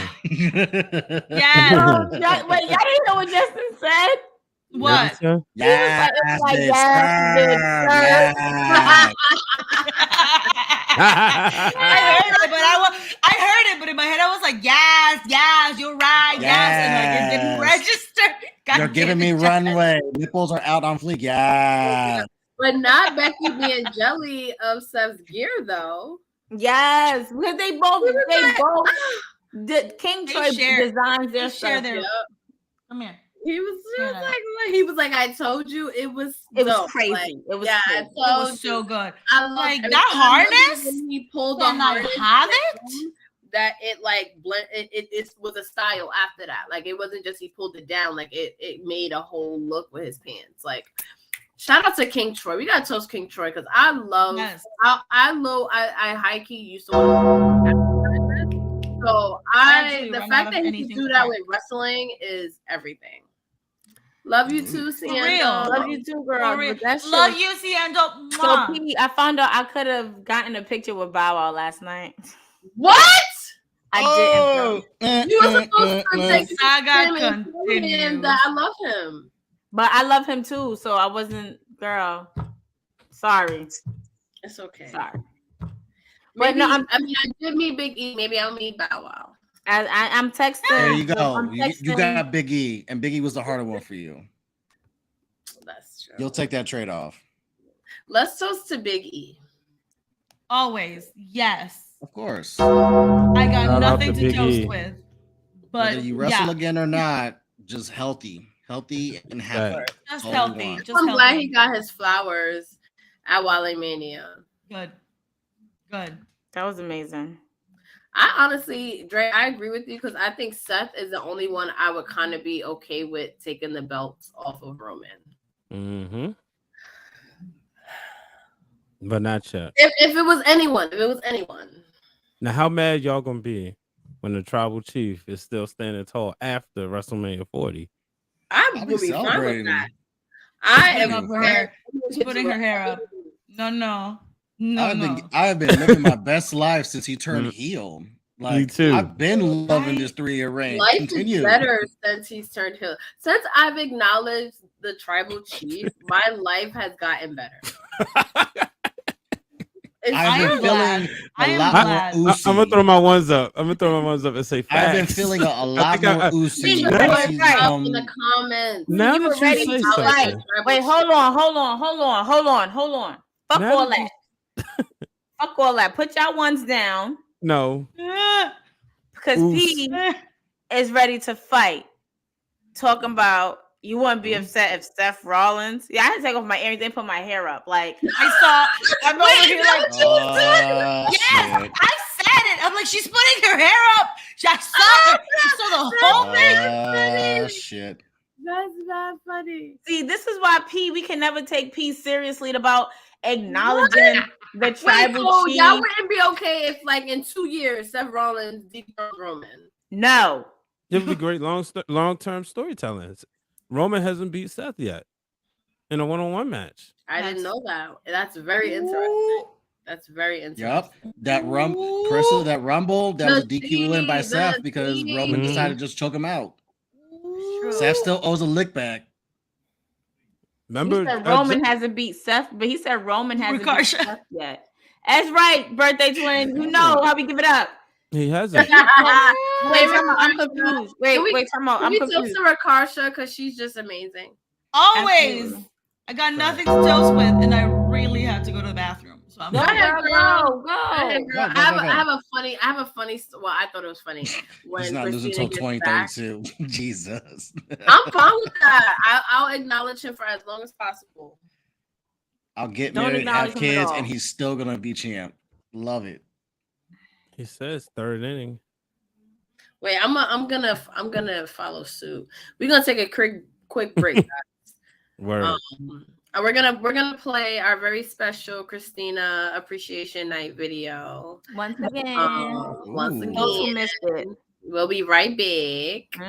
Yeah. Wait, y'all didn't know what Justin said? What? Yes, bitch, I heard it, but in my head I was like, yes, you're right, yes. And like it didn't register. You're giving me runway. Nipples are out on fleek. Yeah. But not Becky being jelly of Seth's gear though. Yes, because they both King Troy designs their stuff. Come here. He was like, I told you it was crazy. Like, it was crazy. It was so good. I like that harness. When he pulled the harness, have it. That it like blend. It was a style after that. Like it wasn't just he pulled it down. Like it made a whole look with his pants. Like shout out to King Troy. We gotta toast King Troy because I love. Yes. I high key used to. So the fact that he can do that with wrestling is everything. Love you too, Ciendo. Love you too, girl. Love you, Ciendo. So, P, I found out I could have gotten a picture with Bow Wow last night. What? I didn't. You were supposed to take that I love him. But I love him too, so I wasn't, girl. Sorry. It's okay. Sorry. But no, I did meet Big E. Maybe I'll meet Bow Wow. I'm texting. There you go. You got Big E, and Big E was the harder one for you. That's true. You'll take that trade off. Let's toast to Big E. Always, yes. Of course. I got nothing to toast with. But whether you wrestle again or not, just healthy and happy. Right. Just healthy. I'm glad he got his flowers at Wrestlemania. Good. That was amazing. I honestly, Dre, I agree with you because I think Seth is the only one I would kind of be okay with taking the belts off of Roman. Mm-hmm. But not yet. If it was anyone. Now, how mad y'all gonna be when the tribal chief is still standing tall after WrestleMania 40? I'm gonna be fine with that. I am putting her hair up. No. I have been living my best life since he turned heel. Me Like, too. I've been loving this 3-year reign. Life Continue. is better since he's turned heel. Since I've acknowledged the tribal chief, my life has gotten better. I've been feeling a lot more Uzi. I'm gonna throw my ones up. And say facts. I've been feeling a lot more Uzi. In the comments. Now You that were you ready say to something. like. Wait, hold on. Fuck Now all that that. Fuck all that. Put y'all ones down. No. Because P is ready to fight. Talking about you wouldn't be upset if Seth Rollins. Yeah, I had to take off my earrings and put my hair up. Like I'm over here like, yes, I said it. I'm like, she's putting her hair up. I saw her. I saw the whole thing. Shit. That's not funny. See, this is why we can never take P seriously about acknowledging the tribal chief. Y'all wouldn't be okay if, like, in 2 years, Seth Rollins dethroned Roman. No. It would be great long-term storytelling. Roman hasn't beat Seth yet in a one-on-one match. I didn't know that. That's very interesting. That's very interesting. Yep. That Carissa, that Rumble, that was a DQ win by Seth because Roman decided to just choke him out. Seth still owes a lick back. Remember, he said Roman hasn't beat Seth, but he said Roman hasn't beat Seth yet. That's right, birthday twin. You know how we give it up. He hasn't. I'm confused. Wait, time out. I'm confused. confused. To Rakarsha because she's just amazing. Always. Absolutely. I got nothing to toast with, and I really had to go to the bathroom. So I'm Go ahead, girl. Go ahead, girl. Go. I have a funny. Well, I thought it was funny when He's not losing Cristina until gets 2032. Jesus. I'm fine with that. I'll acknowledge him for as long as possible. I'll get married, have kids, and he's still gonna be champ. Love it. He says third inning. Wait, I'm gonna follow suit. We're gonna take a quick break, guys. Word. We're gonna play our very special Cristina Appreciation Night video once again. Those who missed it, we'll be right back.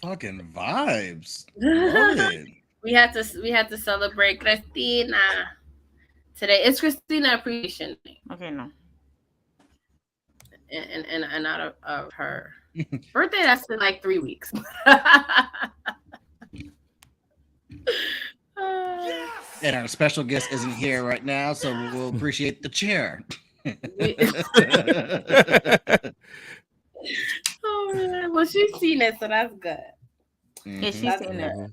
Fucking vibes. Love it. We had to celebrate Cristina today. It's Cristina Appreciation Night. Okay, no. And out of her birthday, that's in like 3 weeks. And our special guest isn't here right now, so we'll appreciate the chair. Oh man. Well, she's seen it, so that's good. Yeah, she's seen it.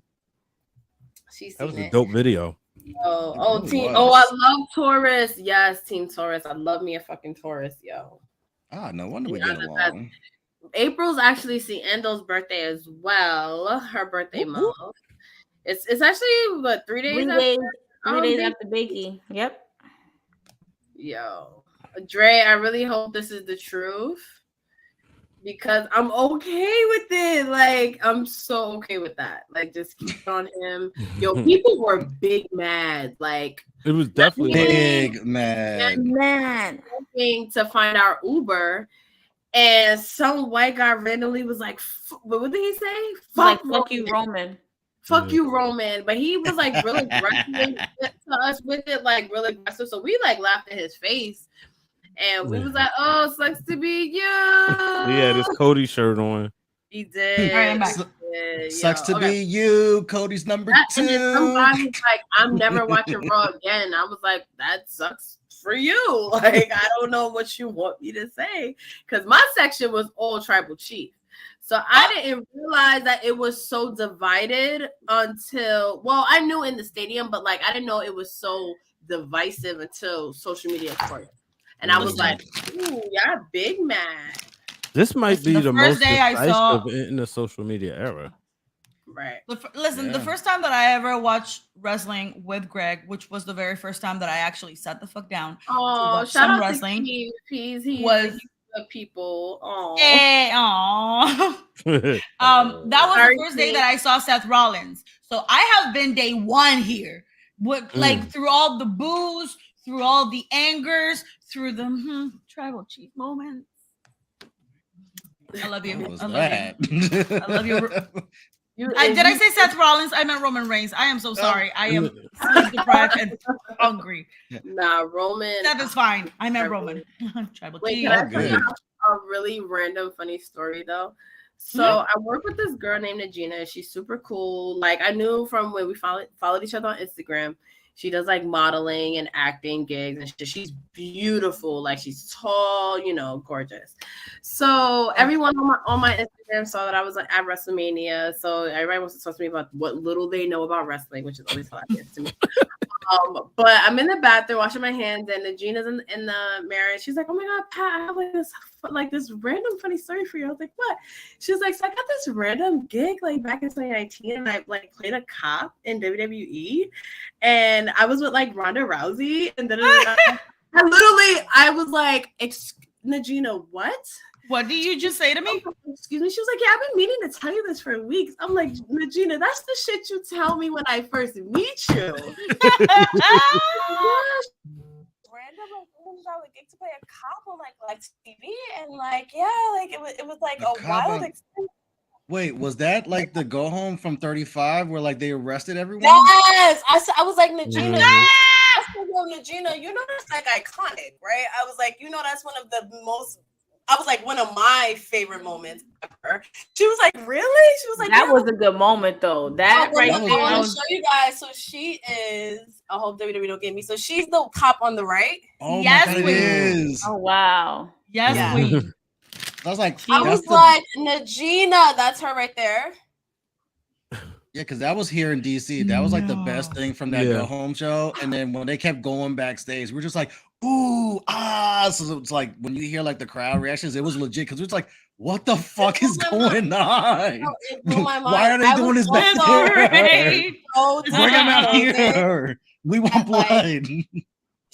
She's that was seen a it. dope video. I love Taurus. Yes, Team Taurus. I love me a fucking Taurus, yo. Ah, no wonder we get along. April's actually Endo's birthday as well. Her birthday month. It's actually what 3 days after 3 days after Bakey. Yep. Yo, Dre, I really hope this is the truth because I'm okay with it. Like, I'm so okay with that. Like, just keep on him. Yo, people were big mad. Like, it was definitely big mad. Hoping to find our Uber. And some white guy randomly was like, what did he say? Fuck you, Roman. Fuck you, Roman. But he was like really aggressive to us with it, like really aggressive. So we like laughed in his face. And we was like, oh, sucks to be you. He had his Cody shirt on. He did. Right, Sucks to be you. Cody's number 2. And then some guy was like, I'm never watching Raw again. I was like, that sucks for you. Like, I don't know what you want me to say. Because my section was all Tribal Chief. So I didn't realize that it was so divided until, well, I knew in the stadium, but like, I didn't know it was so divisive until social media started. And I was like, ooh, y'all big mad. This might be the most day I saw in the social media era. Right. The first time that I ever watched wrestling with Greg, which was the very first time that I actually sat the fuck down to watch shout out wrestling, to Keith. was the people. That was the first day that I saw Seth Rollins. So I have been day one here, like through all the boos, through all the angers, through the Tribal Chief moments. I love you. I love you. Did I say Seth Rollins? I meant Roman Reigns. I am so sorry. I am sleep deprived and hungry. Nah, Roman. Seth is fine. I meant Roman. Tribal Chief. Can I tell you a really random funny story though? So I work with this girl named Gina. She's super cool. Like I knew from when we followed each other on Instagram. She does like modeling and acting gigs and shit. She's beautiful. Like she's tall, gorgeous. So everyone on my Instagram saw that I was like at Wrestlemania. So everybody wants to talk to me about what little they know about wrestling, which is always hilarious to me. But I'm in the bathroom washing my hands, and Gina's in the mirror. She's like, "Oh my God, Pat, I have this random funny story for you." I was like, "What?" She was like, "So I got this random gig like back in 2019, and I like played a cop in WWE, and I was with like Ronda Rousey, and then I was like, Najina, what?" What did you just say to me? Excuse me. She was like, "Yeah, I've been meaning to tell you this for weeks." I'm like, Najina, that's the shit you tell me when I first meet you. Random like get to play a cop on like TV and like it was like a wild experience. Wait, was that like the go home from 35 where like they arrested everyone? Yes, I was like Najina. Najina, that's like iconic, right? I was like, that's one of the most. I was like one of my favorite moments ever. She was like, "Really?" She was like, "That was a good moment, though." That right there. I want to show you guys. So she is. I hope WWE don't get me. So she's the cop on the right. Oh yes, my God, it is. Oh wow. Yes, queen. I was like, Najina. That's her right there. Yeah, because that was here in DC. That was like the best thing from that go home show. And then when they kept going backstage, we're just like, ooh, ah. So it's like when you hear like the crowd reactions, it was legit because it's like, what the fuck is going on? Why are they doing this back there? Bring them out here. We want blood.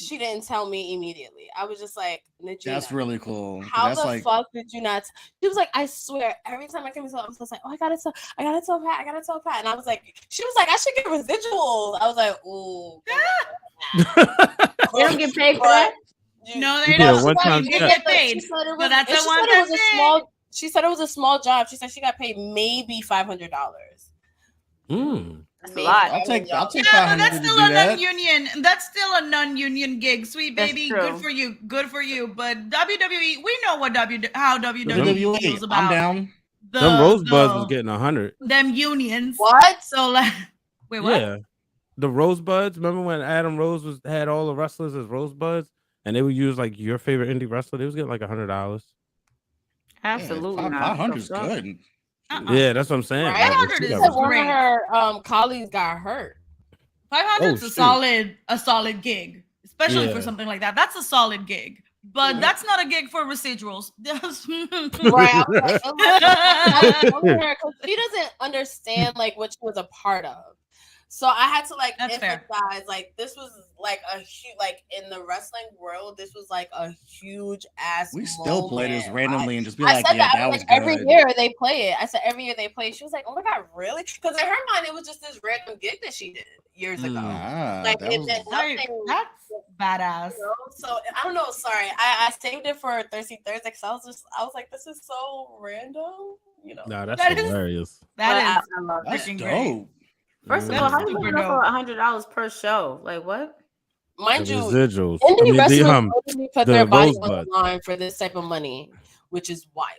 She didn't tell me immediately. I was just like, Najina, that's really cool. How the fuck did you not? She was like, I swear, every time I came to, I was just like, oh, I gotta tell Pat. And I was like, she was like, I should get residuals. I was like, ooh. They don't get paid for that. No, they don't. One time they get paid. But that's a one-time thing. She said it was a small job. She said she got paid maybe $500. That's a lot. I'll take yeah, 500 but that's to still do a that. non-union. That's still a non-union gig, sweet baby. Good for you. Good for you. But WWE, we know how WWE feels about. I'm down. Them Rosebuds was getting 100. Them unions. What? So like, wait, what? Yeah, the Rosebuds. Remember when Adam Rose had all the wrestlers as Rosebuds, and they would use like your favorite indie wrestler? They was getting like $100. Absolutely, yeah, 500 is good. Yeah, that's what I'm saying. Right? 500 is one of her colleagues got hurt. 500 is a solid gig, especially for something like that. That's a solid gig, but that's not a gig for residuals. Right? Because she doesn't understand like what she was a part of. So I had to like emphasize like this was like a huge like in the wrestling world, this was like a huge ass. We still play this randomly and just be like, yeah, that was good. Every year they play it. I said every year they play it. She was like, oh my God, really? Because in her mind it was just this random gig that she did years ago. Like it meant nothing. That's badass. So I don't know. Sorry, I saved it for Thirsty Thursday because I was like, this is so random. No, that's hilarious. That is freaking great. First of all, how do you get up for $100 per show? Like what? Mind you, residuals. Indie wrestlers put their body on the line for this type of money, which is wild.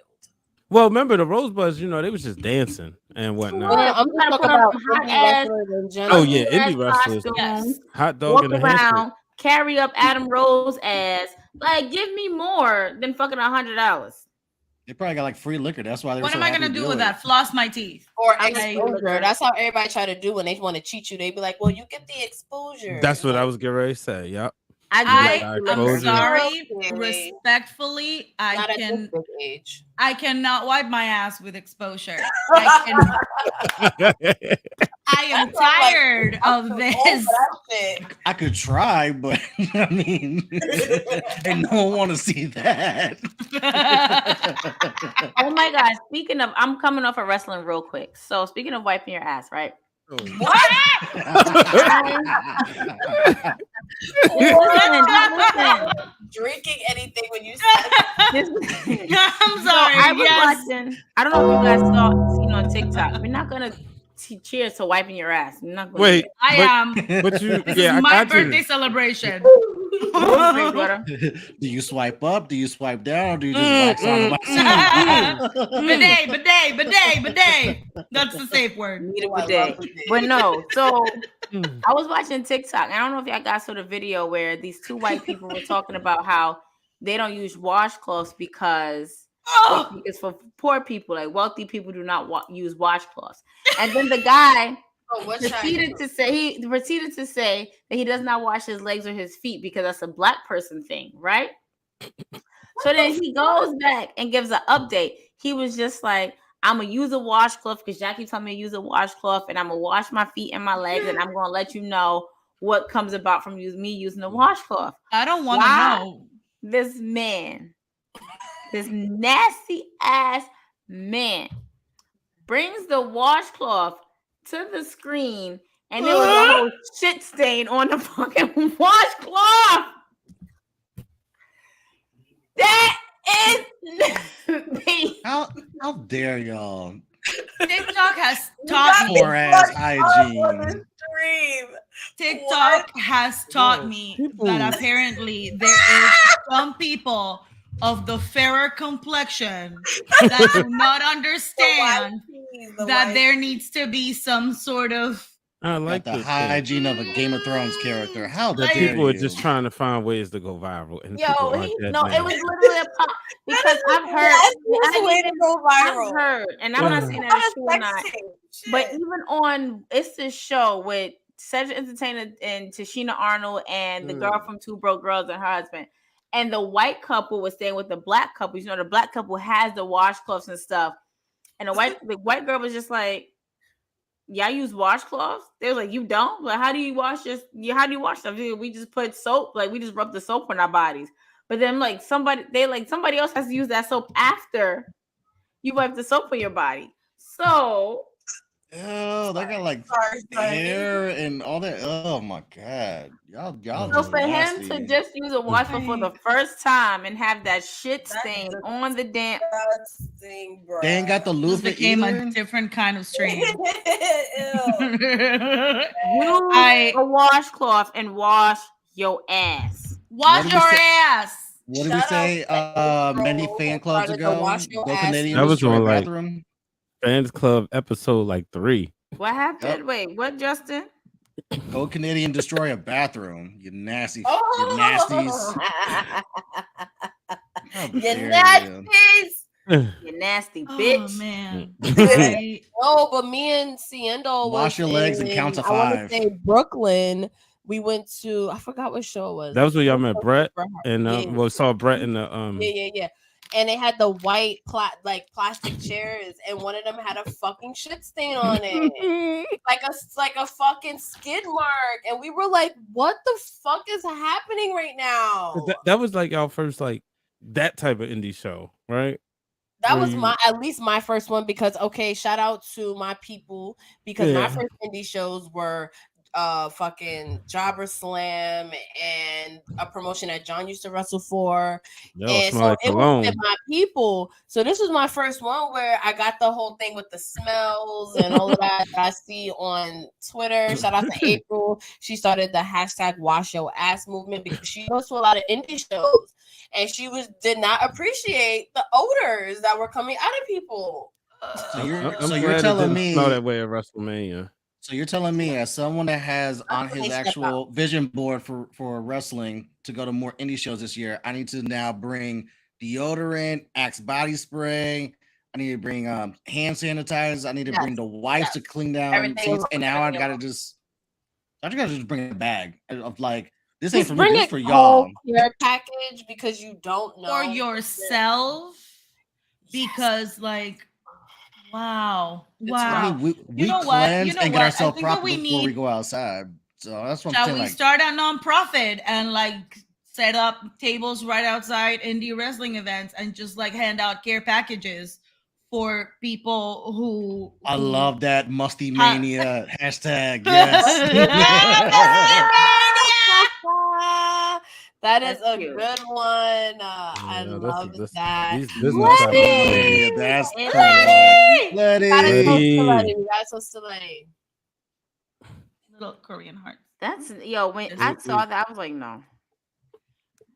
Well, remember the Rosebuds? They was just dancing. and whatnot. Well, I'm you just gotta talking put on about some hot indie ass, wrestlers in general. Oh yeah, ass indie wrestlers, costumes, Yes. hot dog walk in a handshake. around, carry up Adam Rose's ass. Like, give me more than fucking $100. They probably got like free liquor. That's why they were What so am I happy gonna to do with it. that? Floss my teeth. Or I like exposure. liquor. That's how everybody try to do when they want to cheat you. They be like, "Well, you get the exposure." That's what I was getting ready to say. Yep. I do You like got free that I'm liquor. exposure. sorry, Okay. respectfully, Not at this big age. I cannot wipe my ass with exposure. I am tired of this. I could try, but I mean, and no one want to see that. Oh my God. Speaking of, I'm coming off of wrestling real quick. So speaking of wiping your ass, right? Listen. Drinking anything when you said I'm So sorry. I was Yes. watching. I don't know if you guys seen on TikTok. We're not gonna cheers to wiping your ass. We're not gonna Wait, I am. but you, This yeah, is I my got birthday you. celebration. Do you swipe up? Do you swipe down? Or do you just wax on the Bidet. That's the safe word. Need a bidet. But no, so I was watching TikTok. I don't know if y'all guys saw the video where these two white people were talking about how they don't use washcloths because it's for poor people. Like wealthy people do not use washcloths. And then the guy proceeded to say that he does not wash his legs or his feet because that's a black person thing, right? So then he goes back and gives an update. He was just like, I'm gonna use a washcloth because Jackie told me to use a washcloth, and I'm gonna wash my feet and my legs, and I'm gonna let you know what comes about from me using the washcloth. I don't want to know. This man, this nasty ass man, brings the washcloth to the screen, and there was a whole shit stain on the fucking washcloth. That is how dare y'all? TikTok has taught me. Poor ass hygiene. TikTok has taught me that apparently there is some people of the fairer complexion that do not understand that there needs to be some sort of I like the hygiene of a Game of Thrones character. How that dare people are you? just trying to find ways to go viral. And Yo, people aren't that no, bad. it was literally a pop because I've heard. way to go viral. I've heard, and I'm not saying that it's true or not. But even on it's this show with Cedric Entertainer and Tashina Arnold and the girl from Two Broke Girls and her husband, and the white couple was staying with the black couple. You know, the black couple has the washcloths and stuff, and the white girl was just like, "Yeah, I use washcloths." They was like, "You don't? Like, how do you wash stuff? We just put soap, like we just rub the soap on our bodies." But then like somebody else has to use that soap after you wipe the soap on your body. So Oh, they got like hair and all that. Oh my god, y'all. So just for him nasty. to just use a washcloth for the first time and have that shit stain on the damn thing, bro. They ain't got the this loofah became either. a different kind of stream. use a washcloth and wash your ass. Wash What did your we say? ass. What did we say? Many fan clubs Started to ago. wash your Go ass. Canadian That was destroy on, like, bathroom. Fans Club episode like 3. What happened? Yep. Wait, what, Justin? Go Canadian destroy a bathroom. You nasty. You nasties. How You dare nasties. You nasty bitch. Oh man. No, but me and Ciendo Wash your legs and count to I want to 5. say Brooklyn. We went to, I forgot what show it was. That was where y'all met Brett and Yeah. saw Brett in the Yeah. And they had the white plastic chairs, and one of them had a fucking shit stain on it, like a fucking skid mark. And we were like, "What the fuck is happening right now?" that was like our first like that type of indie show, right? That Where was you- at least my first one, because shout out to my people, because my Yeah. first indie shows were fucking Jobber Slam and a promotion that John used to wrestle for. Yo, And smell so like it was cologne. with my people. So this was my first one where I got the whole thing with the smells and all of that I see on Twitter. Shout out to April. She started the hashtag wash your ass movement because she goes to a lot of indie shows, and she did not appreciate the odors that were coming out of people. I'm glad it didn't smell that way at WrestleMania. So you're telling me, as someone that has on his actual vision board for wrestling to go to more indie shows this year, I need to now bring deodorant, Axe body spray. I need to bring hand sanitizers. I need to bring the wipes to clean down seats. And now I gotta just bring a bag of like, this ain't for me, this is for y'all. Care package because you don't know for yourself. Because like, wow. I mean, we cleanse and get ourselves proper before we go outside. So that's what I'm saying. Shall we start a nonprofit and like set up tables right outside indie wrestling events and just like hand out care packages for people who I love that Musty Mania hashtag. Yes. That is a good one. I love that. That's Letty. Little Korean heart. That's when I saw that, I was like, no.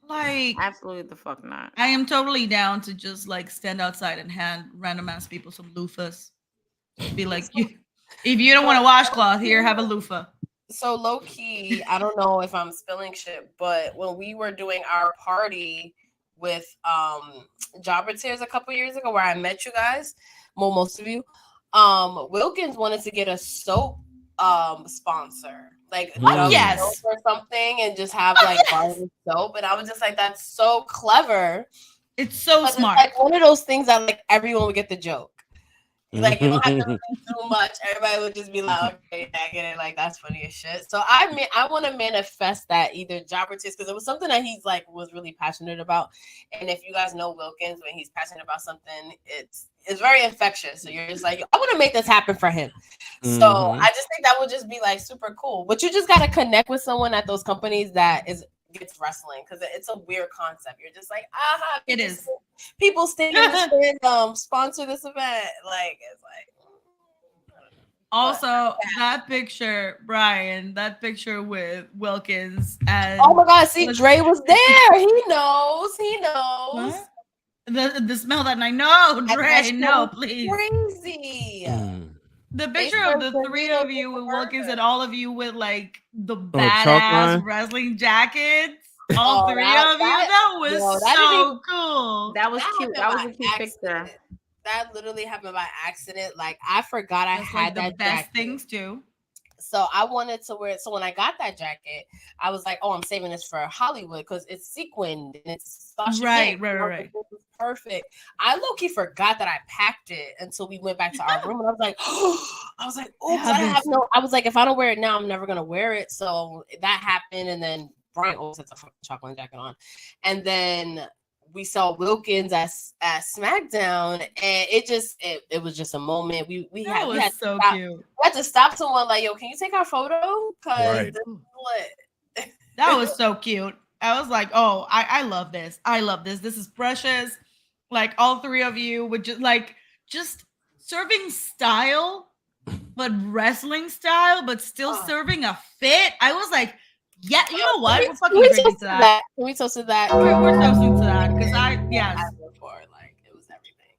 Like, absolutely the fuck not. I am totally down to just like stand outside and hand random ass people some loofahs. Be like, if you don't want a washcloth, here, have a loofah. So low key, I don't know if I'm spilling shit, but when we were doing our party with Jobber Tears a couple years ago, where I met you guys, most of you, Wilkins wanted to get a soap sponsor, like yes, or something, and just have like bars of soap. And I was just like, that's so clever. It's so smart. It's like one of those things that like everyone would get the joke. Like you don't have to do much. Everybody would just be like, okay, I get it. Like that's funny as shit. So I want to manifest that either Jobber Tears, because it was something that he's like was really passionate about. And if you guys know Wilkins, when he's passionate about something, it's very infectious. So you're just like, I want to make this happen for him. So I just think that would just be like super cool. But you just gotta connect with someone at those companies that gets wrestling, because it's a weird concept. You're just like, it is. People stay in this fandom, sponsor this event. Like it's like. Also, that picture, Brian, that picture with Wilkins and oh my God, see, Dre was there. He knows. What? The smell that I know, Dre. No, please. Crazy. The picture of the three of you with Wilkins and all of you with like the badass wrestling jackets. All three of you. That was so cool. That was cute. That was a cute picture. That literally happened by accident. Like I forgot I had like the best things too. So I wanted to wear it. So when I got that jacket, I was like, oh, I'm saving this for Hollywood because it's sequined and it's right. Perfect. I low-key forgot that I packed it until we went back to our room, and I was like, oh, I was like, if I don't wear it now, I'm never gonna wear it. So that happened, and then Brian always has a chocolate jacket on, and then we saw Wilkins at SmackDown, and it was just a moment. We had so cute. We had to stop someone like, yo, can you take our photo? Because that was so cute. I was like, oh, I love this. I love this. This is precious. Like all three of you would just serving style, but wrestling style, but still serving a fit. I was like, yeah, you know what? We're fucking drinking to that. Can we toast to that? We're toasting to that because I look for it. Like it was everything.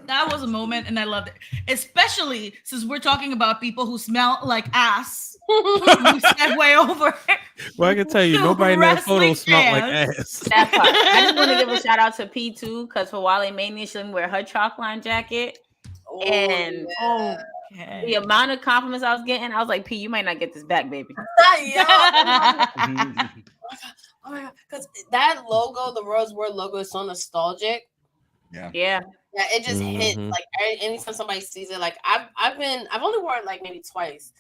That was a moment, and I loved it, especially since we're talking about people who smell like ass. You segue over. Well, I can tell you, nobody in that photo smelled like ass. That part. I just want to give a shout out to P2 because for Wale Mania, she didn't wear her chalk line jacket, and the amount of compliments I was getting, I was like, P, you might not get this back, baby. Oh my God, because that logo, the Rosewood logo, is so nostalgic. Yeah, it just hit. Like anytime somebody sees it, like I've only worn it like maybe twice.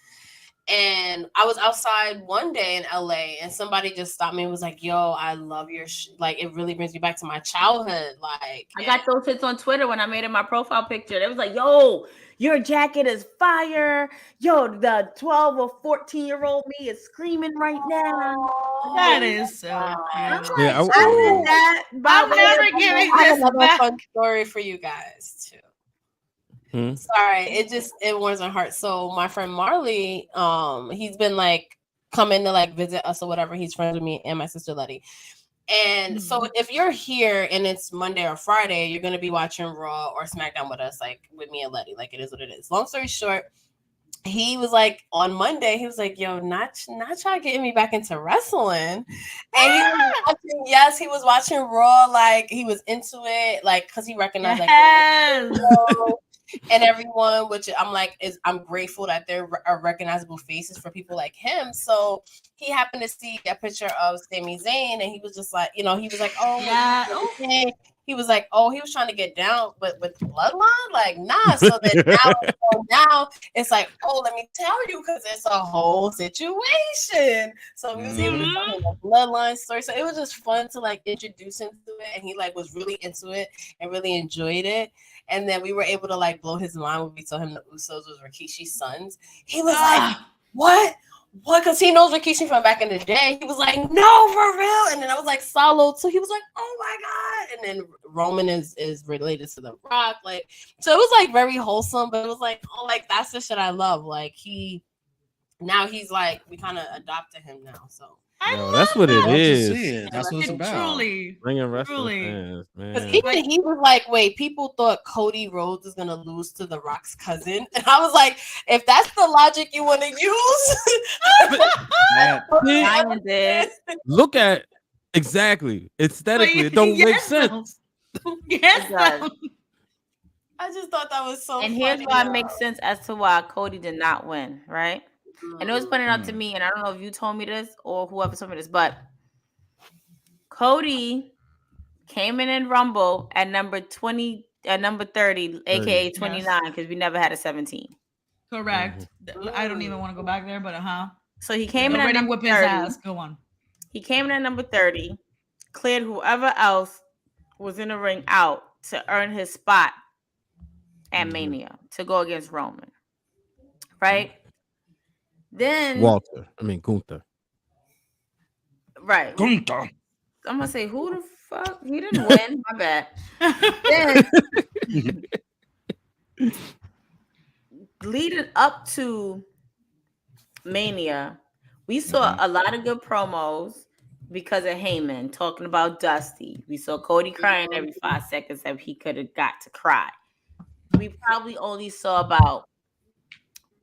And I was outside one day in LA, and somebody just stopped me and was like, "Yo, I love your like. It really brings me back to my childhood." Like, I got those hits on Twitter when I made it my profile picture. They was like, "Yo, your jacket is fire. Yo, the 12 or 14-year-old me is screaming right now." That is so cute. Yeah, I'm never giving this back. Fun story for you guys too. Sorry, it warms my heart. So my friend Marley, he's been like coming to like visit us or whatever. He's friends with me and my sister Letty, And so if you're here and it's Monday or Friday, you're gonna be watching Raw or SmackDown with us, like with me and Letty. Like it is what it is. Long story short, he was like on Monday, he was like, yo, not y'all getting me back into wrestling. And he was watching, yes, he was watching Raw, like he was into it, like because he recognized like and everyone, which I'm like, I'm grateful that there are recognizable faces for people like him. So he happened to see a picture of Sami Zayn, and he was just like, he was like, oh yeah, okay. He was like, oh, he was trying to get down with the bloodline, like nah. So then now it's like, oh, let me tell you, because it's a whole situation. So we was able to tell him the bloodline story. So it was just fun to like introduce him to it, and he like was really into it and really enjoyed it. And then we were able to like blow his mind when we told him the Usos was Rikishi's sons. He was like, what? Because he knows Rikishi from back in the day. He was like, no, for real. And then I was like, Solo too. He was like, oh my God. And then Roman is related to The Rock. Like, so it was like very wholesome, but it was like, oh, like that's the shit I love. Like now he's like, we kind of adopted him now. So that's what it is. That's what it's about. Truly, bringing wrestling fans, man. Because even he was like, wait, people thought Cody Rhodes was gonna lose to The Rock's cousin, and I was like, if that's the logic you want to use, look at exactly aesthetically, it don't make sense. Yes, I just thought that was so. And funny, here's why it makes sense as to why Cody did not win, right? And it was pointed out to me, and I don't know if you told me this or whoever told me this, but Cody came in Rumble at number 20, number 30, aka 29, because we never had a 17. Correct. I don't even want to go back there, but So he came in at number 30. Ass. Go on. He came in at number 30, cleared whoever else was in the ring out to earn his spot at Mania to go against Roman, right? Then Gunther. Right. Gunther. I'm gonna say, who the fuck? He didn't win. My bad. Then, leading up to Mania, we saw a lot of good promos because of Heyman talking about Dusty. We saw Cody crying every 5 seconds that he could have got to cry. We probably only saw about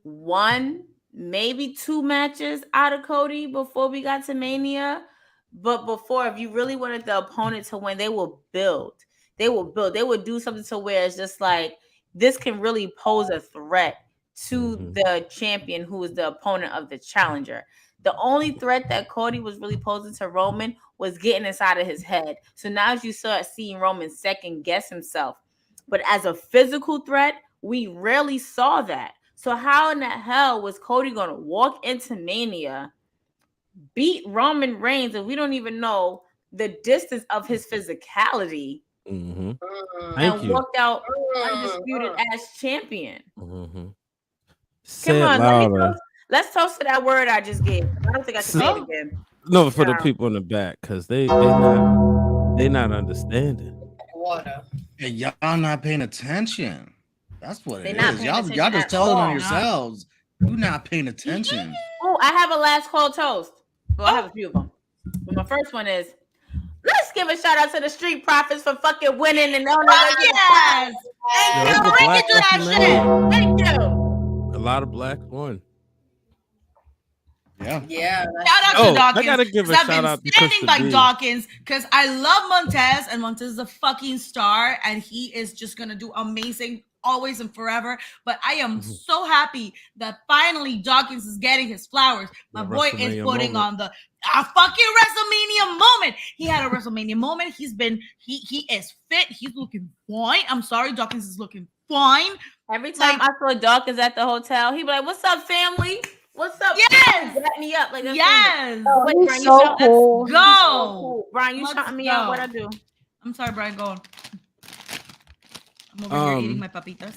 1, maybe 2 matches out of Cody before we got to Mania. But before, if you really wanted the opponent to win, they will build. They would do something to where it's just like, this can really pose a threat to the champion who is the opponent of the challenger. The only threat that Cody was really posing to Roman was getting inside of his head. So now as you start seeing Roman second guess himself. But as a physical threat, we rarely saw that. So how in the hell was Cody going to walk into Mania, beat Roman Reigns, and we don't even know the distance of his physicality, and walked out undisputed as champion? Come on, let's toast to that word I just gave. I don't think I can say it again. No, for the people in the back, because they not understanding. Water. Hey, y'all not paying attention. That's what it is. Y'all just at telling on all. yourselves. You're not paying attention. Oh, I have a last call toast. Well, I have a few of them. But my first one is, let's give a shout out to the Street Profits for fucking winning and owning. Yes! Thank you. A lot of black won. Yeah. Shout out to Dawkins. I gotta give a shout out to standing by Crispa. Dawkins because I love Montez, and Montez is a fucking star, and he is just gonna do amazing always and forever. But I am so happy that finally Dawkins is getting his flowers. My boy is putting on the fucking WrestleMania moment. He had a WrestleMania moment. He is fit. He's looking fine. I'm sorry, Dawkins is looking fine. Every time I saw Dawkins at the hotel, he'd be like, "What's up, family? What's up?" Yes, back me up like yes. Oh, wait, Brian, so cool. Go, so cool. Brian, you shouting me out? What I do? I'm sorry, Brian. Go on. I'm over here eating my papitas.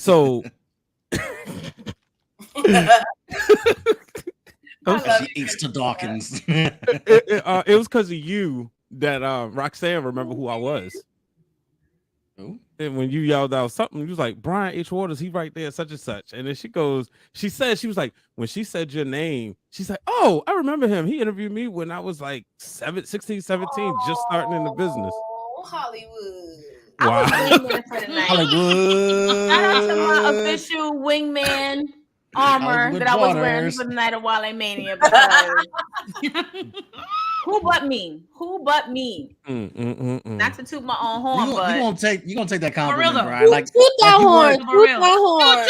So She eats to Dawkins. it was because of you that Roxanne remember who I was. Who? And when you yelled out something, you was like, Brian H. Waters, he right there, such and such. And then she goes, she was like, when she said your name, she's like, oh, I remember him. He interviewed me when I was like 16, 17, just starting in the business. Oh, Hollywood. Wow. I was wingman for the night. Hollywood. Shout out to my official wingman armor Hollywood that I was wearing Waters. for the night of Wrestlemania. Because who but me? Who but me? Not to toot my own horn, but you gonna take that compliment, though. Brian. Like Toot that horn. For Toot real. that horn.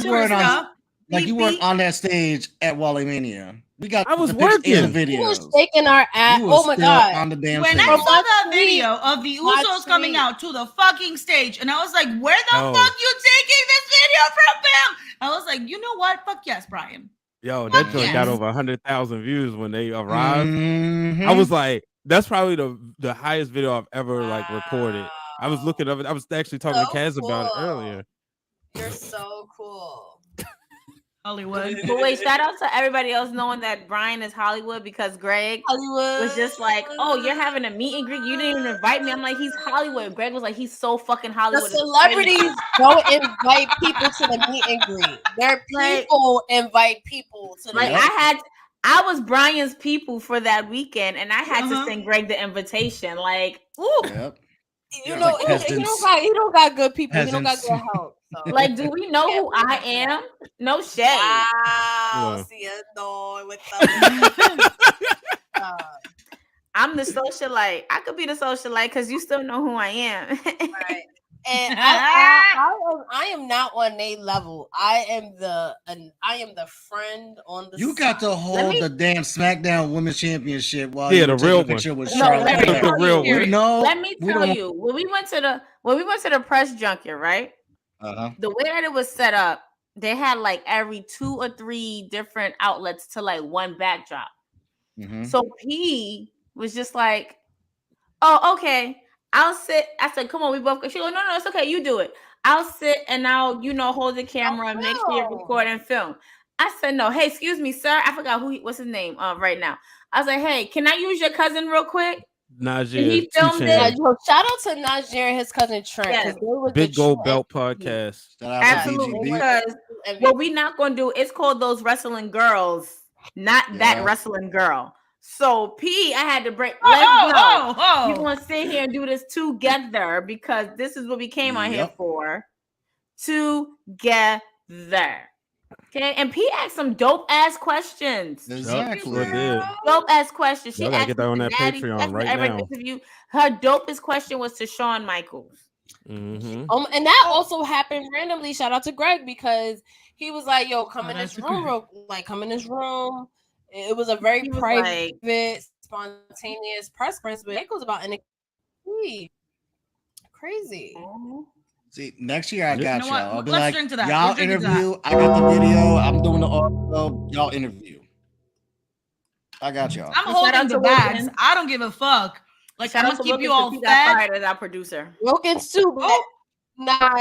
Toot, like you weren't on that stage at Wrestlemania. We got I was the pics working. in the You were videos. shaking our ass. You were Oh my still god. on the damn When stage. I saw my that tweet. video of the My Usos coming tweet. out to the fucking stage, and I was like, where the Yo. fuck you taking this video from, fam? I was like, you know what? Fuck yes, Brian. Yo, that joint got yes. over 100,000 views when they arrived. Mhm. I was like, that's probably the highest video I've ever like recorded. I was looking up. I was actually talking to Kaz about it earlier. You're so cool. Hollywood. But wait, shout out to everybody else knowing that Brian is Hollywood because Greg Hollywood was just like, oh, you're having a meet and greet. You didn't even invite me. I'm like, he's Hollywood. Greg was like, he's so fucking The Hollywood. celebrities don't invite people to the meet and greet. Their people invite people to the Like meet and I was Brian's people for that weekend, and I had to send Greg the invitation. Like, ooh, Yep. You Yeah, know, like he don't got good people. He don't got Peasants. good help. So. like, do we know who I am? No shade. Wow. Yeah. See, no, with the I'm the socialite. I could be the socialite because you still know who I am. right. And I am not on a level. I am the friend on the You side. got to hold the damn SmackDown Women's Championship while Yeah, you the were taking real a picture with No, Charlotte. let me Flair. tell The real you. one. No, Let me we tell don't- you. When we went to the press junket, right? The way that it was set up, they had like every 2 or 3 different outlets to like one backdrop. Mhm. So P was just like, "Oh, okay, I'll sit." I said, "Come on, we both." She goes, "No, it's okay, you do it. I'll sit and I'll, hold the camera and make sure you record and film." I said, "No, hey, excuse me, sir. I forgot what's his name right now." I was like, "Hey, can I use your cousin real quick?" Najee, And he filmed Uh, it. Shout out to Najee and his cousin Trent. Yes. 'Cause they were Big the Gold true Belt MVP. podcast. Shout out to Absolutely, BGB. because what we not gonna do, it's called Those Wrestling Girls, not that Yeah. wrestling girl. So P, I had to break. Let's go. Oh. We're gonna sit here and do this together because this is what we came on here Yep. for. Together. Okay, and P asked some dope ass questions. Exactly. Sure did. Dope ass questions. She Y'all gotta asked get that me on the that daddy, Patreon asked me right every now. interview. Her dopest question was to Shawn Michaels. Mm-hmm. And that also happened randomly. Shout out to Greg because he was like, "Yo, come in that's this room, come in this room." It was a very He was private, spontaneous press conference, but it goes about NXT. Crazy. See, next year I You got know y'all. what? I'll be Let's like, drink to that. y'all We'll drink to that. interview. I got the video. I'm doing the audio. Y'all interview. I got y'all. I'm Shout holding out the to bags. Wilkins. I don't give a fuck. Like, Shout I'm out gonna to keep you Wilkins all 'cause he got fed. fired as our producer. Wilkins too, but nah,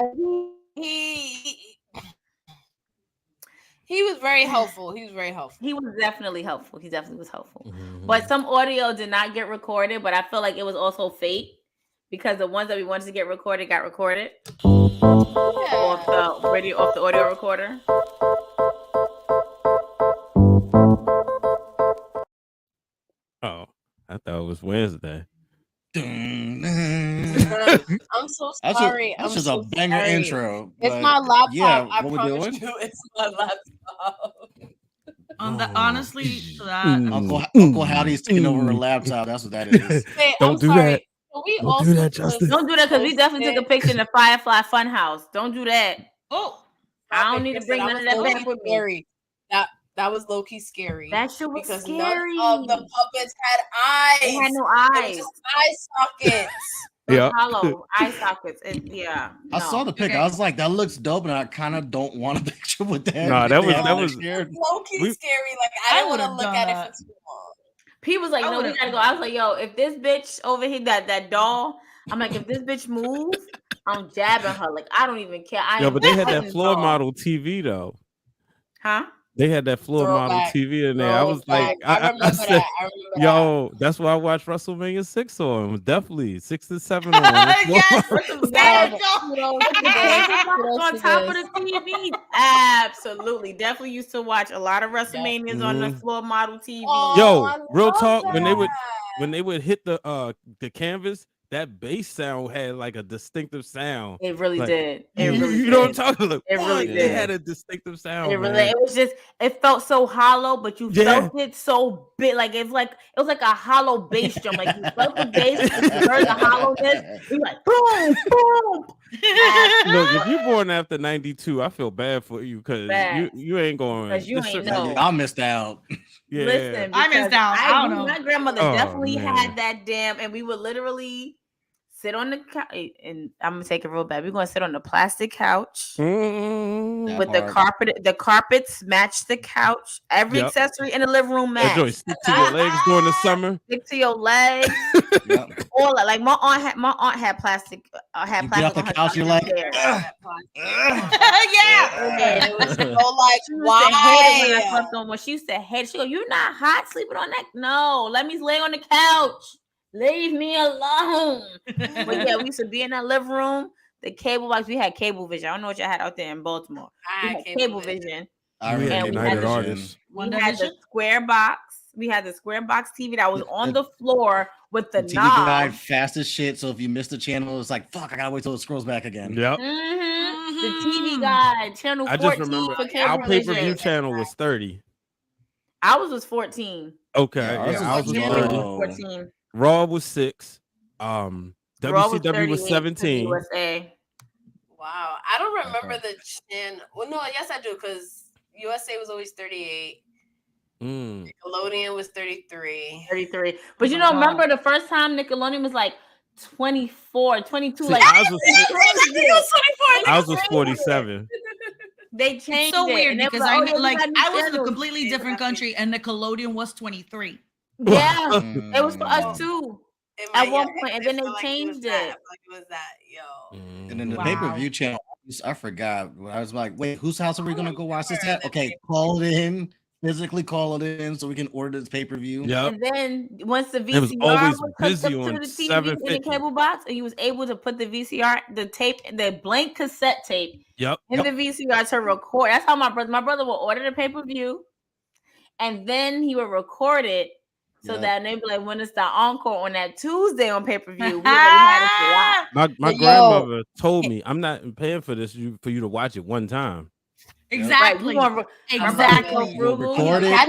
he was very helpful. He was very helpful. He was definitely helpful. He definitely was helpful. Mm-hmm. But some audio did not get recorded, but I feel like it was also fate because the ones that we wanted to get recorded got recorded off the audio recorder. Oh, I thought it was Wednesday. I'm so That's sorry. That's I'm just so a banger sorry. intro. It's but my laptop. Yeah, I what we promise doing? you, it's my laptop. Honestly, so that Uncle Howdy's taking over her laptop. That's what that is. Wait, Don't I'm do sorry. that. Can we Don't also do that, just Justin. Don't do that because we definitely took a picture in the Firefly Funhouse. Don't do that. I don't need to bring none of that back with me. scary. That was low key scary. That shit was because scary. none of the puppets had eyes. They had no They were eyes. just eye sockets. Yeah. Hollow eye sockets. I No. saw the pic. I was like, that looks dope, and I kind of don't want a picture with that. Nah, that was Low key scary. Like I didn't want to look at it for too long. P was like, no, we gotta go. I was like, yo, if this bitch over here, that doll, I'm like, if this bitch moves, I'm jabbing her. Like, I don't even care. Yo, but they had that fighting floor doll. model TV though. Huh? They had that floor model Throwback. TV in there. I was like, I remember said, that. I remember yo, that's why I watched WrestleMania 6 on. Definitely 6 and 7 on. Yes. On top of the TV. Absolutely. Definitely used to watch a lot of WrestleManias on the floor model TV. Yo, real talk, when they would hit the canvas, that bass sound had like a distinctive sound. It really like, did. You know what I'm talking about? It really did. It had a distinctive sound. It was just, it felt so hollow, but you felt it so big. Like it was like a hollow bass drum. Like you felt the bass, you heard the hollowness. You like boom, boom. Look, if you're born after 92, I feel bad for you because you ain't going. Because you ain't know. I missed out. Yeah. Listen, I missed out. I don't know. My grandmother definitely had that damn, and we would literally sit on the couch, and I'm gonna take it real bad. We're gonna sit on the plastic couch with the carpets match the couch. Every accessory in the living room match. Stick to your legs during the summer. Stick to your legs. All that. Like my aunt had plastic. Had plastic on the couch. You're like, yeah. It was so like, why? When she used to hate, she go, "You're not hot sleeping on that? No, let me lay on the couch. Leave me alone." But yeah, we used to be in that living room. The cable box, we had cable vision. I don't know what y'all had out there in Baltimore. We had cable vision. And we had the square box. We had the square box TV that was on the floor with the TV knob. guide fast as shit. So if you missed the channel, it's like, fuck, I gotta wait till it scrolls back again. Yep. The TV guide, channel 14. I just remember our pay-per-view channel was 30. Ours was 14. Okay. Ours was 30. 14. Raw was 6. WCW was 17. USA. Wow. I don't remember the channel. Well, no, yes, I do, because USA was always 38. Nickelodeon was 33. 33. But remember the first time Nickelodeon was like 24, 22. See, like ours was 47. They changed it's so weird because I was in a channels. completely different country and Nickelodeon was 23. Yeah, it was for us too. At one point, and then they changed it. Like it was that, yo. And then the pay-per-view channel, I forgot. I was like, wait, whose house are we gonna go watch this at? Okay, call it in. Physically call it in so we can order this pay-per-view. Yep. And then once the VCR was always was busy hooked up on to the TV in the cable box, and you was able to put the VCR, the tape, the blank cassette tape in the VCR to record. That's how my brother will order the pay-per-view, and then he would record it so that they'd be like, when it's the encore on that Tuesday on pay-per-view, we had it to watch. My grandmother told me, I'm not paying for this for you to watch it one time. Exactly. Right, exactly. Record it. I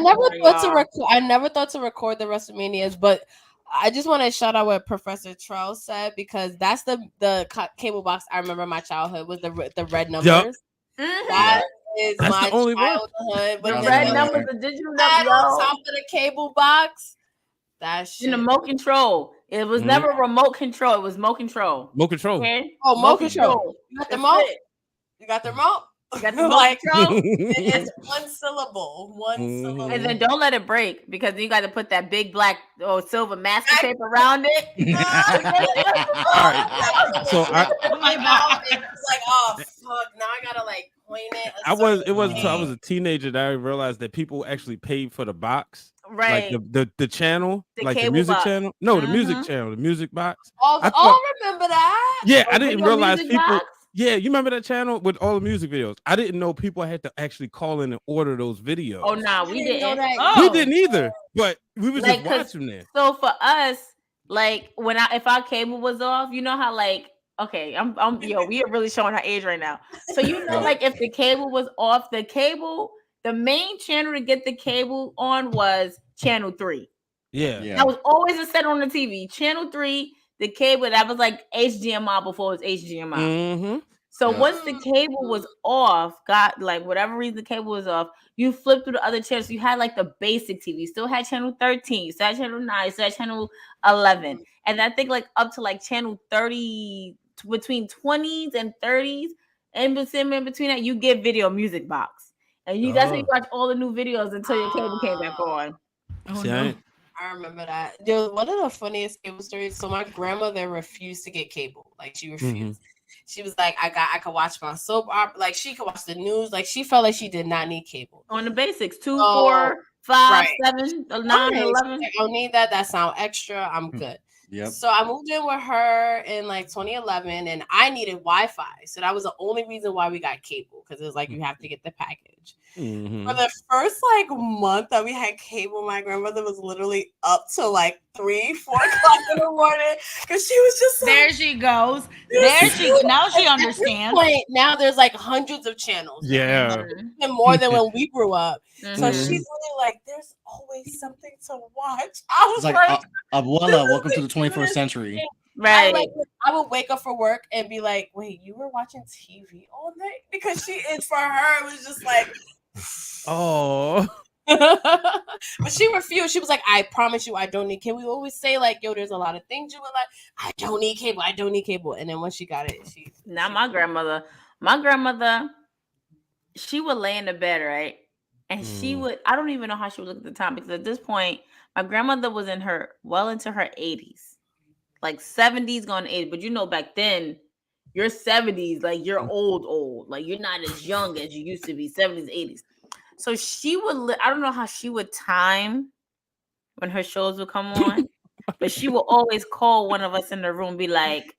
never thought to record the WrestleManias, but I just want to shout out what Professor Charles said, because that's the cable box I remember my childhood was the red numbers. Yep. That is that's my the only childhood. The red numbers, the digital numbers on top of the cable box. That shit. In the remote control. It was never remote control. It was remote control. Remote control. Okay? Oh, remote control. You got the remote? You got the remote? You got the remote control? It's one syllable. One syllable. And then don't let it break, because you got to put that big black or silver masking tape around it. All right. So it's like, oh fuck, now I gotta like point it. I wasn't until I was a teenager that I realized that people actually paid for the box. Right. Like the channel, The like the cable music box. channel. No, the music channel, the music box. I remember that. Yeah, I didn't realize people. Box? Yeah, you remember that channel with all the music videos? I didn't know people had to actually call in and order those videos. Oh no, we didn't. We didn't either, but we was Like, just watching there. So for us, like if our cable was off, you know how like, okay, we are really showing our age right now. So like if the cable was off, the main channel to get the cable on was channel 3. Yeah. That was always a set on the TV. Channel 3, the cable, that was like HDMI before it was HDMI. Mm-hmm. So once the cable was off, whatever reason the cable was off, you flipped through the other channels. You had like the basic TV. You still had channel 13, you still had channel 9, you still had channel 11. And I think like up to like channel 30, between 20s and 30s, and in between that, you get video music box. And that's how you watch all the new videos until your cable came back on. Oh, no. I remember that. One of the funniest cable stories. So my grandmother refused to get cable. Like she refused. She was like, I could watch my soap opera. Like she could watch the news. Like she felt like she did not need cable. On the basics, 2, 4, 5, 7, 9, Right. 11. I don't need that. That sound extra. I'm good. Yep. So I moved in with her in like 2011, and I needed Wi-Fi. So that was the only reason why we got cable, because it was like you have to get the package. Mm-hmm. For the first like month that we had cable, my grandmother was literally up till like 3, 4 o'clock in the morning because she was just like, there she goes. There she goes. Now she understands. Now there's like hundreds of channels. Yeah. And more than when we grew up. Mm-hmm. So she's really like, there's always something to watch. I was It's like, abuela, welcome to the 21st century. Right. I would wake up for work and be like, wait, you were watching TV all night? Because for her, it was just like, oh. But she refused. She was like, I promise you, I don't need cable. We always say like, yo, there's a lot of things you would like. I don't need cable. I don't need cable. And then when she got it, my grandmother, she would lay in the bed, right? And she would, I don't even know how she would look at the time, because at this point, my grandmother was into her 80s, like 70s going to 80s. But you know, back then, your 70s, like you're old, like you're not as young as you used to be, 70s, 80s. So she would, I don't know how she would time when her shows would come on, but she would always call one of us in the room and be like,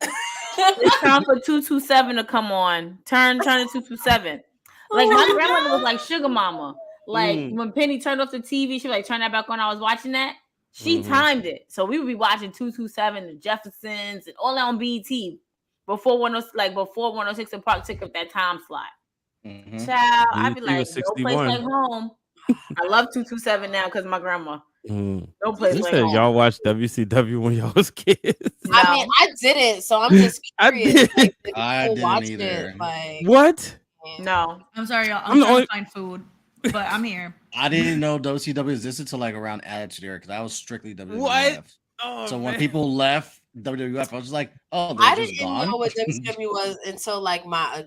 it's time for 227 to come on. Turn to 227. Like my grandmother was like sugar mama. Like when Penny turned off the TV, she was like, turn that back on. I was watching that. She timed it. So we would be watching 227, the Jeffersons, and all that on BET before 106 and Park took up that time slot. Child, I'd be like, no place like home. I love 227 now because my grandma. No place like home. Y'all watched WCW when y'all was kids. No. I mean, I didn't, so I'm just curious. I didn't either. What? No, I'm sorry, y'all. I'm trying to find food, but I'm here. I didn't know WCW existed until like around Attitude Era, because I was strictly WWF. What? Oh, so when people left WWF, I was just like, oh, I didn't know what WCW was until like my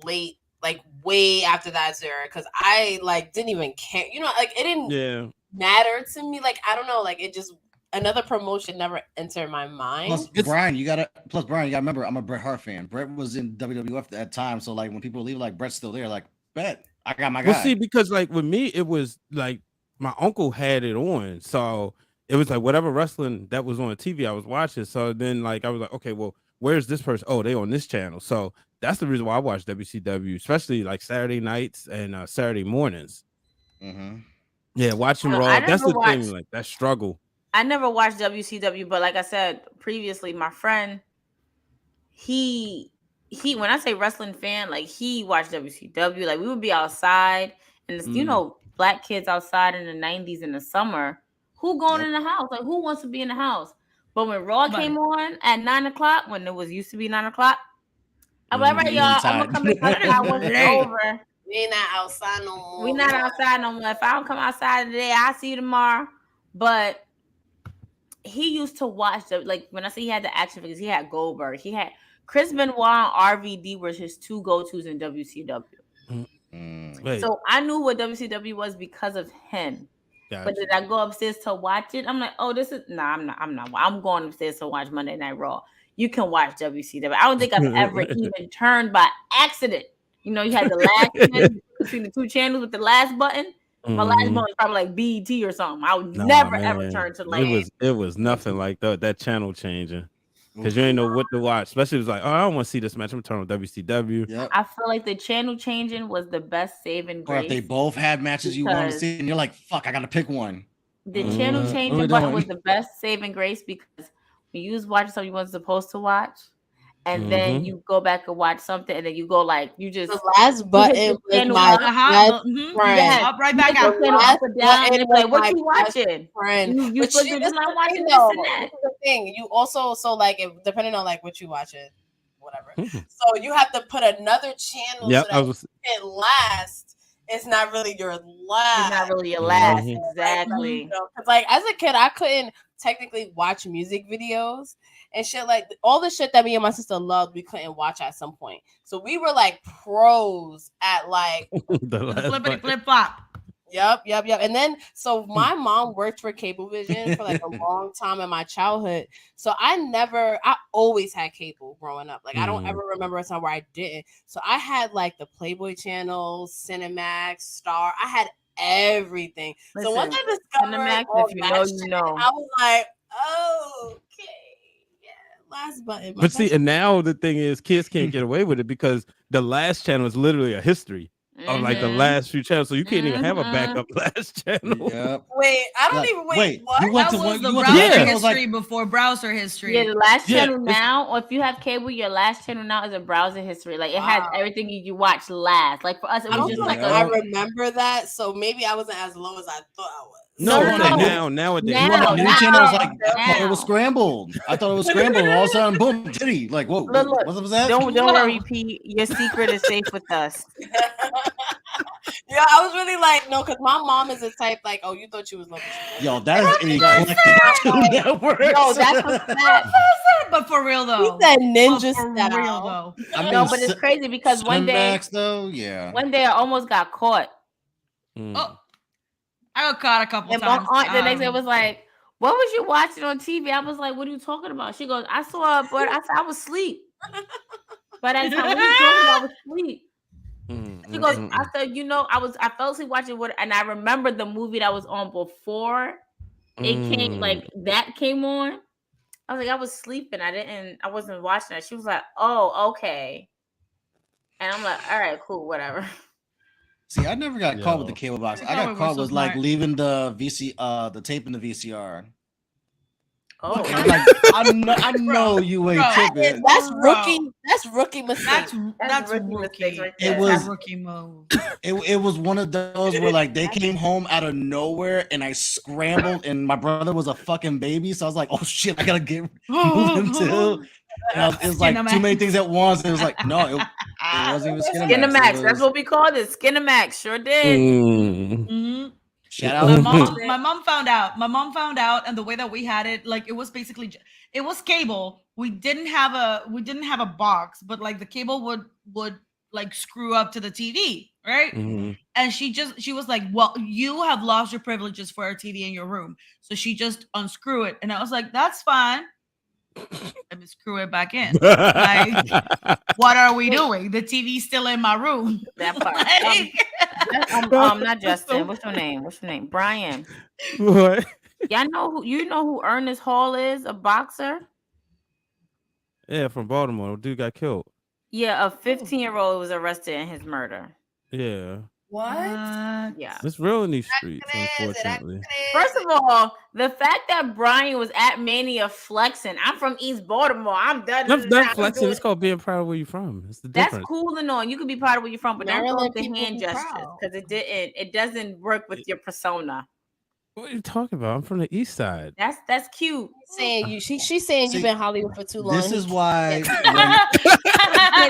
late, like way after that era, because I like didn't even care. You know, like it didn't matter to me. Like I don't know, like it just another promotion never entered my mind. Plus, Brian, you gotta remember, I'm a Bret Hart fan. Bret was in WWF at that time, so like when people leave, like Bret's still there. Like, bet I got my guy. Well, see, because like with me, it was like my uncle had it on, so it was like whatever wrestling that was on TV, I was watching. So then, like, I was like, okay, well, where's this person? Oh, they on this channel. So that's the reason why I watch WCW, especially like Saturday nights and Saturday mornings. Yeah, watching Raw. That's the thing, like that struggle. I never watched WCW, but like I said previously, my friend, he when I say wrestling fan, like he watched WCW. Like we would be outside, and you know, black kids outside in the 90s in the summer, who going in the house? Like who wants to be in the house? But when Raw came on at 9 o'clock, when it was used to be 9 o'clock, I'm like, right, y'all, I'm gonna come inside. I want it over. We not outside no more. We not outside no more. If I don't come outside today, I'll see you tomorrow. But he used to watch like when I say he had the action figures, he had Goldberg, he had Chris Benoit and RVD were his two go-tos in WCW. So I knew what WCW was because of him. Gotcha. But did I go upstairs to watch it? I'm like, oh, this is I'm not. I'm going upstairs to watch Monday Night Raw. You can watch WCW. I don't think I've ever even turned by accident. You know, you had the last button between the two channels with the last button. My last button was probably like BET or something. I would never ever turn to land. It was nothing like that channel changing. Because you ain't know what to watch. Especially it was like, oh, I don't want to see this match. I'm turning on WCW. Yep. I feel like the channel changing was the best saving grace. Or if they both had matches you wanted to see, and you're like, fuck, I gotta pick one. The channel changing button was the best saving grace, because when you was watching something you weren't supposed to watch, and then you go back and watch something, and then you go like you just the last button was my best friend. Up right back out. Up and down. And like, what you watching? Friend. You supposed to be like watching this and that. This is the thing. You also like depending on like what you watching, whatever. So you have to put another channel so that it lasts. It's not really your last. It's not really your last, exactly. Because like as a kid, I couldn't technically watch music videos and shit, like all the shit that me and my sister loved, we couldn't watch at some point. So we were like pros at like flippity flip flop. Yep. And then, so my mom worked for Cablevision for like a long time in my childhood. So I always had cable growing up. Like, I don't ever remember a time where I didn't. So I had like the Playboy channel, Cinemax, Star. I had everything. Listen, so once I discovered Cinemax, all if you that know, shit, you know. I was like, oh, okay. Yeah, last button. But see, and now the thing is, kids can't get away with it because the last channel is literally a history of like the last few channels, so you can't even have a backup last channel. Yep. Wait, I don't even wait. What? You went That to was one, the you went browser to history before browser history. Yeah, the last Yeah, channel now, or if you have cable, your last channel now is a browser history. Like, it has everything you watch last. Like, for us, it I was don't just feel like like I remember that, so maybe I wasn't as low as I thought I was. No, No, I'm saying no. nowadays. You want a new channel? It's like I thought it now. was scrambled. I thought it was scrambled. All of a sudden, boom, titty. Like, whoa, Look, what was that? Don't worry, Pete. Your secret is safe with us. Yeah, I was really like, no, because my mom is the type like, oh, you thought you was looking. Yo, that is an eclectic network. No, that's what's sad. But for real though, He said ninja for style. real though. I mean, No, but it's crazy because one day, Cinemax, though, yeah. one day I almost got caught. Oh, I got caught a couple And times. my aunt the next day was like, "What was you watching on TV?" I was like, "What are you talking about?" She goes, "I saw it, but I said I was asleep." By that time, what are you talking about? I was asleep. She goes, I said, I fell asleep watching what, and I remember the movie that was on before it came, like that came on. I was like, I was sleeping. I wasn't watching it. She was like, "Oh, okay." And I'm like, "All right, cool, whatever." See, I never got caught with the cable box. I got caught with like leaving the the tape in the VCR. Oh, I know you ain't tripping. That's rookie. That's rookie mistake. That's rookie mistakes right It there. was rookie move. It was one of those where like they came home out of nowhere and I scrambled and my brother was a fucking baby, so I was like, oh shit, I gotta get moving too. It was like too many things at once. It was like no, it wasn't even Skinemax. That's what we called it. Skinemax. Sure did. Shout out. My mom found out. My mom found out, and the way that we had it, like it was basically it was cable. We didn't have a box, but like the cable would like screw up to the TV, right? And she was like, "Well, you have lost your privileges for a TV in your room," so she just unscrew it, and I was like, "That's fine." Let me screw it back in. Like, what are we doing? The TV's still in my room. That part. Not Justin. What's your name? Brian. What? Y'all know who Ernest Hall is? A boxer. Yeah, from Baltimore. Dude got killed. Yeah, a 15-year-old was arrested in his murder. Yeah. What? Yeah. It's real in these streets, unfortunately. First of all, the fact that Brian was at Mania flexing. I'm from East Baltimore. I'm done. That's not flexing. It's called being proud of where you're from. It's the difference. That's cool and all. You can be proud of where you're from, but don't Maryland go with the people hand be gestures proud. because it doesn't work with your persona. What are you talking about? I'm from the east side. That's cute. Saying you, she's saying you've been in Hollywood for too long. This is why. You can't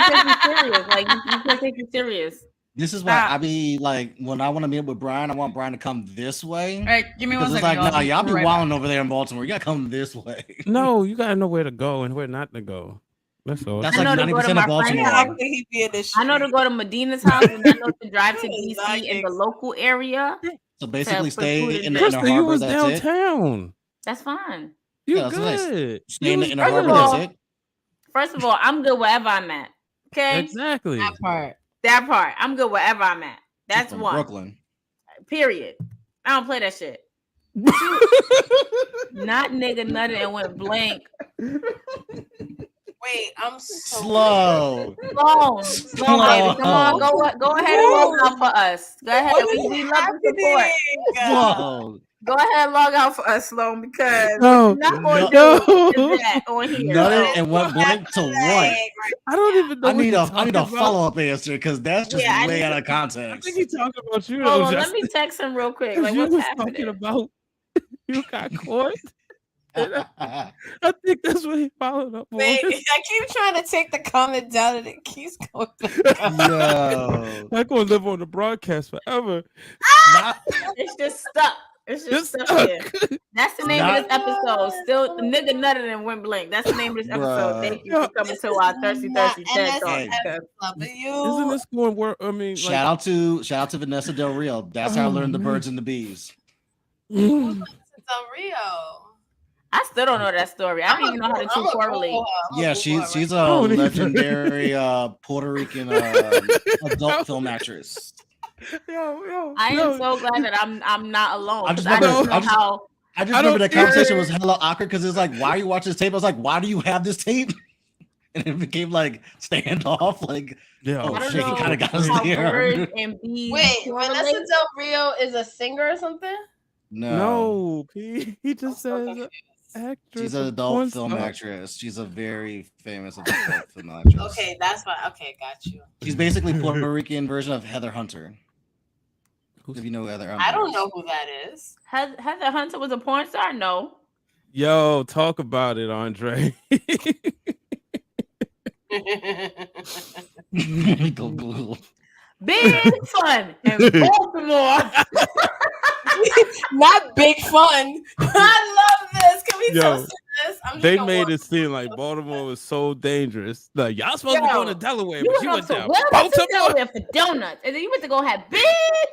take you serious. Like you can't take you serious. This is why I be like when I want to meet up with Brian, I want Brian to come this way. All right, give me one Because second. it's like, nah, y'all be wilding over there in Baltimore. You gotta come this way. No, you gotta know where to go and where not to go. That's all. That's like 90% of Baltimore. I know to go to Medina's house and I know to drive to DC in the local area. So basically, stay in the Krista, inner you harbor. was That's downtown. That's fine. You Yeah, that's nice. good. Stay in the inner First of harbor. all- That's it. First of all, I'm good wherever I'm at. Okay, Exactly. that part. I'm good wherever I'm at. That's From one. Brooklyn. Period. I don't play that shit. Not nigga nutted and went blank. Wait, I'm so Slow. Slow, baby. Come on, go ahead and log out for us. Go ahead. We love the support. Slow. Go ahead and log out for us, Sloan, because No, we're not going to no. do is that on here. Nutted and went blank to what? I don't even know. I need what a you're talking about. follow up answer because that's just Yeah, I way need out of I context. think he's talking about you. Hold though, on, let Justin. me text him real quick. 'Cause Like, you what's was happening? talking about you got caught. I think that's what he followed up on. Wait, I keep trying to take the comment down and it keeps going back. Yo. I'm gonna live on the broadcast forever. It's just stuck. It's just stuck here. That's the name of this episode. Still, the nigga nutted and went blank. That's the name of this episode. Thank you for coming to our thirsty TED Talk. Isn't this going work? I mean, shout out to Vanessa Del Rio. That's how I learned the birds and the bees. Del Rio. I still don't know that story. I don't even know how the two correlate. Yeah, she's a legendary Puerto Rican adult film actress. I am so glad that I'm not alone. I just I remember that conversation was hella awkward because it's like, why are you watching this tape? I was like, why do you have this tape? And it became like standoff. Like, oh shit, he kind of got us there. Wait, Vanessa Del Rio is a singer or something? No, he just says actress. She's an adult film actress. She's a very famous adult film actress. Okay, that's fine. Okay, got you. She's basically Puerto Rican version of Heather Hunter. If you know Heather Hunter. I don't know who that is. Heather Hunter was a porn star? No. Yo, talk about it, Andre. Big fun in Baltimore. Not big fun. I love this. Can we toast this? They made it seem like Baltimore was so dangerous. Like, y'all supposed to be going to Delaware, but you went down Baltimore for donuts, and then you went to go have big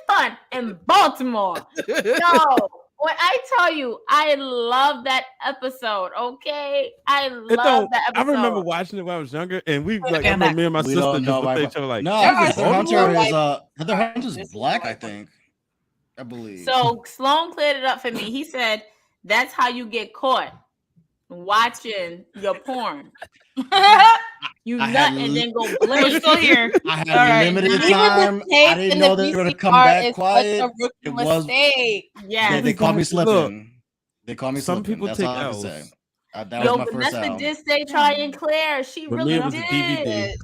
fun in Baltimore. No, when I tell you, I love that episode. Okay, I love that episode. I remember watching it when I was younger, and we like, I remember me and my sister just looked at each other like, no, Heather Hunter's black, I think. I believe. So Sloan cleared it up for me. He said that's how you get caught watching your porn. You nut and then go blink. We're still here. I had limited time. I didn't know they were going to come back quiet. It was. Yeah, they called me slipping. They called me some slipping. people That's take all I L's. say. That was my first Vanessa L. did say try and clear. She really did.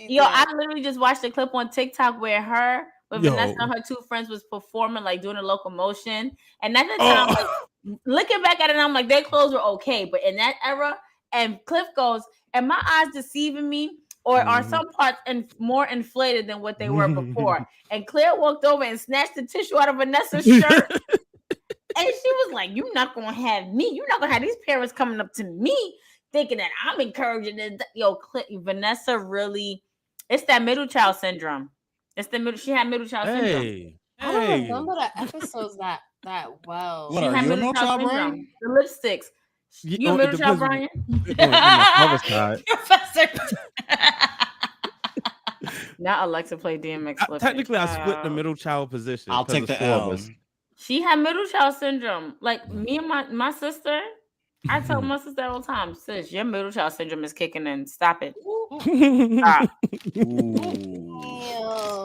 Yo, I literally just watched a clip on TikTok where her with Vanessa and her two friends was performing, like doing a locomotion. And at the time, like looking back at it, I'm like, their clothes were okay. But in that era, and Cliff goes, "Am my eyes deceiving me? Or are some parts more inflated than what they were before?" And Claire walked over and snatched the tissue out of Vanessa's shirt. And she was like, "You're not going to have me. You're not going to have these parents coming up to me thinking that I'm encouraging it." Yo, Vanessa really, it's that middle child syndrome. It's the middle. She had middle child syndrome. I don't remember the episodes that well. What, are you a middle child, Brian? The lipsticks. You a middle child, Brian? Professor. Not Alexa play DMX. Technically, I split the middle child position. I'll take the L. She had middle child syndrome. Like me and my sister, I tell my sister all the time, "Sis, your middle child syndrome is kicking in. Stop it. Stop.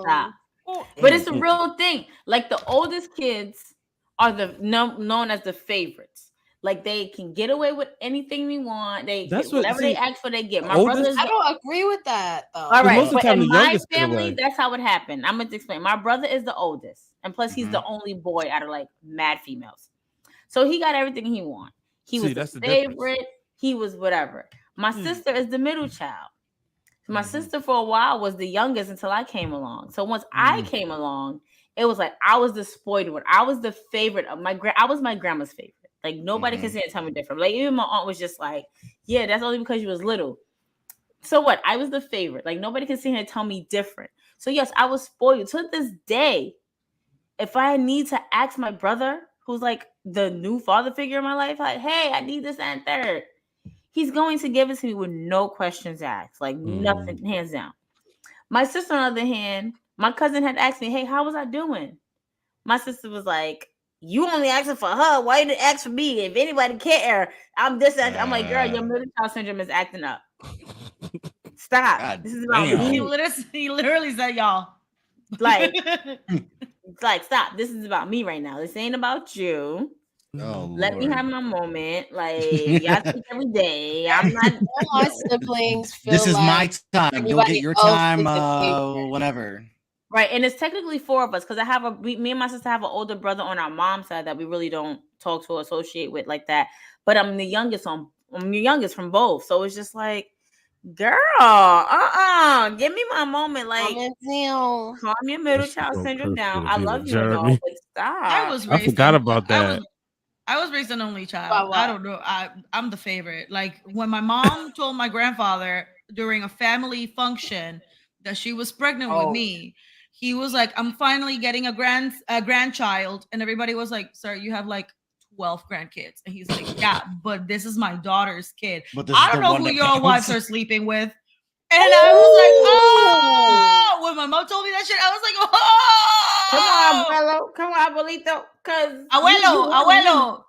Stop." But it's a real thing. Like the oldest kids are known as the favorites. Like they can get away with anything they want. Whatever they ask for, they get. My brother's. I don't agree with that though. All right, but in my family, that's how it happened. I'm gonna explain. My brother is the oldest, and plus he's the only boy out of like mad females. So he got everything he want. He was the favorite. He was whatever. My sister is the middle child. My sister for a while was the youngest until I came along. So once I came along, it was like I was the spoiled one. I was the favorite of I was my grandma's favorite. Like nobody can say it, tell me different. Like even my aunt was just like, "Yeah, that's only because you was little." So what? I was the favorite. Like nobody can sit here and tell me different. So yes, I was spoiled. To this day, if I need to ask my brother, who's like the new father figure in my life, like, "Hey, I need this and third," he's going to give it to me with no questions asked, like nothing, hands down. My sister, on the other hand, my cousin had asked me, "Hey, how was I doing?" My sister was like, "You only asking for her. Why you didn't ask for me? If anybody care, I'm this." I'm like, "Girl, your middle child syndrome is acting up. Stop. God, this is about me." He literally said, "Y'all." Like, stop. This is about me right now. This ain't about you. Oh, let me have my moment. Like y'all speak every day. I'm not. My siblings feel this is like my time. You'll get your time. Whatever. Right, and it's technically 4 of us because I have me and my sister have an older brother on our mom's side that we really don't talk to or associate with like that. But I'm the youngest from both, so it's just like Girl, give me my moment. Like, Down. calm your middle She's child so syndrome cursed down. to I be love with you and all, Jeremy. but stop. I forgot about that. I was raised an only child. About what? I don't know. I'm the favorite. Like when my mom told my grandfather during a family function that she was pregnant with me, he was like, "I'm finally getting a grandchild," and everybody was like, "Sir, you have like 12 grandkids," and he's like, "Yeah, but this is my daughter's kid. But this I is don't the know one who that your wives counts." are sleeping with." And I was like, "Oh!" When my mom told me that shit, I was like, Come on, "Oh!" abuelo. Come on, abuelito. Cause Abuelo,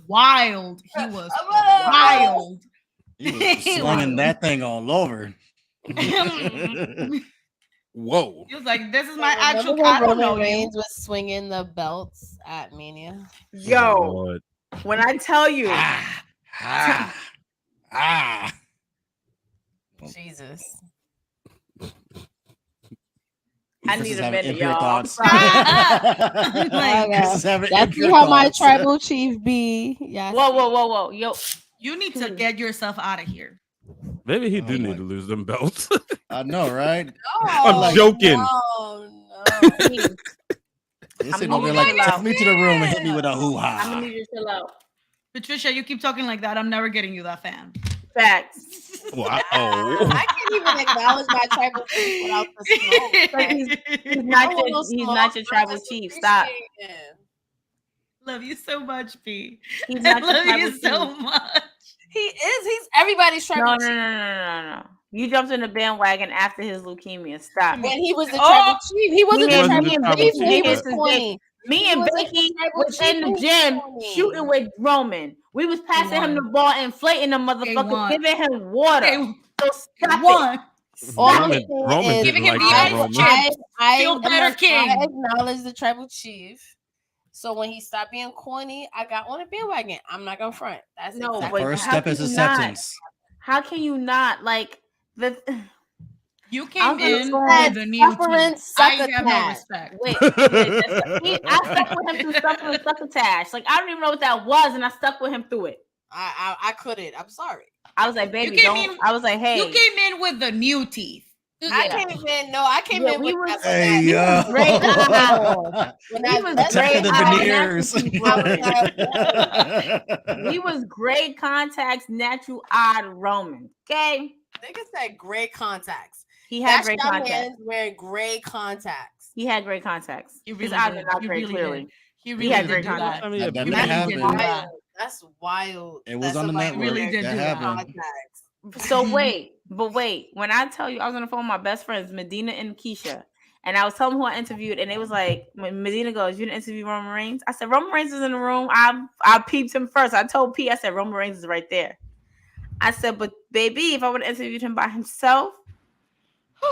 wild. He was wild. He was slinging that thing all over. Whoa. He was like, "This is my Remember actual when cat. I don't know Roman you." Reigns was swinging the belts at Mania? Yo, Lord. when I tell you, Jesus. I Chris need is a having minute, impure y'all. thoughts. Like, Chris is having That's impure how my thoughts. tribal chief be. Yeah. Whoa. Yo, you need to get yourself out of here. Maybe he Oh do my- need to lose them belts. I know, right? I'm joking. No. They I'm sitting gonna over there need like, you to chill take out. me to the room and hit me with a hoo I'm ha. gonna need you to chill out. Patricia, you keep talking like that. I'm never getting you that fan. Facts. Wow. I can't even acknowledge my tribal chief without the smoke. But he's I not want your, no he's smoke. not your I tribal just chief. Stop. appreciate him. Love you so much, P. He's I not your love tribal you so chief. much. He is. He's everybody's tribal No. chief. You jumped in the bandwagon after his leukemia. Stop. When he was the Oh! tribal chief, he wasn't He the wasn't tribal the tribal chief. chief He yet. was This is corny. Me He and wasn't Becky the tribal was chief. in the He was gym corny. shooting with Roman. We was passing him the won. ball, inflating the They motherfucker, won. giving him water. They So stop it. won. All I'm Roman, saying Roman is, didn't Giving him like the that, ice Roman. chips. I Feel better, King. acknowledge the tribal chief. So when he stopped being corny, I got on a bandwagon. I'm not gonna front. That's No, exactly but First how step can is you not? acceptance. How can you not like the? You came He in said with the new suffering teeth. I succotash. have no respect. Wait, I stuck with him through suffering succotash. Like I don't even know what that was, and I stuck with him through it. I couldn't. I'm sorry. I was like, baby, came don't. in- I was like, hey, You came in with the new teeth. I came in. No, I came Yeah, in we with was- that. Hey, we was yo. great. When We I was best Protecting the great veneers. We was great contacts, natural odd Roman. Okay, nigga said gray contacts. he had That's great your contacts. man's wearing gray contacts. He had great contacts. He His really eyes did. are not He very really clearly. did. He He really had did great do that. contacts. I mean, That yeah, He definitely really did do happened. that. That's wild. It was That on the somebody network. really did That do that. happened. contacts. So wait, when I tell you I was on the phone with my best friends, Medina and Keisha, and I was telling them who I interviewed, and it was like when Medina goes, "You didn't interview Roman Reigns?" I said, "Roman Reigns is in the room. I peeped him first. I told P, I said, Roman Reigns is right there. I said, but baby, if I would have interviewed him by himself,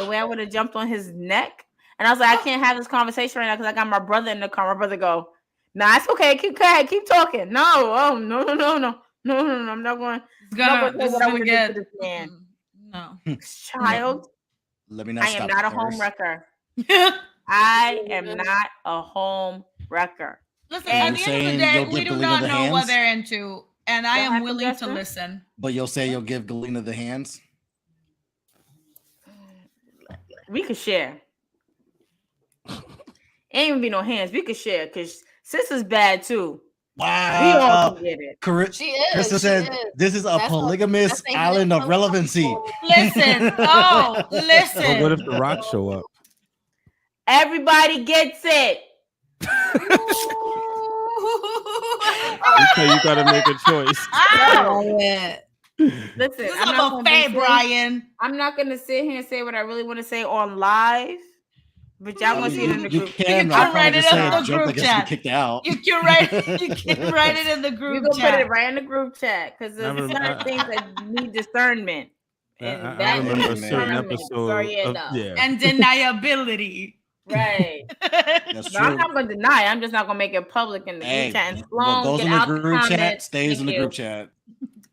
the way I would have jumped on his neck, and I was like, I can't have this conversation right now because I got my brother in the car. My brother go, nah, it's okay. Keep talking. No, oh no, I'm not going. This is gonna get this man. No. Child, Let me not I am stop not a first. home wrecker. I am not a home wrecker. Listen, And at you the end of saying the day, you'll we give do Galena not the know what hands? they're into, and I What am happened, willing to Justin? listen. But you'll say you'll give Galena the hands? We could share. Ain't even be no hands. We could share because sis is bad too. We all Wow. can get it. She is. Krista she said, is. this is a That's polygamous that's a island of hidden relevancy. Listen. Oh, But what listen. if the Rock show up? Everybody gets it. You say you gotta make a choice. Listen, This is I'm a not gonna buffet, be Brian. I'm not gonna sit here and say what I really want to say on live, but y'all I gonna mean, see it in the you group. can, You but I'll can probably write just it say in a the joke group that gets me chat. kicked out. You can write it in the We're group gonna put chat. it right in the group chat because there's certain things that need discernment. And I that remember a is certain discernment. episode. Sorry, Of, no. yeah. And deniability. Right. That's No, I'm true. not gonna deny. I'm just not gonna make it public in the Hey, group chat. And what Sloan, goes get in the out group chat comments. stays in Thank the you. group chat.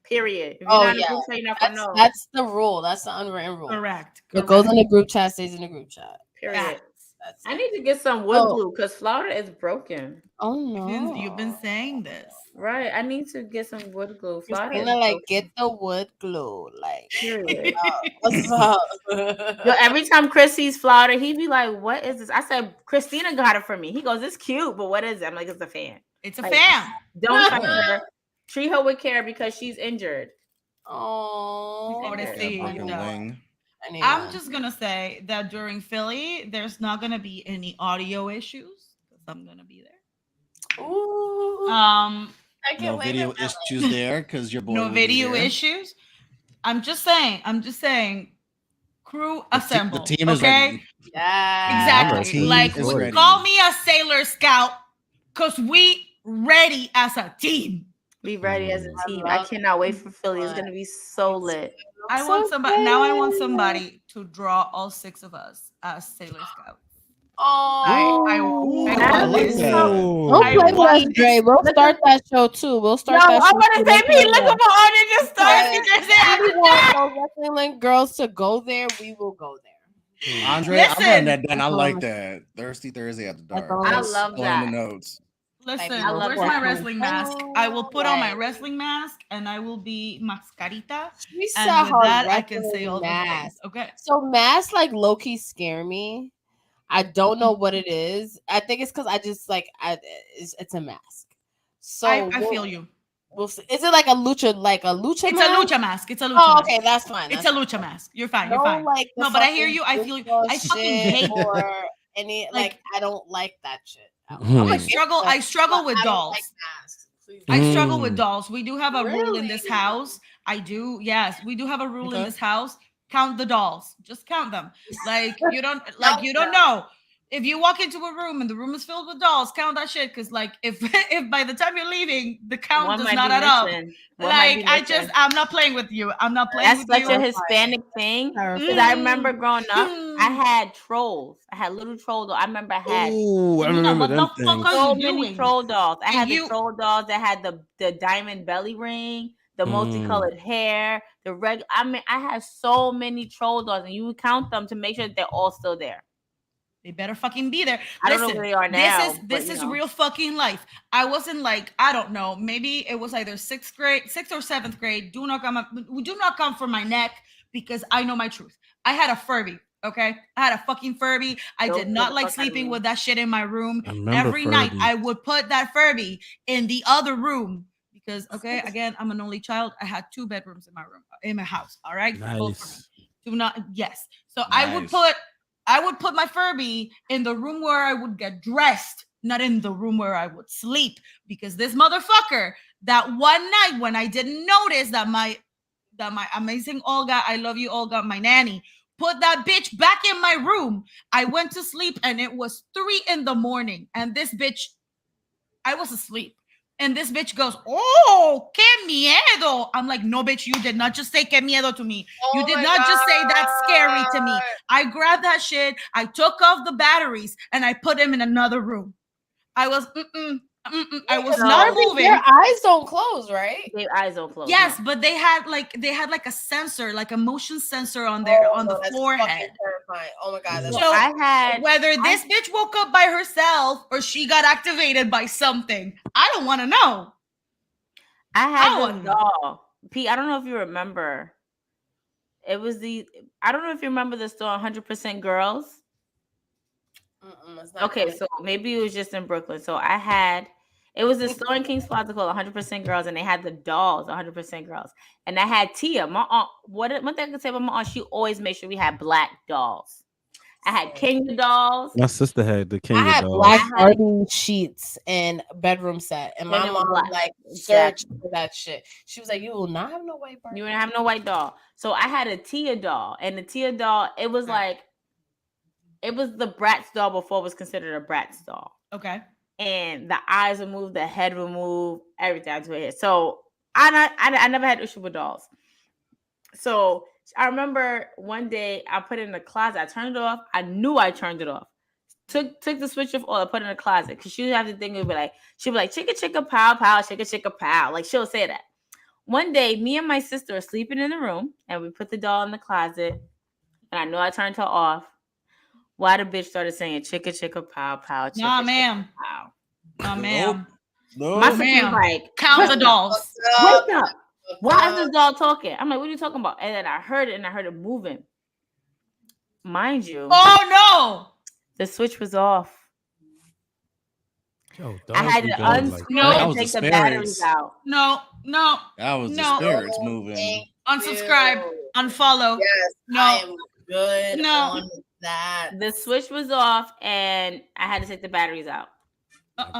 Period. If you're Oh, not in the yeah. group chat, you're not gonna know. That's the rule. That's the unwritten rule. Correct. What goes in the group chat stays in the group chat. Period. That's I it. need to get some wood glue because Florida is broken. Oh no! You've been saying this. Right. I need to get some wood glue. Florida is Cristina, like, broken. get the wood glue. Like, Period. what's up? Yo, every time Chris sees Florida, he be like, "What is this?" I said, "Christina got it for me." He goes, "It's cute, but what is it?" I'm like, "It's a fan." It's a Like, fan. Don't touch her. Treat her with care because she's injured. Oh, I'm just gonna say that during Philly, there's not gonna be any audio issues because I'm gonna be there. Ooh. No video issues there because your boy no will be video there. issues. I'm just saying. Crew assemble. The team is okay? ready. Yeah, exactly. Like call me a Sailor Scout because we ready as a team. Be ready as a team. I cannot wait for Philly. It's gonna be so lit. I want somebody now. I want somebody to draw all 6 of us as Sailor Scouts. Oh, I Don't want this. play with us, Dre. We'll start that show too. We'll start that show. I'm gonna say me looking for Anya just started. We want those wrestling girls to go there. We will go there. Andre, I'm writing that down. I like that. Thirsty Thursday after dark. I love All that. in the notes. Listen, I love where's that. my wrestling mask? I will put on my wrestling mask and I will be mascarita. She And saw with her that, I can say all the mask. things. Okay. So masks like low key scare me. I don't know what it is. I think it's because I just like it's a mask. So I feel you. We'll see. Is it like a lucha It's mask? a lucha mask. It's a lucha Oh, mask. okay, that's fine. It's a lucha mask. You're fine. You're fine. Like no, but I hear you. I feel you. I fucking hate or any like I don't like that shit. I struggle with dolls. I struggle with dolls. We do have a rule in this house. I do. Yes, we do have a rule in this house. Count the dolls. Just count them. Like you don't know. If you walk into a room and the room is filled with dolls, count that shit. Because like if by the time you're leaving, the count does not add up. Like I'm not playing with you. I'm not playing with you. That's such a Hispanic thing. Because I remember growing up, I had trolls. I had little troll dolls. I remember I had I remember them things. so many troll dolls. I had the troll dolls that had the diamond belly ring, the multicolored hair, the red. I mean, I had so many troll dolls, and you would count them to make sure that they're all still there. They better fucking be there. I don't know where they are now. This is real fucking life. I wasn't like, I don't know. Maybe it was either 6th or 7th grade. Do not come for my neck because I know my truth. I had a Furby. Okay, I had a fucking Furby. I did not like sleeping with that shit in my room. Every night I would put that Furby in the other room because again, I'm an only child. I had 2 bedrooms in my house. All right, nice. Do not So nice. I would put my Furby in the room where I would get dressed, not in the room where I would sleep, because this motherfucker, that one night when I didn't notice that my amazing Olga, I love you Olga, my nanny, put that bitch back in my room. I went to sleep and it was 3 a.m. and this bitch, I was asleep. And this bitch goes, "Oh, que miedo." I'm like, "No, bitch, you did not just say que miedo to me. You did not just say that's scary to me." I grabbed that shit. I took off the batteries and I put him in another room. I was, I was not moving. Your eyes don't close, right? Their eyes don't close. Yes, but they had like a sensor, like a motion sensor on the forehead. Terrifying. Oh my god! So I had whether this bitch woke up by herself or she got activated by something. I don't want to know. I had this doll. Pete, I don't know if you remember. It was I don't know if you remember the store 100% Girls. Okay, so maybe it was just in Brooklyn. So it was a store in Kings Plaza called 100% Girls, and they had the dolls 100% Girls. And I had Tia. My aunt, one thing I can say about my aunt, she always made sure we had black dolls. I had Kenya dolls. My sister had the Kenya dolls. I had black Barbie sheets and bedroom set, and my mom like searched for that shit. She was like, "You will not have no white Barbie. You wouldn't have no white doll." So I had a Tia doll, and the Tia doll, it was like. It was the Bratz doll before it was considered a Bratz doll. Okay. And the eyes would move, the head would move, everything to it. So I never had issue with dolls. So I remember one day I put it in the closet. I turned it off. I knew I turned it off. Took the switch off, or put it in the closet because she would have to think it would be like, she'd be like, chicka chicka pow pow, chicka chicka pow. Like she'll say that. One day, me and my sister are sleeping in the room, and we put the doll in the closet, and I know I turned her off. Why the bitch started saying chicka chicka pow pow chicka Nah, chicka ma'am. pow. Nah, ma'am. My sister was Ma'am. like, Count the dolls. wake up. Why is this doll talking? I'm like, what are you talking about? And then I heard it and I heard it moving. Mind you. Oh no. The switch was off. Yo, I had to unscrew and take the batteries out. No. That was the spirits Oh, moving. Unsubscribe. you. Unfollow. Yes, No. I am good No. on that. The switch was off and I had to take the batteries out.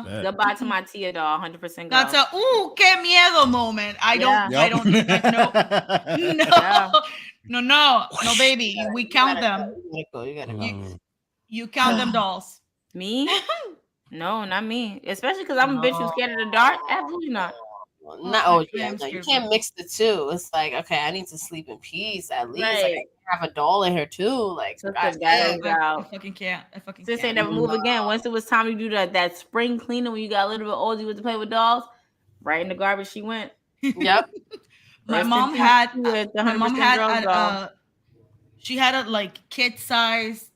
Goodbye to my Tia doll, 100% go. That's a que miedo moment. I don't need that. No, baby. We count them. You gotta go. You count them dolls. Me? No, not me. Especially because I'm a bitch who's scared of the dark. Absolutely not. No, you can't mix the two. It's like, okay, I need to sleep in peace at least. Like, I can have a doll in here too. Like, I fucking can't. Since they never move again. Once it was time to do that spring cleaning when you got a little bit older, you went to play with dolls. Right in the garbage she went. Yep. My mom had she had a like kid size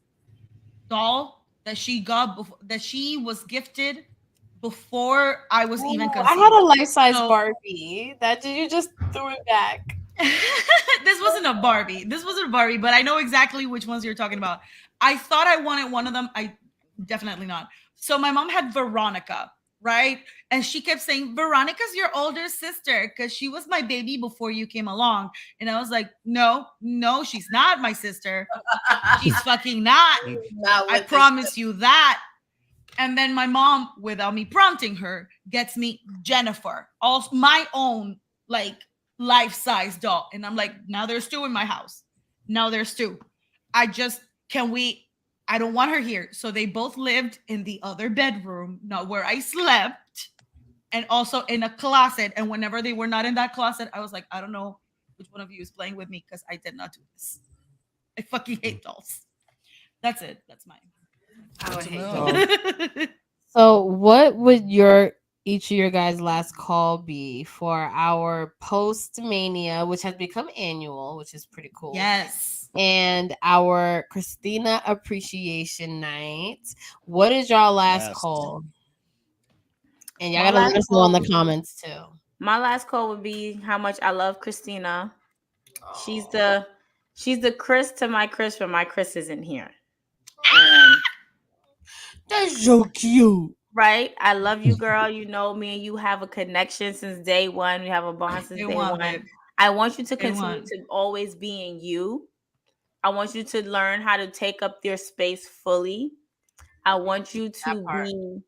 doll that she got that she was gifted before I was even conceived. I had a life-size Barbie that you just threw it back. This wasn't a Barbie, but I know exactly which ones you're talking about. I thought I wanted one of them. I definitely not. So my mom had Veronica, right? And she kept saying, Veronica's your older sister because she was my baby before you came along. And I was like, no, she's not my sister. She's fucking not. I promise you that. And then my mom, without me prompting her, gets me Jennifer, also my own like life-size doll. And I'm like, now there's two in my house. Now there's two. I don't want her here. So they both lived in the other bedroom, not where I slept, and also in a closet. And whenever they were not in that closet, I was like, I don't know which one of you is playing with me because I did not do this. I fucking hate dolls. That's it. That's mine. I would hate dolls. So what would each of your guys' last call be for our Post-Mania, which has become annual, which is pretty cool. Yes. And our Cristina Appreciation Night. What is y'all last call? And y'all gotta let us know in the comments too. My last call would be how much I love Cristina. She's the Chris to my Chris, but my Chris isn't here. That's so cute. Right? I love you, girl. You know, me and you have a connection since day one. We have a bond since day one. I want you to continue to always be in you. I want you to learn how to take up your space fully. I want you to be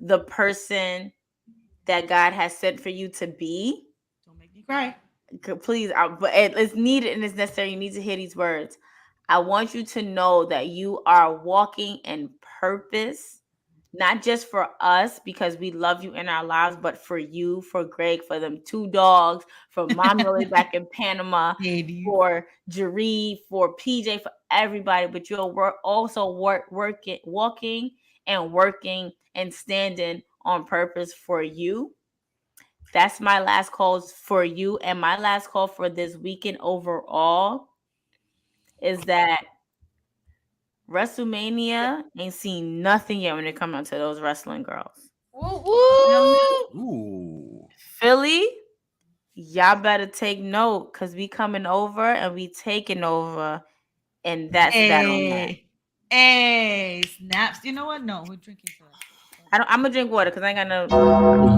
the person that God has sent for you to be. Don't make me cry. Please, but it's needed and it's necessary. You need to hear these words. I want you to know that you are walking in purpose, not just for us because we love you in our lives, but for you, for Greg, for them two dogs, for Mommy Lily back in Panama, for Jeree, for PJ, for everybody. But you're also walking and standing on purpose for you. That's my last call for you. And my last call for this weekend overall is that Wrestlemania ain't seen nothing yet when it comes down to those wrestling girls. Ooh. Philly, y'all better take note because we coming over and we taking over, and that's that on that. Hey, snaps. You know what? No, we're drinking. I'm gonna drink water because I ain't got no.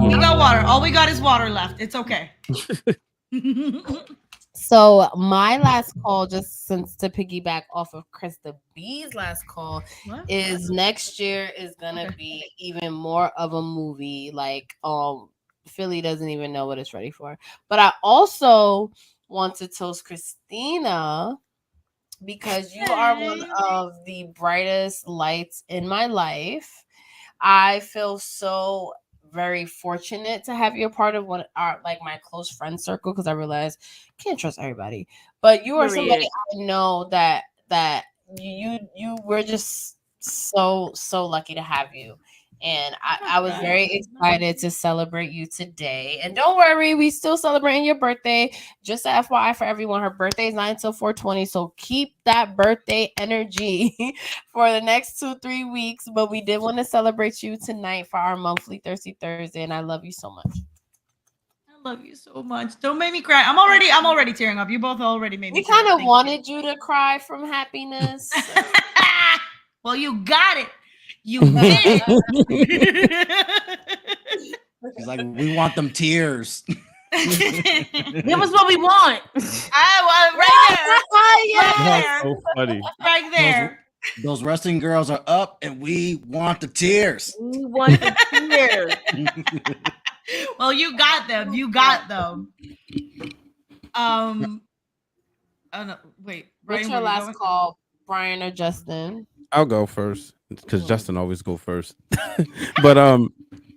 We got water. All we got is water left. It's okay. So my last call, just since to piggyback off of Krista B's last call, is next year is gonna be even more of a movie. Like Philly doesn't even know what it's ready for. But I also want to toast Cristina because you are one of the brightest lights in my life. I feel so very fortunate to have you a part of my close friend circle because I realize I can't trust everybody. But you are somebody I know that you we're just so lucky to have you. And I was very excited to celebrate you today. And don't worry, we still celebrating your birthday. Just a FYI for everyone, her birthday is 9 till 420. So keep that birthday energy for the next 2-3 weeks. But we did want to celebrate you tonight for our monthly Thirsty Thursday. And I love you so much. I love you so much. Don't make me cry. I'm already tearing up. You both already made me We cry. kind of wanted you to cry from happiness. Well, you got it. You did it. She's like, we want them tears. Give us what we want. Right there. So funny. Right there. Those wrestling girls are up, and we want the tears. We want the tears. Well, you got them. You got them. Oh no, wait. What's Brian, your last call, Brian or Justin? I'll go first because Justin always go first. But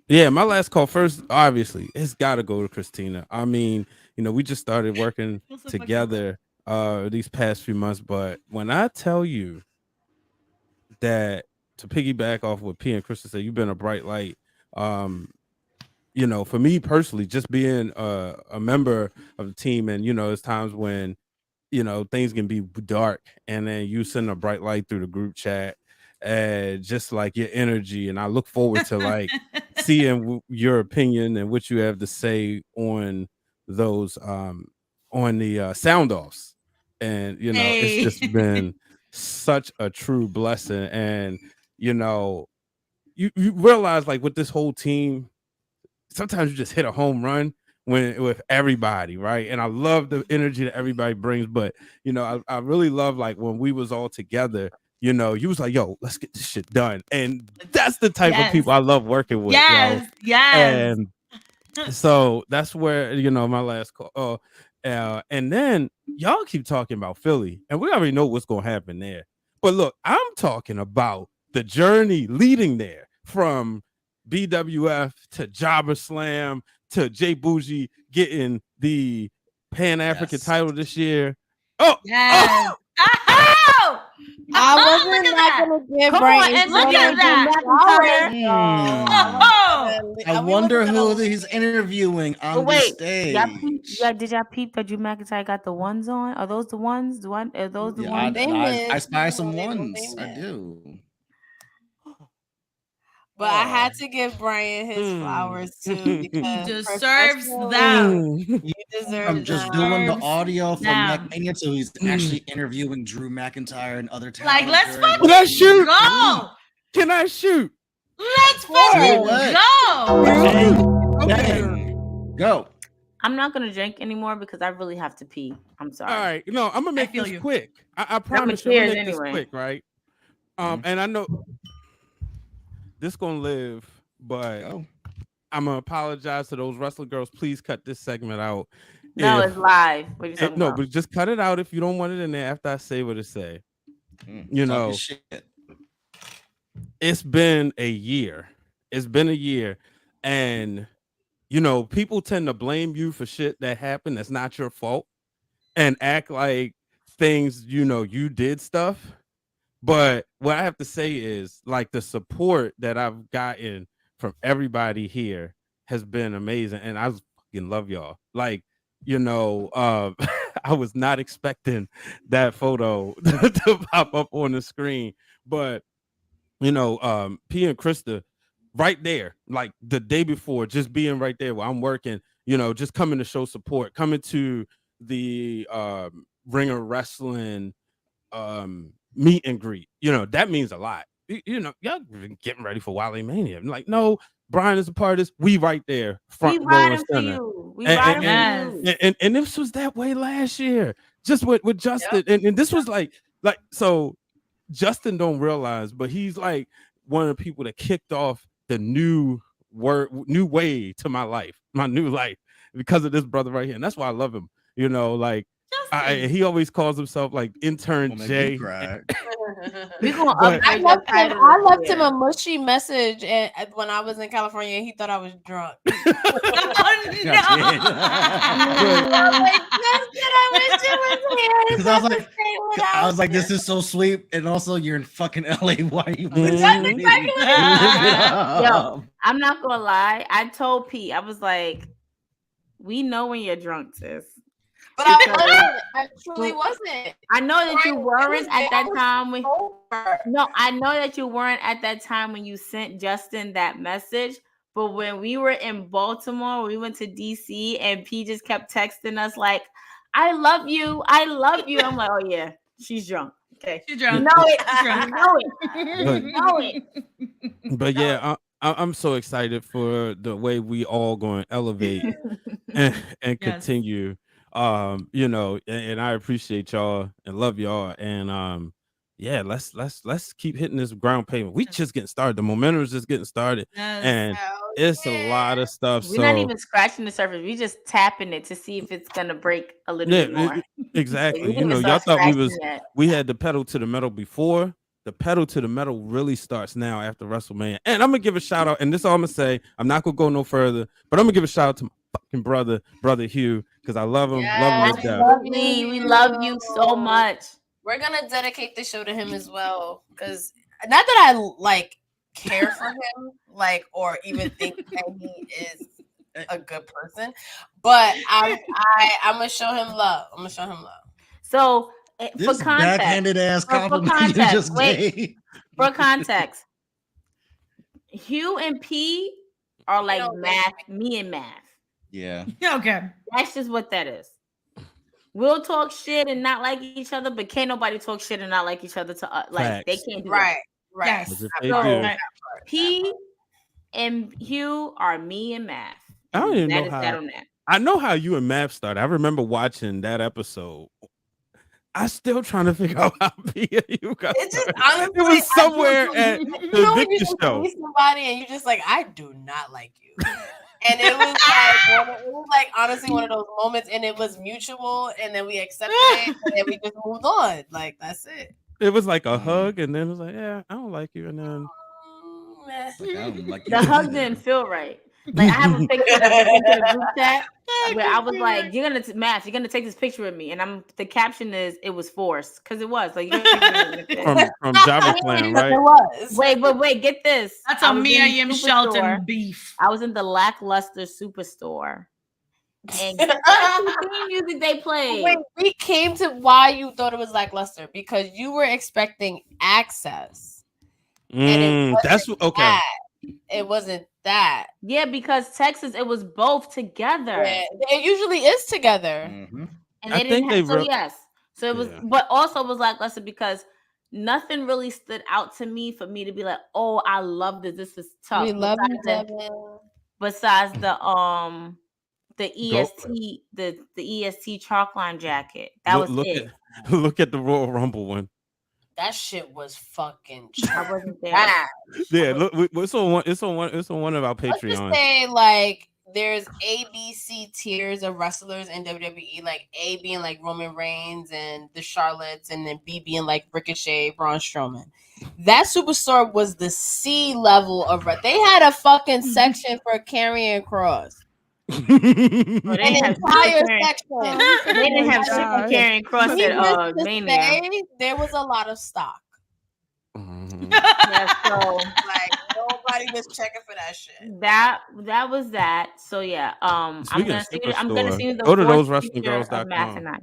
yeah, my last call first, obviously, it's got to go to Cristina. I mean, we just started working together these past few months, but when I tell you that, to piggyback off what P and Krista said, you've been a bright light. For me personally, just being a member of the team, and there's times when things can be dark, and then you send a bright light through the group chat, and just like your energy, and I look forward to like seeing your opinion and what you have to say on those on the sound offs, and it's just been such a true blessing. And you realize, like, with this whole team, sometimes you just hit a home run with everybody, right? And I love the energy that everybody brings, but I really love, like, when we was all together, you was like, yo, let's get this shit done. And that's the type of people I love working with. Yes. And so that's where my last call. And then y'all keep talking about Philly, and we already know what's gonna happen there. But look, I'm talking about the journey leading there, from BWF to Jobber Slam to Jay Bougie getting the Pan African title this year. Oh, yes. I wasn't not gonna give Brian. Look at that. I wonder who he's interviewing on the stage. Did y'all peep that Drew McIntyre got the ones on? Are those the ones? Are those the ones? I spy some ones. I do. But I had to give Brian his flowers too, because he deserves them. You deserve. I'm just doing the audio from Mania, so he's actually interviewing Drew McIntyre and other talent. Like, let's fucking Can I shoot? go. Can I shoot? Let's fucking go. Go. I'm not gonna drink anymore because I really have to pee. I'm sorry. All right, I'm gonna make this quick. I promise you, I'm gonna make this quick, right? And I know this gonna live, but I'm gonna apologize to those wrestling girls. Please cut this segment out. No, it's live. What are you talking about? But just cut it out if you don't want it in there after I say what it say. It's been a year. And people tend to blame you for shit that happened that's not your fault, and act like things you did stuff. But what I have to say is, like, the support that I've gotten from everybody here has been amazing, and I fucking love y'all. Like, I was not expecting that photo to pop up on the screen, but P and Krista, right there, like the day before, just being right there while I'm working, just coming to show support, coming to the Ringer Wrestling meet and greet, that means a lot. Y'all getting ready for Wrestlemania. I'm like, no, Brian is a part of this. We right there, front row and center. And this was that way last year, just with Justin. And this was like so. Justin don't realize, but he's like one of the people that kicked off the new way to my life, my new life, because of this brother right here. And that's why I love him. Like, He always calls himself like intern Jay. We gonna But- I upgrade left that him. title. I this left him year. a mushy message, and when I was in California, he thought I was drunk. Oh, no. I'm like, Justin, I wish you was here. It's Because I was not the like, same I without was like, you. this is so sweet, and also you're in fucking LA. Why are you Mhm. listening? Yo, I'm not gonna lie. I told Pete, I was like, we know when you're drunk, sis. But I Because- wasn't. I truly wasn't. I know that you It weren't was at that very time when sober. no, I know that you weren't at that time when you sent Justin that message. But when we were in Baltimore, we went to DC and P just kept texting us like, I love you. I love you. I'm like, oh yeah, she's drunk. Okay. She's You drunk. know it. She's drunk. You know it. But- You know it. But yeah, I'm so excited for the way we all going to elevate and Yes. continue. You know, and I appreciate y'all and love y'all. And yeah, let's keep hitting this ground pavement. We just getting started. The momentum is just getting started, Yes. and it's a lot of stuff. We're So not even scratching the surface. We just tapping it to see if it's gonna break a little yeah, bit more. exactly. We You didn't know, even y'all start thought we scratching yet. we had the pedal to the metal before. The pedal to the metal really starts now after WrestleMania. And I'm gonna give a shout out, and this is all I'm gonna say. I'm not gonna go no further, but I'm gonna give a shout out to my fucking brother Hugh, because I love him, love him to death. Absolutely. We love you so much. We're gonna dedicate the show to him as well, because not that I like care for him, like, or even think that he is a good person, but I'm gonna show him love. I'm gonna show him love. So for This context, backhanded ass for compliment you context, just wait. gave. For context, Hugh and P are like don't math, me and math. Yeah. Okay. That's just what that is. We'll talk shit and not like each other, but can't nobody talk shit and not like each other to us. Like they Facts. can't do Right, right. Yes. As if they So, do. Right. P and Hugh are me and math. I don't even That know is how. that on that. I know how you and Mav started. I remember watching that episode. I still trying to figure out how P and you got It's just started. honestly, It was somewhere at you the know when you Victor just show. meet somebody and you just like, I do not like you, and it was like honestly one of those moments, and it was mutual, and then we accepted it, and then we just moved on. Like that's it. It was like a hug, and then it was like, yeah, I don't like you, and then Meh. Like, I don't like The you hug either. didn't feel right. Like I have a picture that I sent to the group chat where I was like, "You're gonna Matt, you're gonna take this picture with me," and the caption is, "It was forced," because it was like from Java Plan, right? It was. Wait, get this. That's I a was Mia in Yim Superstore. Shelton beef. I was in the Lackluster Superstore, and guess what theme music they played? Wait, we came to why you thought it was lackluster because you were expecting access. That's okay. That. It wasn't that. Yeah, because Texas, it was both together. Yeah, it usually is together. Mhm. And I they didn't think have, they so re- yes. So it was, Yeah. but also it was lackluster because nothing really stood out to me for me to be like, oh, I love this. This is tough. We love you, Besides Devin. besides the EST, the EST chalk line jacket. That was look it. Look at the Royal Rumble one. That shit was fucking I wasn't there. trash. Yeah, look, it's on one. It's on one of our Let's just Patreons. say like there's A, B, C tiers of wrestlers in WWE, like A being like Roman Reigns and the Charlottes, and then B being like Ricochet, Braun Strowman. That superstar was the C level of they had a fucking section for Karrion Kross. Well, they An didn't have entire shit section. They didn't have shit God. carrying cross at Needless to Mania. say, there was a lot of stock. Yeah, so Like nobody was checking for that shit. that was that. So yeah, I'm Speaking gonna of see you. I'm gonna Superstore, see you the go to fourth those picture of Math wrestlinggirls.com. and I.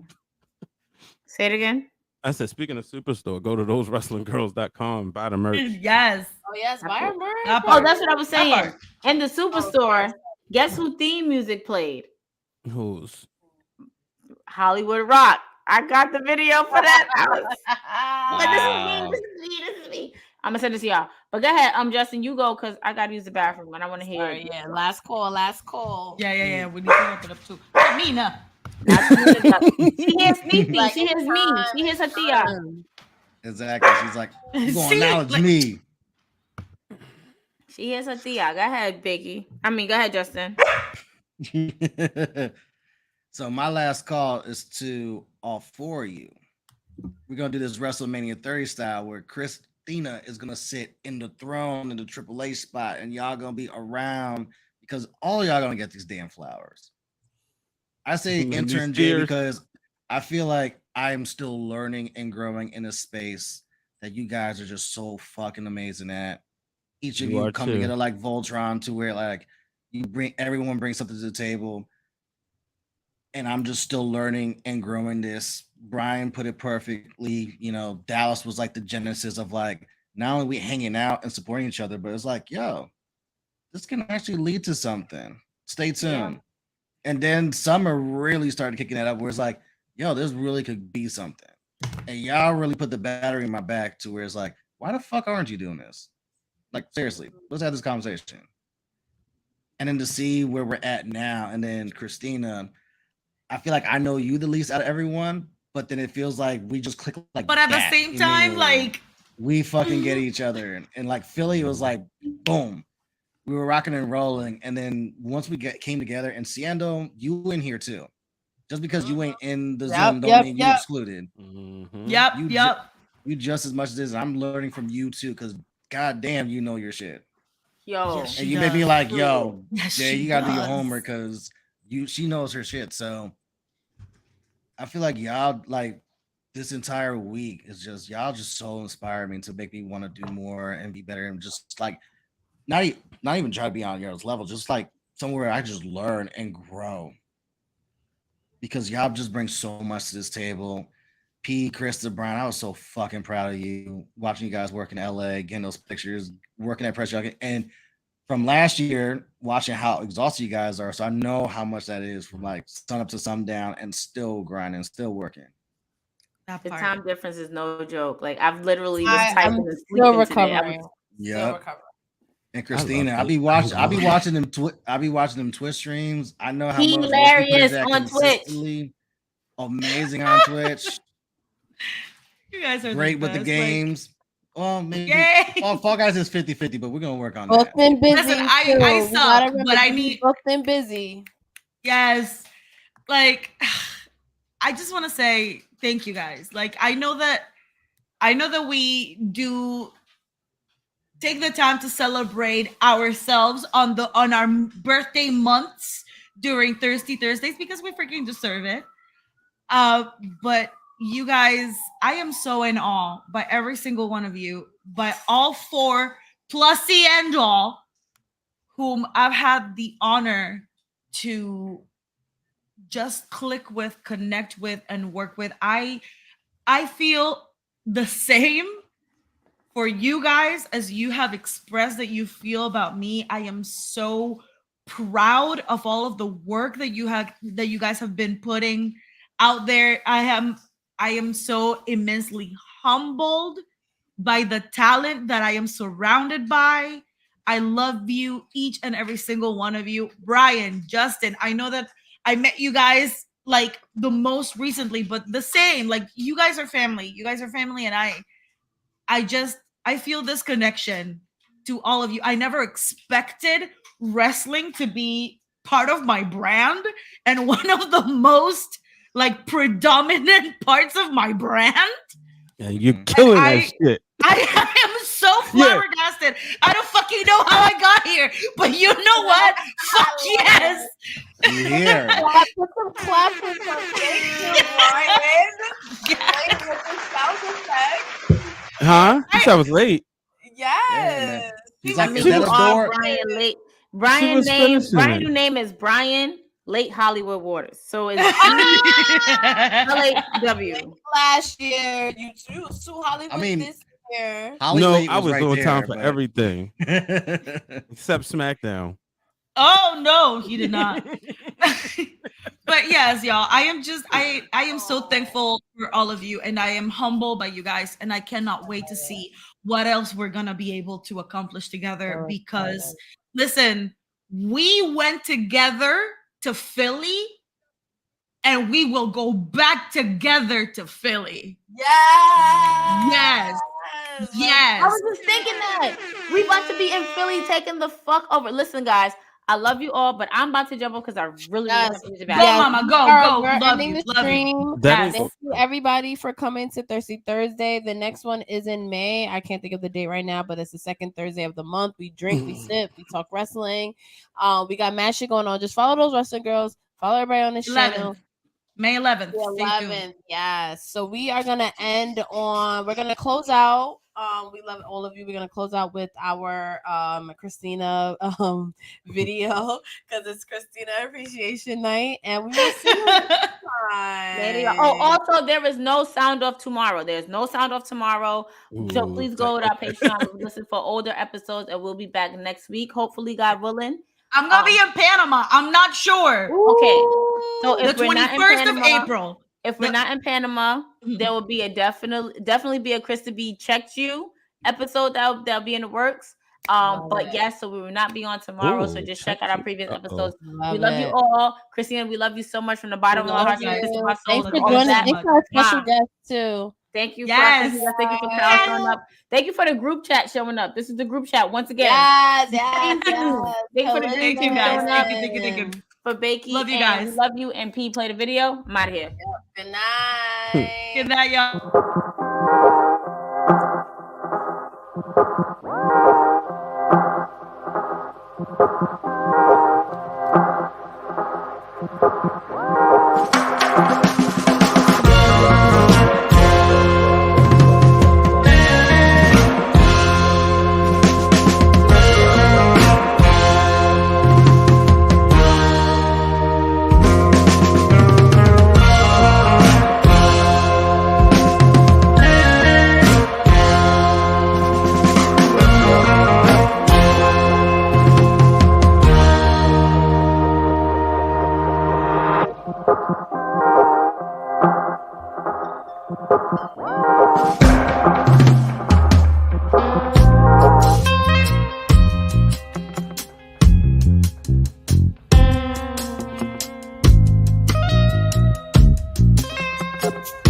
Say it again. I said, speaking of Superstore, go to thosewrestlinggirls.com, buy the merch. Yes. Oh yes, buy our merch. That Oh, part. that's what I was That saying. part. In the Superstore, guess who theme music played? Who's? Hollywood Rock. I got the video for that. Wow. This is me. I'm gonna send this to y'all. But go ahead, Justin, you go because I gotta use the bathroom and I want to hear Sorry, it. yeah. Last call. Yeah. We need to wrap it up too. Mina. She hears me. Like, She hears me. She hears her Thea. Exactly. She's like, you gonna See, acknowledge like- me. She hears her Thea. Go ahead, Biggie. Go ahead, Justin. So my last call is to all four of you. We're gonna do this WrestleMania 30 style where Cristina is gonna sit in the throne in the Triple H spot, and y'all gonna be around because all y'all gonna get these damn flowers. I say intern Jay because I feel like I am still learning and growing in a space that you guys are just so fucking amazing at. Each of you come together like Voltron to where like everyone brings something to the table. And I'm just still learning and growing this. Brian put it perfectly. You know, Dallas was like the genesis of like not only we hanging out and supporting each other, but it's like, yo, this can actually lead to something. Stay tuned. Yeah. And then Summer really started kicking that up where it's like, yo, this really could be something. And y'all really put the battery in my back to where it's like, why the fuck aren't you doing this? Like, seriously, let's have this conversation. And then to see where we're at now, and then Cristina, I feel like I know you the least out of everyone, but then it feels like we just click like. But at the same time, like we fucking get each other, and like Philly was like, boom, we were rocking and rolling, and then once we came together, and Siendo, you in here too. Just because you ain't in the Zoom don't mean you excluded. Mm-hmm. You just as much as this. I'm learning from you too, because goddamn, you know your shit. Yo, and you made me like, yo, Jay, you gotta do your homework because she knows her shit. So I feel like y'all like this entire week is just y'all just so inspired me to make me want to do more and be better and just like not even try to be on y'all's level, just like somewhere I just learn and grow. Because y'all just bring so much to this table. P, Krista, Brian, I was so fucking proud of you watching you guys work in LA, getting those pictures, working at Press Junket. And from last year, watching how exhausted you guys are. So I know how much that is from like sun up to sundown and still grinding, still working. The time difference is no joke. Like I've literally was typing and sleeping today. Still recovering. And Cristina, I'll be watching them Twitch streams. I know how hilarious on Twitch. Amazing on Twitch. You guys are great with the games. Like, well, maybe Fall Guys is 50-50, but we're gonna work on booked that. And busy. Listen, I suck, but I need booked and busy. Yes, like I just want to say thank you guys. Like I know that we do take the time to celebrate ourselves on our birthday months during Thirsty Thursdays because we freaking deserve it. But you guys, I am so in awe by every single one of you, by all four plus the end all, whom I've had the honor to just click with, connect with, and work with. I feel the same for you guys as you have expressed that you feel about me. I am so proud of all of the work that you guys have been putting out there. I am so immensely humbled by the talent that I am surrounded by. I love you, each and every single one of you. Brian, Justin, I know that I met you guys like the most recently, but the same, like you guys are family. You guys are family, and I feel this connection to all of you. I never expected wrestling to be part of my brand and one of the most like predominant parts of my brand. And you're killing that shit. I am so flabbergasted. Yeah. I don't fucking know how I got here, but you know what? Fuck yes. Yeah. Put some claps for Huh? You said I was late. Yes. He's like, is that a door? Brian late. Brian's name is Brian Late Hollywood Waters. So it's LHW. Last year, you was too Hollywood this year. No, I was right on time for everything except SmackDown. Oh no, he did not. But yes, y'all, I am so thankful for all of you, and I am humbled by you guys, and I cannot wait to see what else we're gonna be able to accomplish together. Because listen, we went together to Philly, and we will go back together to Philly. Yes. I was just thinking that we about to be in Philly taking the fuck over. Listen, guys, I love you all, but I'm about to jump off because I really have to use the Go, bathroom. mama. Go. We're Love ending you. the Love you. stream. That Thank is- you everybody for coming to Thirsty Thursday. The next one is in May. I can't think of the date right now, but it's the second Thursday of the month. We drink, we sip, we talk wrestling. We got mad shit going on. Just follow those wrestling girls. Follow everybody on this 11th. channel. May 11th. The Stay tuned. 11th, yes. So we are gonna end on. We're gonna close out. We love all of you. We're gonna close out with our Cristina video because it's Cristina Appreciation Night, and we will see you next time. Oh, also there is no sound off tomorrow. There's no sound off tomorrow. So Ooh, please go to our okay. Patreon and listen for older episodes, and we'll be back next week. Hopefully, God willing. I'm gonna be in Panama. I'm not sure. Okay. So The if we're not in 21st of Panama, April. if we're not in Panama, there will be a definitely be a Krista B checked you episode that'll be in the works. But yes, so we will not be on tomorrow. So Ooh, just check out our previous episodes. Love we love it. you all. Christina, we love you so much from the bottom of our hearts and the pits of our souls. Thanks and for all of joining. that. Thanks for our special Wow. guest too. Thank you. Yes. Thank you for Kyle showing up. Thank you for the group chat showing up. This is the group chat once again. Yes. Thank you for the Thank group you, chat guys. showing up. Thank you. For Bakey. Love you and guys. We love you. And P, play the video. I'm out of here. Good night. Good night, y'all.